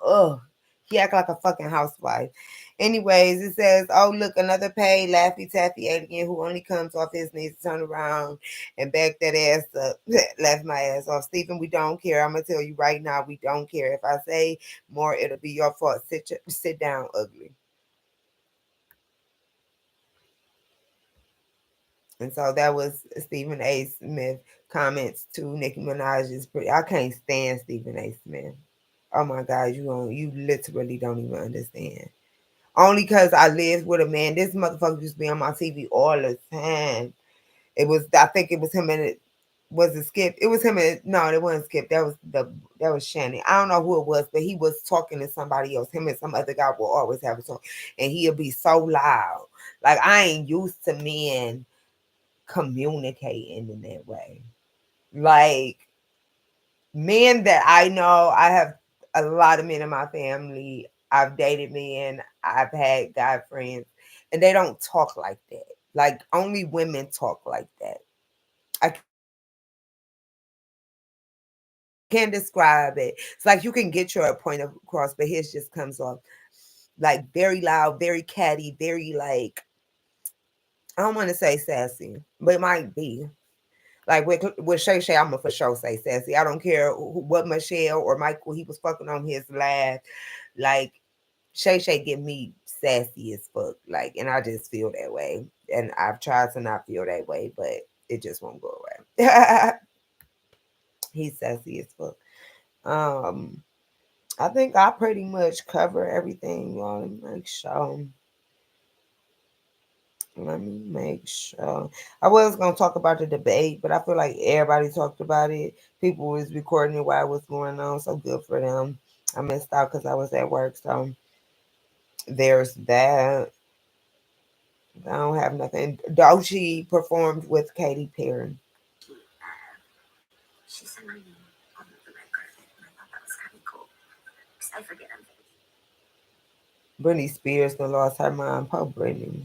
He act like a fucking housewife. Anyways, it says, oh, look, another paid Laffy Taffy alien who only comes off his knees to turn around and back that ass up. Laugh my ass off. Stephen, we don't care. I'm going to tell you right now, we don't care. If I say more, it'll be your fault. Sit down, ugly. And so that was Stephen A. Smith comments to Nicki Minaj's. I can't stand Stephen A. Smith. Oh my God, you literally don't even understand. Only because I lived with a man. This motherfucker used to be on my TV all the time. I think it was him and was it Skip? It was him and no, it wasn't Skip. That was Shannon. I don't know who it was, but he was talking to somebody else. Him and some other guy will always have a talk, and he'll be so loud. Like I ain't used to men communicating in that way. Like men that I know, I have a lot of men in my family. I've dated men, I've had guy friends, and they don't talk like that. Like only women talk like that. I can't describe it. It's like you can get your point across, but his just comes off like very loud, very catty, very like, I don't want to say sassy, but it might be. Like with Shay Shay, I'm gonna for sure say sassy. I don't care what Michelle or Michael he was fucking on his live. Like Shay Shay give me sassy as fuck. Like, and I just feel that way. And I've tried to not feel that way, but it just won't go away. He's sassy as fuck. I think I pretty much cover everything. Y'all, let me make sure. I was gonna talk about the debate, but I feel like everybody talked about it. People was recording it while it was going on, so good for them. I missed out because I was at work, so there's that. I don't have nothing. Doechii performed with Katy Perry. She said my name on the red carpet, and I thought that was kind of cool. Because I forget I'm Britney Spears done lost her mind. Poor Britney.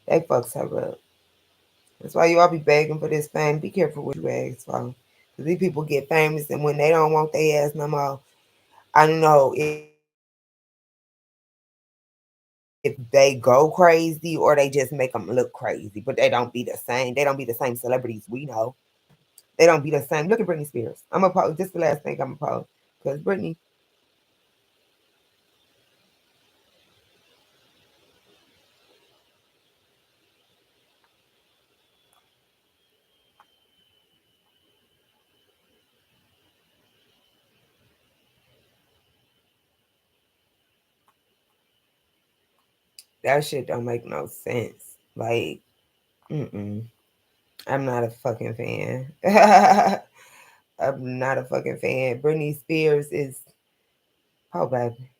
They fucks her up. That's why you all be begging for this fame. Be careful what you ask for. Because these people get famous, and when they don't want their ass no more, I don't know if they go crazy or they just make them look crazy. But they don't be the same. They don't be the same celebrities we know. They don't be the same. Look at Britney Spears. I'm going to post. This is the last thing I'm going to post. Because Britney. That shit don't make no sense. Like, I'm not a fucking fan. I'm not a fucking fan. Britney Spears is, oh baby.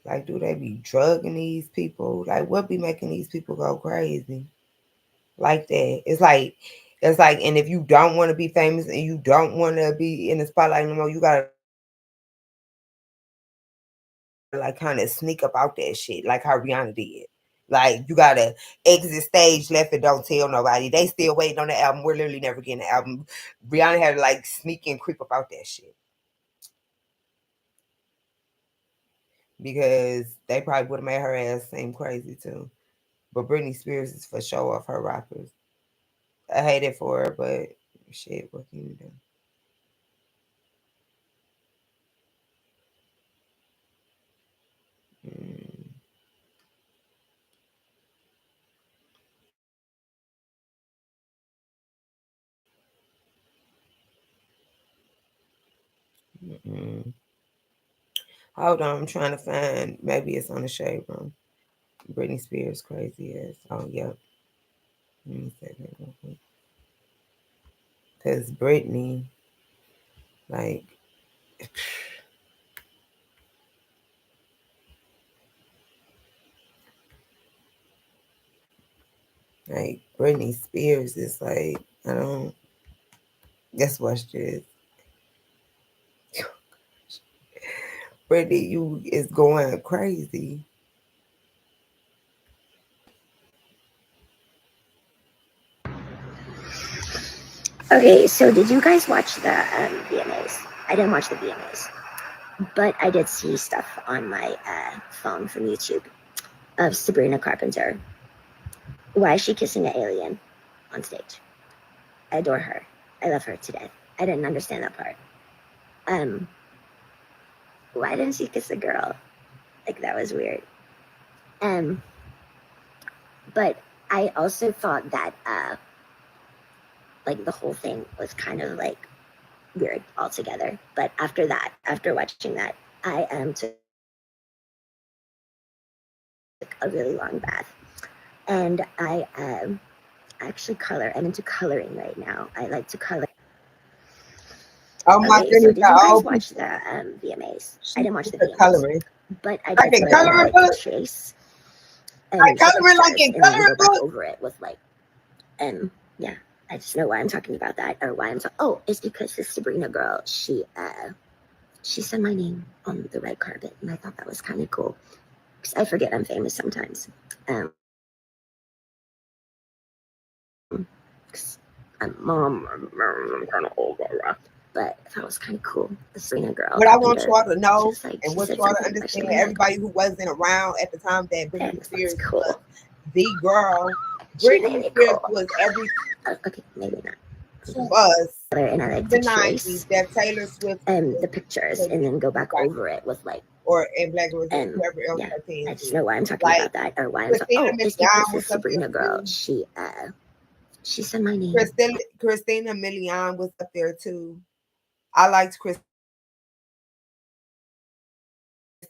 Like, do they be drugging these people? Like, what be making these people go crazy? Like that. It's like, and if you don't want to be famous and you don't want to be in the spotlight no more, you gotta like kind of sneak about that shit, like how Rihanna did. Like, you gotta exit stage left and don't tell nobody. They still waiting on the album. We're literally never getting the album. Rihanna had to like sneak and creep about that shit. Because they probably would have made her ass seem crazy too. But Britney Spears is for sure off her rockers. I hate it for her, but shit, what can you do? Hold on, I'm trying to find. Maybe it's on the Shade Room. Britney Spears crazy ass. Oh, yep. Let me say that real quick. Because Britney, like, Britney Spears is like, I don't, guess what it is. Britney, you is going crazy. Okay, so did you guys watch the VMAs? I didn't watch the VMAs, but I did see stuff on my phone from YouTube of Sabrina Carpenter. Why is she kissing an alien on stage? I adore her. I love her to death. I didn't understand that part. Why didn't she kiss a girl? Like, that was weird. But I also thought that like the whole thing was kind of like weird altogether. But after that, after watching that, I took a really long bath, and I actually color. I'm into coloring right now. I like to color. Oh my Okay, so goodness! did you guys watch the VMAs? I didn't watch the VMAs, coloring. but I Like did in color coloring like the book? chase Like the coloring like pictures, in and then coloring go back book? over it with like, yeah. I just know why I'm talking about that, or why I'm so. Oh, it's because this Sabrina girl, she said my name on the red carpet, and I thought that was kind of cool. Because I forget I'm famous sometimes. I'm kind of old, but I thought it was kind of cool. The Sabrina girl. What I want y'all to She know was like, and she what said y'all to something like she understand, didn't like everybody who wasn't around at the time that Britney That's Spears cool. was the girl. She Britney made it Spears cool. was every Okay, maybe not. to us And I like the to trace 90s that Taylor Swift the pictures and then go back over it with like, or in Black Rose, whoever else yeah. pertains I just to. know why I'm talking Like about that, or why I'm talking. Christina Oh, it's Milian because was this up there Sabrina girl, too. she said my name. Christina Milian was up there too. I liked Christina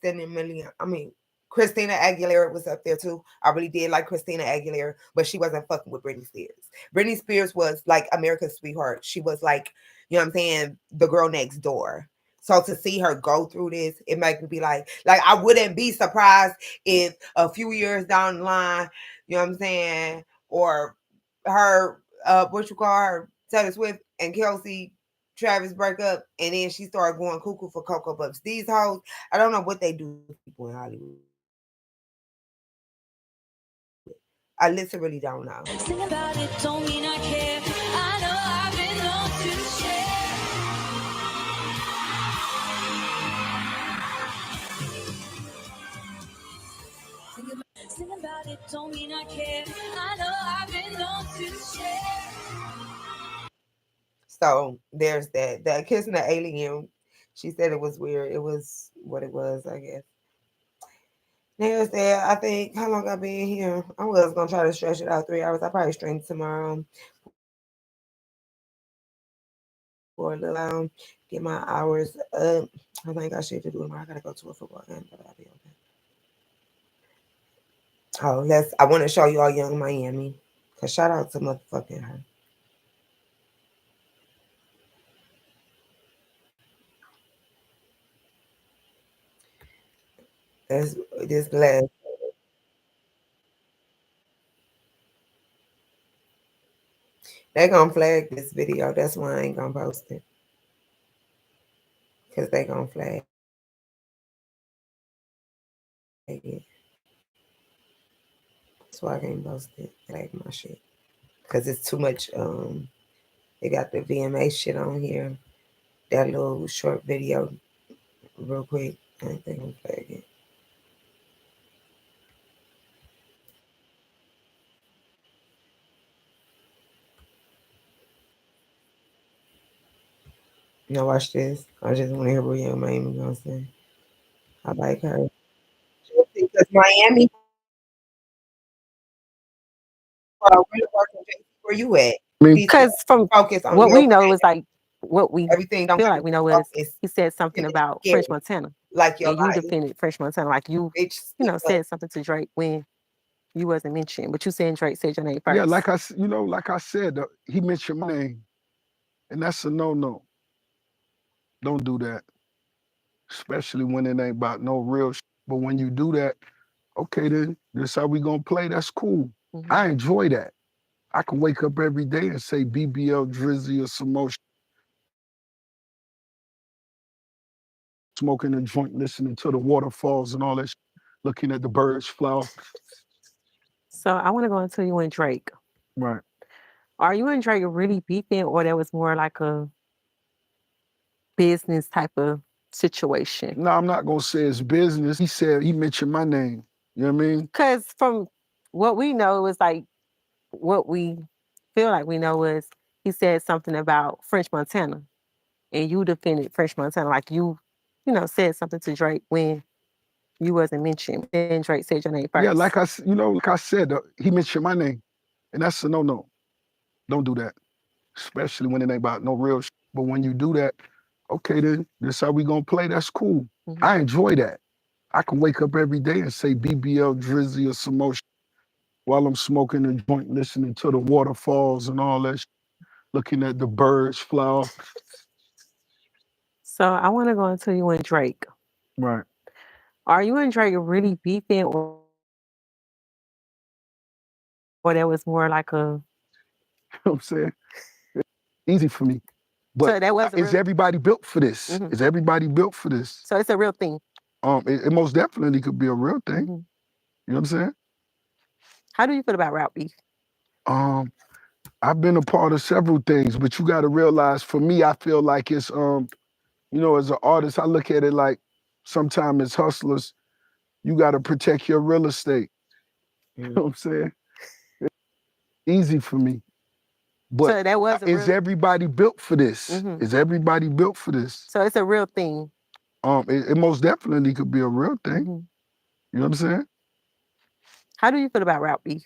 Milian. I mean, Christina Aguilera was up there too. I really did like Christina Aguilera, but she wasn't fucking with Britney Spears. Britney Spears was like America's sweetheart. She was like, you know what I'm saying, the girl next door. So to see her go through this, it makes me be like I wouldn't be surprised if a few years down the line, you know what I'm saying, or her, what you call her, Taylor Swift and Kelsey Travis break up, and then she started going cuckoo for Cocoa Puffs. These hoes, I don't know what they do to people in Hollywood. I literally don't know. Sing about it, don't mean I care. I know I've been known to share. Sing about it, don't mean I care. I know I've been known to share. So there's that. That kissing the alien. She said it was weird. It was what it was, I guess. There's that. I think how long I been here? I was gonna try to stretch it out 3 hours. I probably stream tomorrow. For a little get my hours up. I think I should do tomorrow. I gotta go to a football game, but I'll be okay. Oh, I want to show you all Young Miami. Cause shout out to motherfucking her. That's this last. They gonna flag this video. That's why I ain't gonna post it. Cause they gonna flag it. That's why I can't post it. Flag my shit. Cause it's too much. They got the VMA shit on here. That little short video, real quick. I think they gonna flag it. Now watch this. I just want to hear what Young Miami gonna say. I like her. Because Miami, where you at? Because from focus on what your we know is like what we everything. Don't feel like we know is focus. he said something about scary, French Montana, like your and you life. defended French Montana, like you said something to Drake when you wasn't mentioned, but you said Drake said your name first. Yeah, like I said, he mentioned my name, and that's a no. Don't do that, especially when it ain't about no real. But when you do that, okay, then this how we gonna play. That's cool. Mm-hmm. I enjoy that. I can wake up every day and say BBL, Drizzy, or some more. Smoking a joint, listening to the waterfalls and all that, looking at the birds fly. So I want to go into you and Drake. Right. Are you and Drake really beefing, or that was more like a business type of situation? No, I'm not gonna say it's business. He said he mentioned my name. You know what I mean? Because from what we know, it was like what we feel like we know was he said something about French Montana, and you defended French Montana, like you said something to Drake when you wasn't mentioned. Then Drake said your name first. Yeah, like I said, he mentioned my name, and that's a no. Don't do that, especially when it ain't about no real shit. But when you do that, okay, then this how we gonna play. That's cool. I enjoy that. I can wake up every day and say BBL, Drizzy, or some more shit while I'm smoking a joint, listening to the waterfalls and all that shit, looking at the birds fly off. So I want to go into you and Drake. Right. Are you and Drake really beefing, or that was more like a? You know what I'm saying? Easy for me. So But that was a is real- everybody built for this? Is everybody built for this? So it's a real thing. It most definitely could be a real thing. You know what I'm saying? How do you feel about rap beef? I've been a part of several things, but you got to realize, for me, I feel like it's, as an artist, I look at it like sometimes as hustlers, you got to protect your real estate. You know what I'm saying? Easy for me. But So that was a is real- everybody built for this? Is everybody built for this? So it's a real thing. It most definitely could be a real thing. You know what I'm saying? How do you feel about rap beef?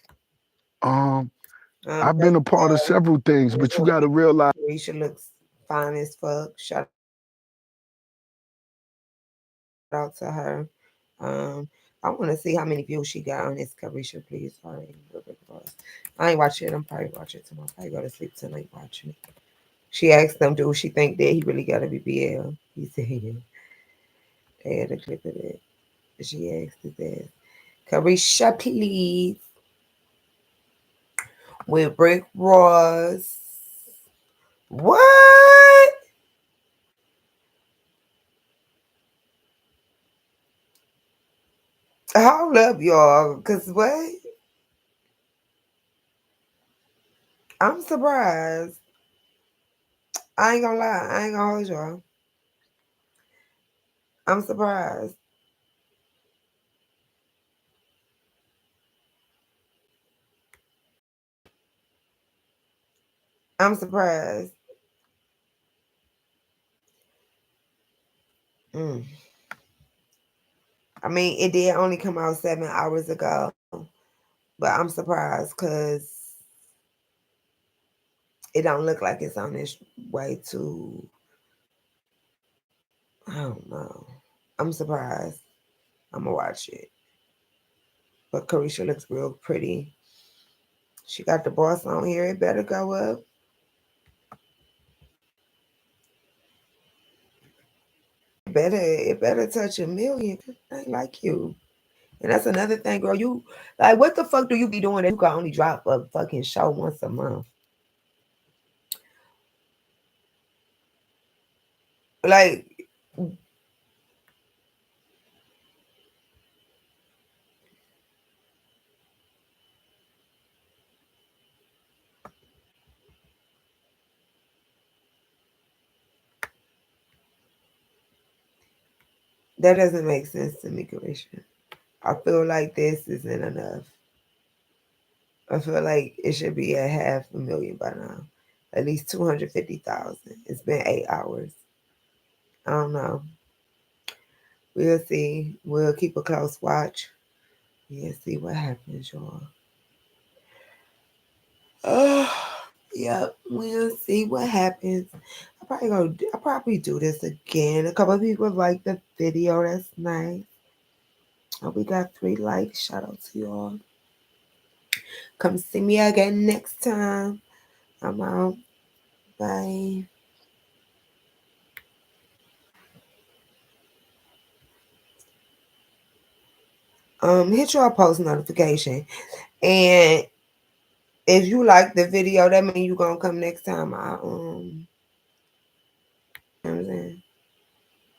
I've been a part of several things, but you got to realize. Carisha looks fine as fuck. Shout out to her. I want to see how many views she got on this. Carisha, please. Sorry. I ain't watching it. I'm probably watching it tomorrow. Probably go to sleep tonight watching it. She asked them, do she think that he really got a BBL? He said, yeah. They had a clip of it. She asked his ass. Carisha, please. With Rick Ross. What? Hold up, y'all. Because what? I'm surprised. I ain't gonna lie. I ain't gonna hold y'all. I'm surprised. I'm surprised. I mean, it did only come out 7 hours ago. But I'm surprised because it don't look like it's on its way to, I don't know. I'm surprised. I'm going to watch it. But Carisha looks real pretty. She got the boss on here. It better go up. It better touch 1 million. I ain't like you. And that's another thing, girl. You, like, what the fuck do you be doing that you can only drop a fucking show once a month? Like, that doesn't make sense to me, Carisha. I feel like this isn't enough. I feel like it should be at 500,000 by now. At least 250,000. It's been 8 hours. I don't know. We'll see. We'll keep a close watch. Yeah, see what happens, y'all. Yep, we'll see what happens. I'll probably do this again. A couple of people like the video. That's nice. Oh, we got 3 likes. Shout out to y'all. Come see me again next time. I'm out. Bye. Hit your post notification. And if you like the video, that means you're gonna come next time. You know what I'm saying?